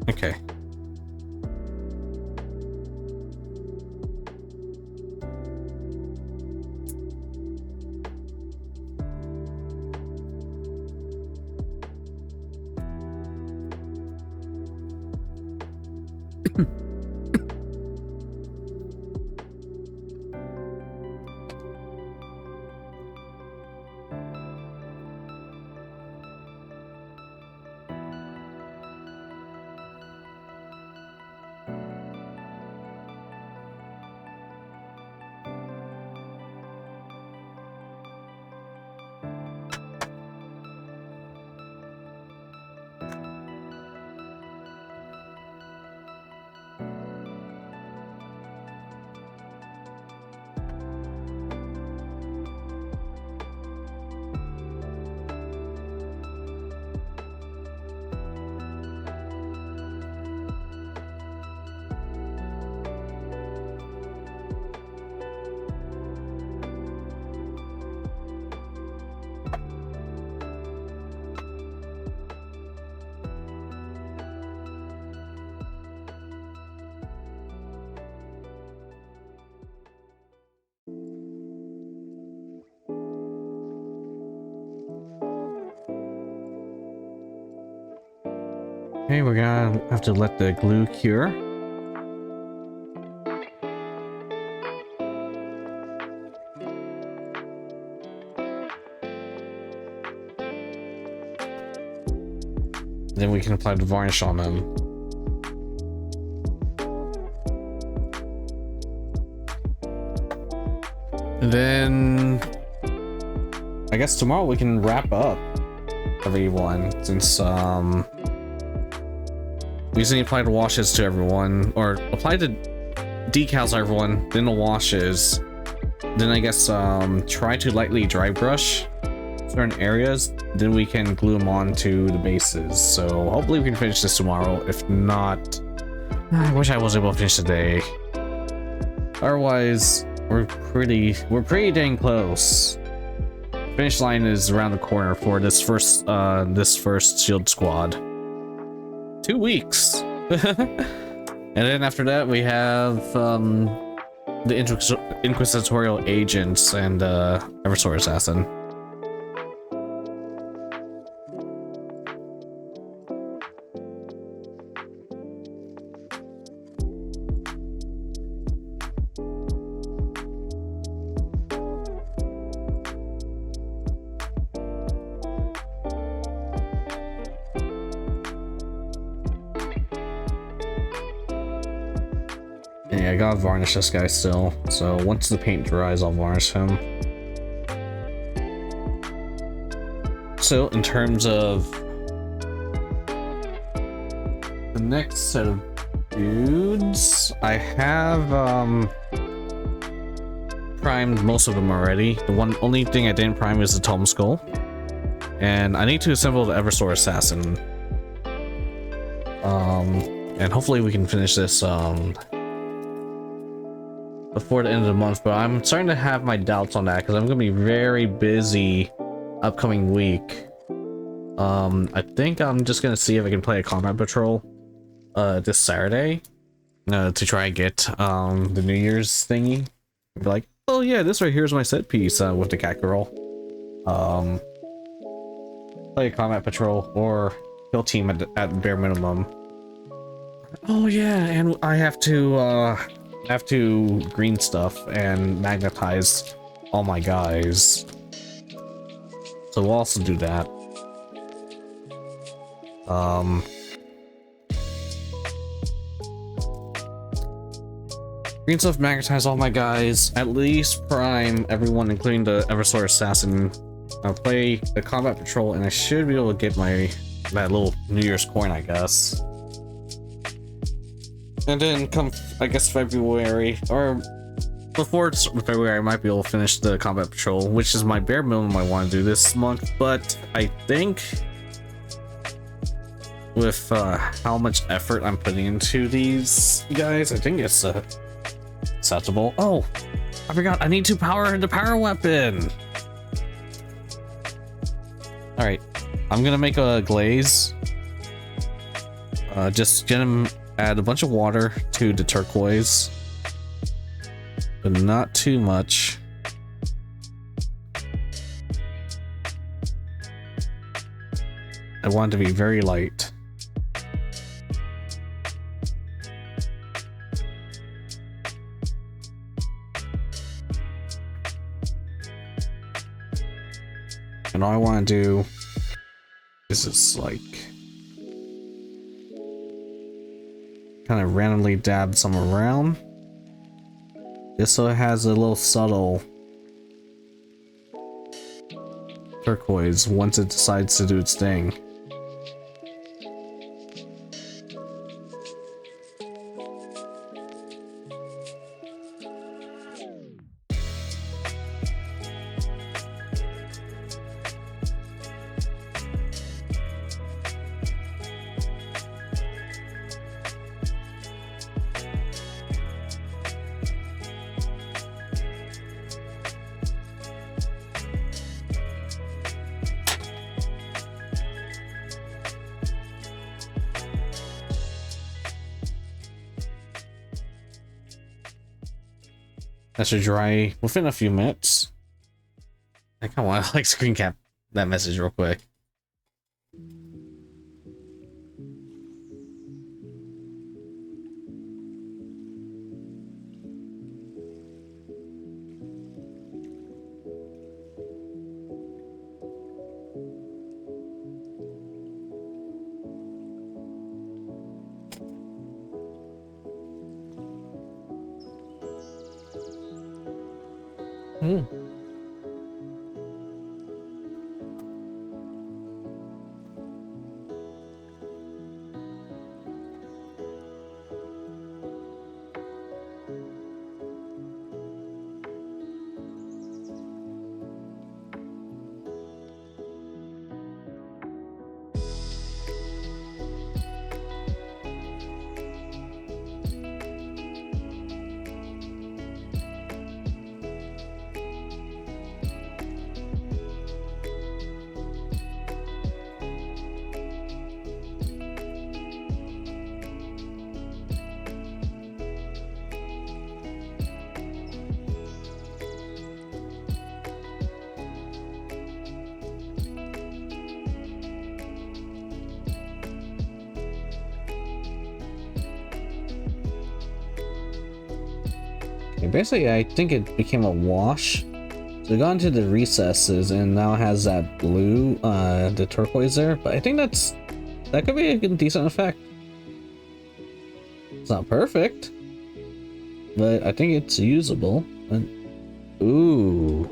Okay. Okay, we're gonna have to let the glue cure. Then we can apply the varnish on them. And then I guess tomorrow we can wrap up everyone, since we just need to apply the washes to everyone, or apply the decals to everyone, then the washes. Then I guess try to lightly dry brush certain areas, then we can glue them onto the bases. So hopefully we can finish this tomorrow. If not, I wish I was able to finish today. Otherwise, we're pretty dang close. Finish line is around the corner for this first shield squad. 2 weeks. And then after that we have the inquisitorial agents and Eversword assassin. Yeah, I gotta varnish this guy still. So once the paint dries, I'll varnish him. So in terms of the next set of dudes. I have primed most of them already. The only thing I didn't prime is the Tome Skull. And I need to assemble the Eversword Assassin. And hopefully we can finish this before the end of the month, but I'm starting to have my doubts on that because I'm gonna be very busy upcoming week. I think I'm just gonna see if I can play a combat patrol this Saturday to try and get the New Year's thingy. Be like, oh yeah, this right here is my set piece with the cat girl. Play a combat patrol or kill team at bare minimum. Oh yeah, and I have to green stuff and magnetize all my guys. So we'll also do that. Green stuff, magnetize all my guys, at least prime everyone, including the Eversword Assassin. I'll play the combat patrol, and I should be able to get that little New Year's coin, I guess. And then come, I guess, February, or before February, I might be able to finish the combat patrol, which is my bare minimum I want to do this month. But I think with how much effort I'm putting into these guys, I think it's acceptable. Oh, I forgot, I need to power the power weapon. All right, I'm gonna make a glaze. Just get him. Add a bunch of water to the turquoise, but not too much. I want it to be very light. And all I want to do is just like kind of randomly dab some around, just so it has a little subtle turquoise once it decides to do its thing. That should dry within a few minutes. I kind of want to like screen cap that message real quick. Basically, I think it became a wash. So it got into the recesses and now it has that blue, the turquoise there. But I think that could be a good, decent effect. It's not perfect, but I think it's usable. And, ooh,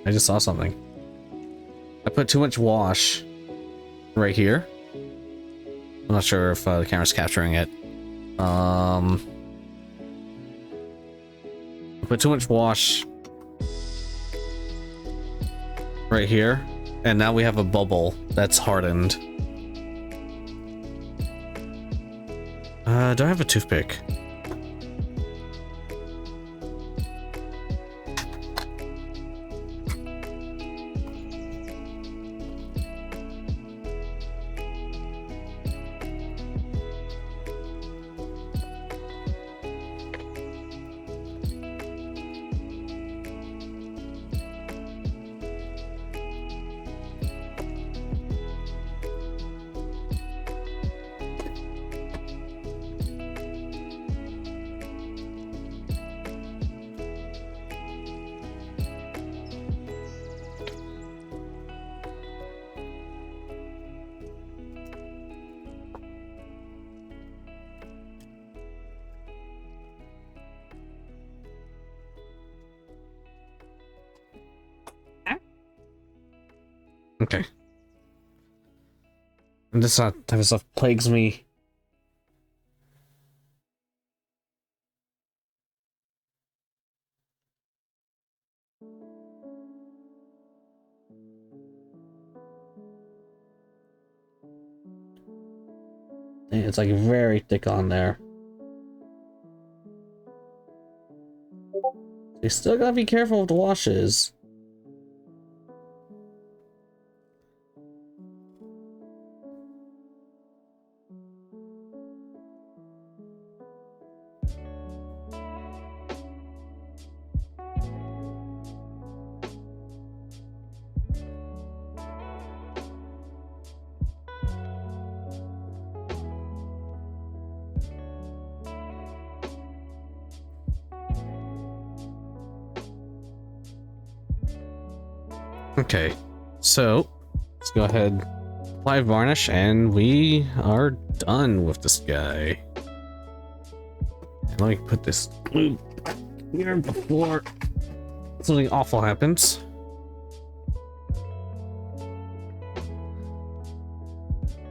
I just saw something. I put too much wash right here. I'm not sure if the camera's capturing it. Put too much wash right here, and now we have a bubble that's hardened. Do I have a toothpick? Okay. And this type of stuff plagues me. It's like very thick on there. You still gotta be careful with the washes. Okay, so let's go ahead, apply varnish, and we are done with this guy. And let me put this glue here before something awful happens.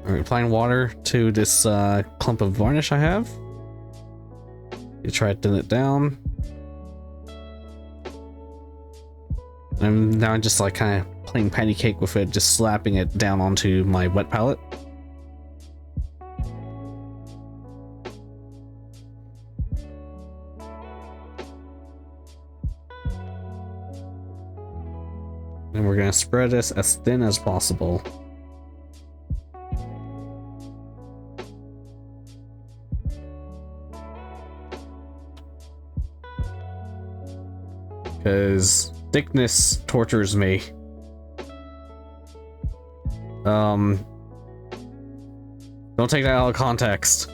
Alright, applying water to this clump of varnish I have. You try to thin it down. And now I'm just like kind of playing patty cake with it, just slapping it down onto my wet palette. And we're gonna spread this as thin as possible. Because thickness tortures me. Don't take that out of context.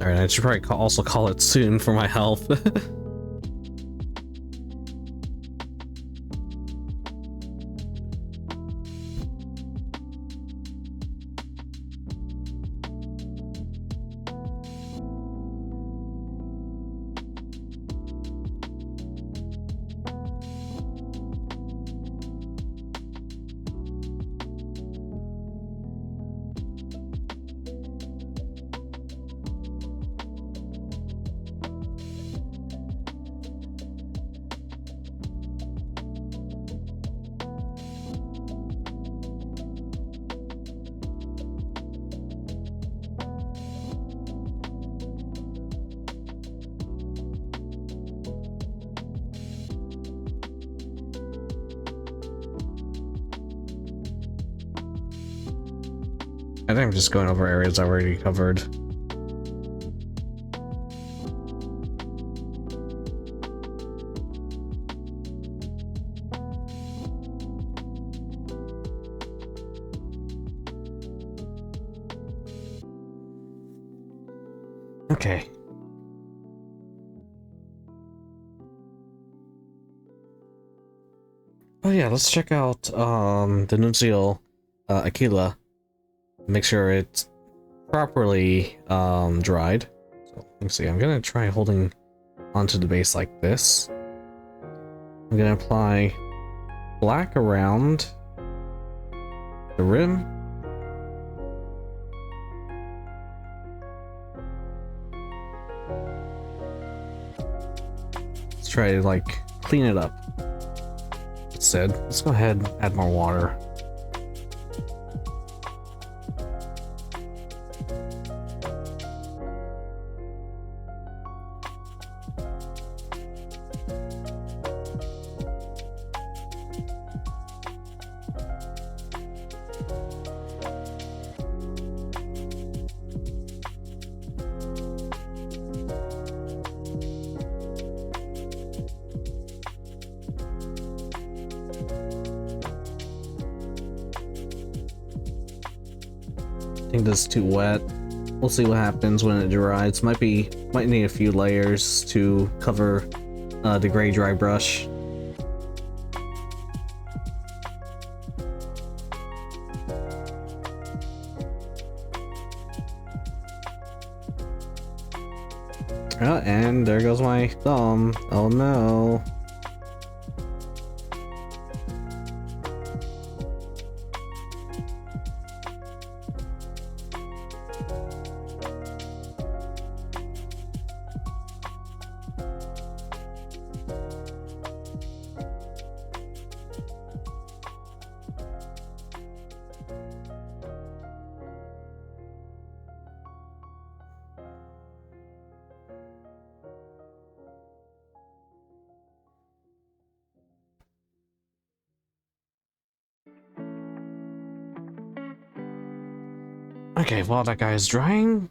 Alright, I should probably also call it soon for my health. I think I'm just going over areas I already covered. Okay. Oh yeah, let's check out the Nuncio Aquila. Make sure it's properly dried. So let me see, I'm gonna try holding onto the base like this. I'm gonna apply black around the rim. Let's try to like clean it up. Instead, let's go ahead and add more water. I think this is too wet. We'll see what happens when it dries. Might need a few layers to cover the gray dry brush. And there goes my thumb. Oh no. Okay, while that guy is drying,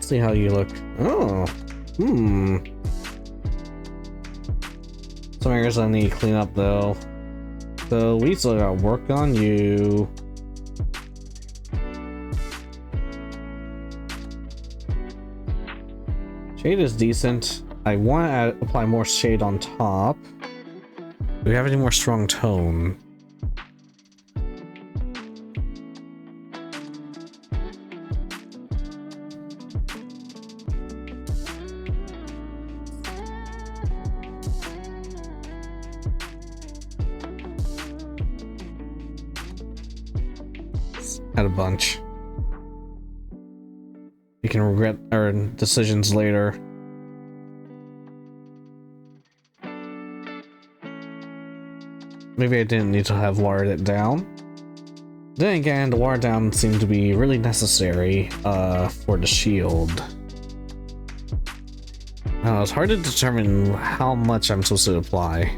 see how you look. Oh, some areas I need to clean up though. So we still got work on you. Shade is decent. I want to apply more shade on top. Do we have any more strong tone? Had a bunch. You can regret our decisions later. Maybe I didn't need to have watered it down. Then again, the water down seemed to be really necessary for the shield. It's hard to determine how much I'm supposed to apply.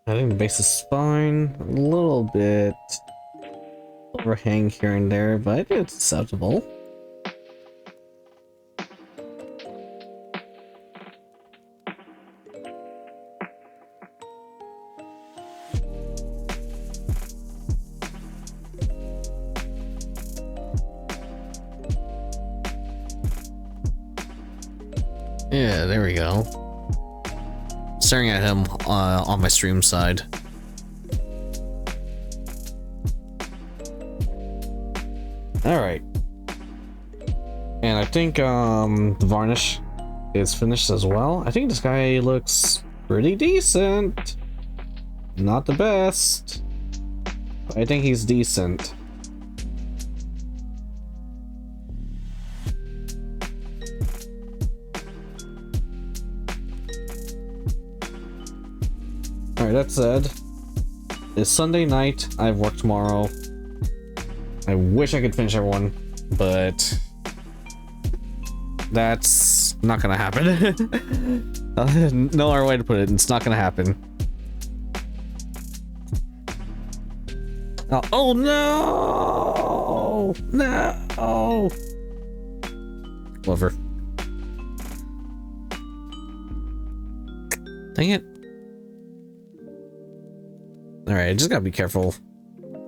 I think the base is fine. A little bit overhang here and there, but it's acceptable. Yeah, there we go. Staring at him on my stream side. All right. And I think the varnish is finished as well. I think this guy looks pretty decent. Not the best, but I think he's decent. Alright, that said, it's Sunday night. I have work tomorrow. I wish I could finish everyone, but that's not gonna happen. No other way to put it. It's not gonna happen. Oh no! No! Clover. Dang it. Alright, I just gotta be careful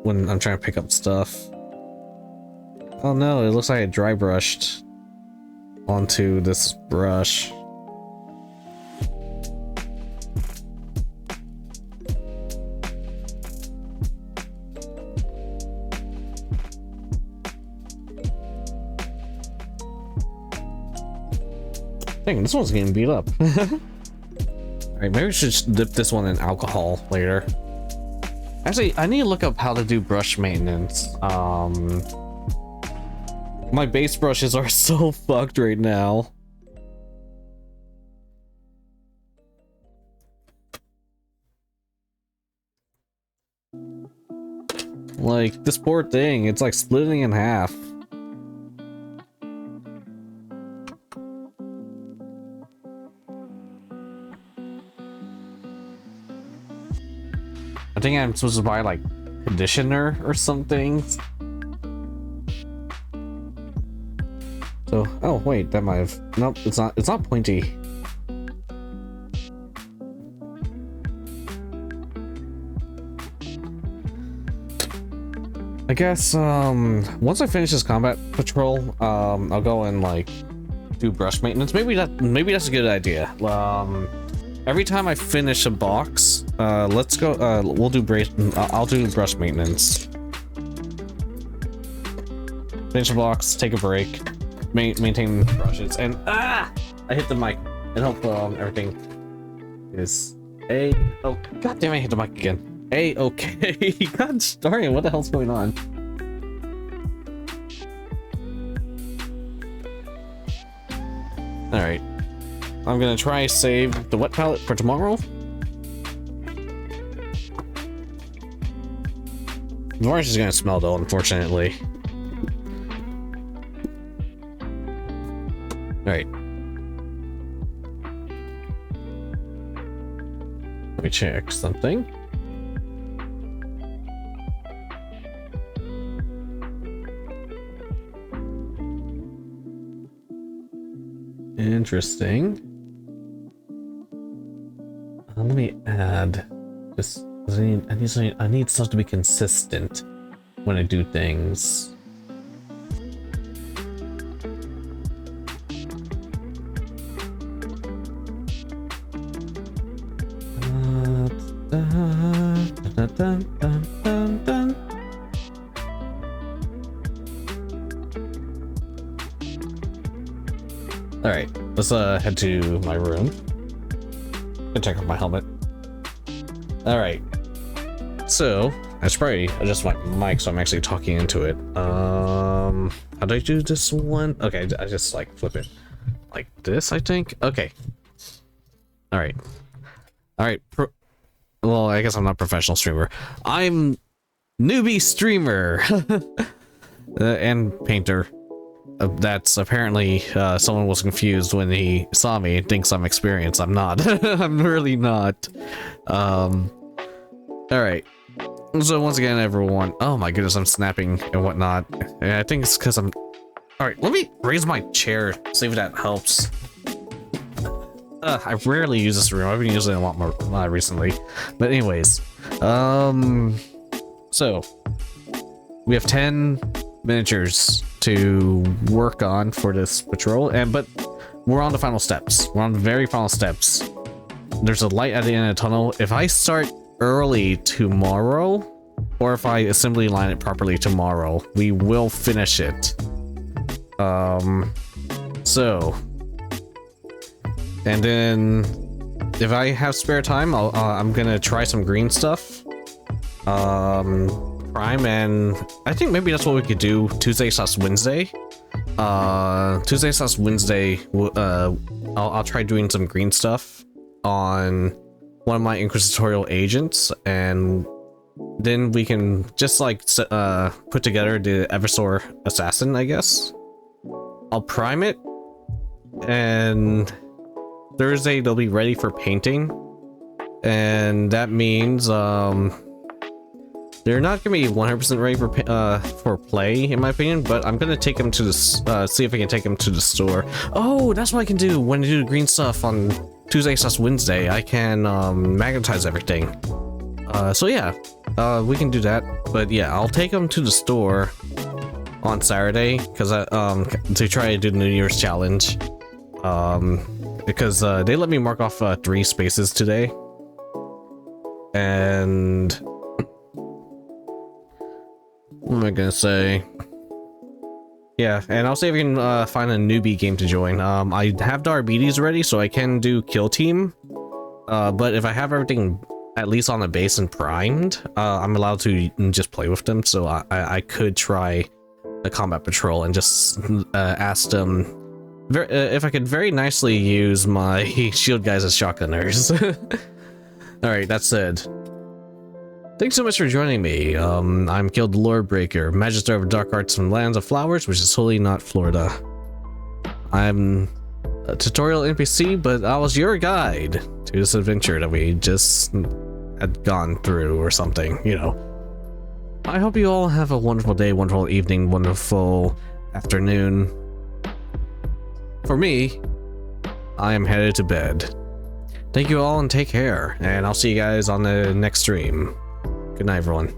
when I'm trying to pick up stuff. Oh no, it looks like I dry brushed onto this brush. Dang, this one's getting beat up. Alright, maybe we should dip this one in alcohol later. Actually, I need to look up how to do brush maintenance. My base brushes are so fucked right now. Like, this poor thing, it's like splitting in half. I think I'm supposed to buy like conditioner or something. So, oh wait, that might have, nope, it's not pointy. I guess once I finish this combat patrol, I'll go and like do brush maintenance. Maybe that's a good idea. Every time I finish a box, let's go, we'll do I'll do brush maintenance. Finish a box, take a break, maintain brushes, and I hit the mic, and hope everything is oh, god damn it, I hit the mic again. Okay. God darn it, what the hell's going on? Alright. I'm gonna try save the wet palette for tomorrow. The varnish is gonna smell though, unfortunately. Alright. Let me check something. Interesting. Let me add just I need stuff to be consistent when I do things. All right, let's head to my room and check out my helmet. All right, so I should probably adjust my mic so I'm actually talking into it. How do I do this one? Okay, I just like flip it like this, I think. Okay. All right. Well, I guess I'm not a professional streamer. I'm newbie streamer and painter. That's apparently someone was confused when he saw me and thinks I'm experienced. I'm not. I'm really not. All right. So once again, everyone. Oh my goodness, I'm snapping and whatnot. And I think it's because I'm. All right, let me raise my chair. See if that helps. I rarely use this room. I've been using it a lot more recently. But anyways, so we have 10 miniatures to work on for this patrol, but we're on the final steps. We're on the very final steps. There's a light at the end of the tunnel. If I start early tomorrow, or if I assembly line it properly tomorrow, we will finish it. So, and then if I have spare time, I'm gonna try some green stuff. Prime, and I think maybe that's what we could do Tuesday/Wednesday. Tuesday/Wednesday, I'll try doing some green stuff on one of my inquisitorial agents, and then we can just like put together the Eversor assassin, I guess. I'll prime it, and Thursday they'll be ready for painting, and that means they're not gonna be 100% ready for play, in my opinion, but I'm gonna take them to the see if I can take them to the store. Oh, that's what I can do when I do the green stuff on Tuesday/Wednesday. I can magnetize everything. So yeah, we can do that. But yeah, I'll take them to the store on Saturday because to try to do the New Year's challenge. Because they let me mark off 3 spaces today, and what am I gonna say? Yeah, and I'll see if I can find a newbie game to join. I have the Arbites ready, so I can do kill team. But if I have everything at least on the base and primed, I'm allowed to just play with them. So I could try a combat patrol and just ask them if I could very nicely use my shield guys as shotgunners. All right, that said. Thanks so much for joining me. I'm Guild Lordbreaker, Magister of Dark Arts and Lands of Flowers, which is totally not Florida. I'm a tutorial NPC, but I was your guide to this adventure that we just had gone through or something, you know. I hope you all have a wonderful day, wonderful evening, wonderful afternoon. For me, I am headed to bed. Thank you all and take care, and I'll see you guys on the next stream. Good night, everyone.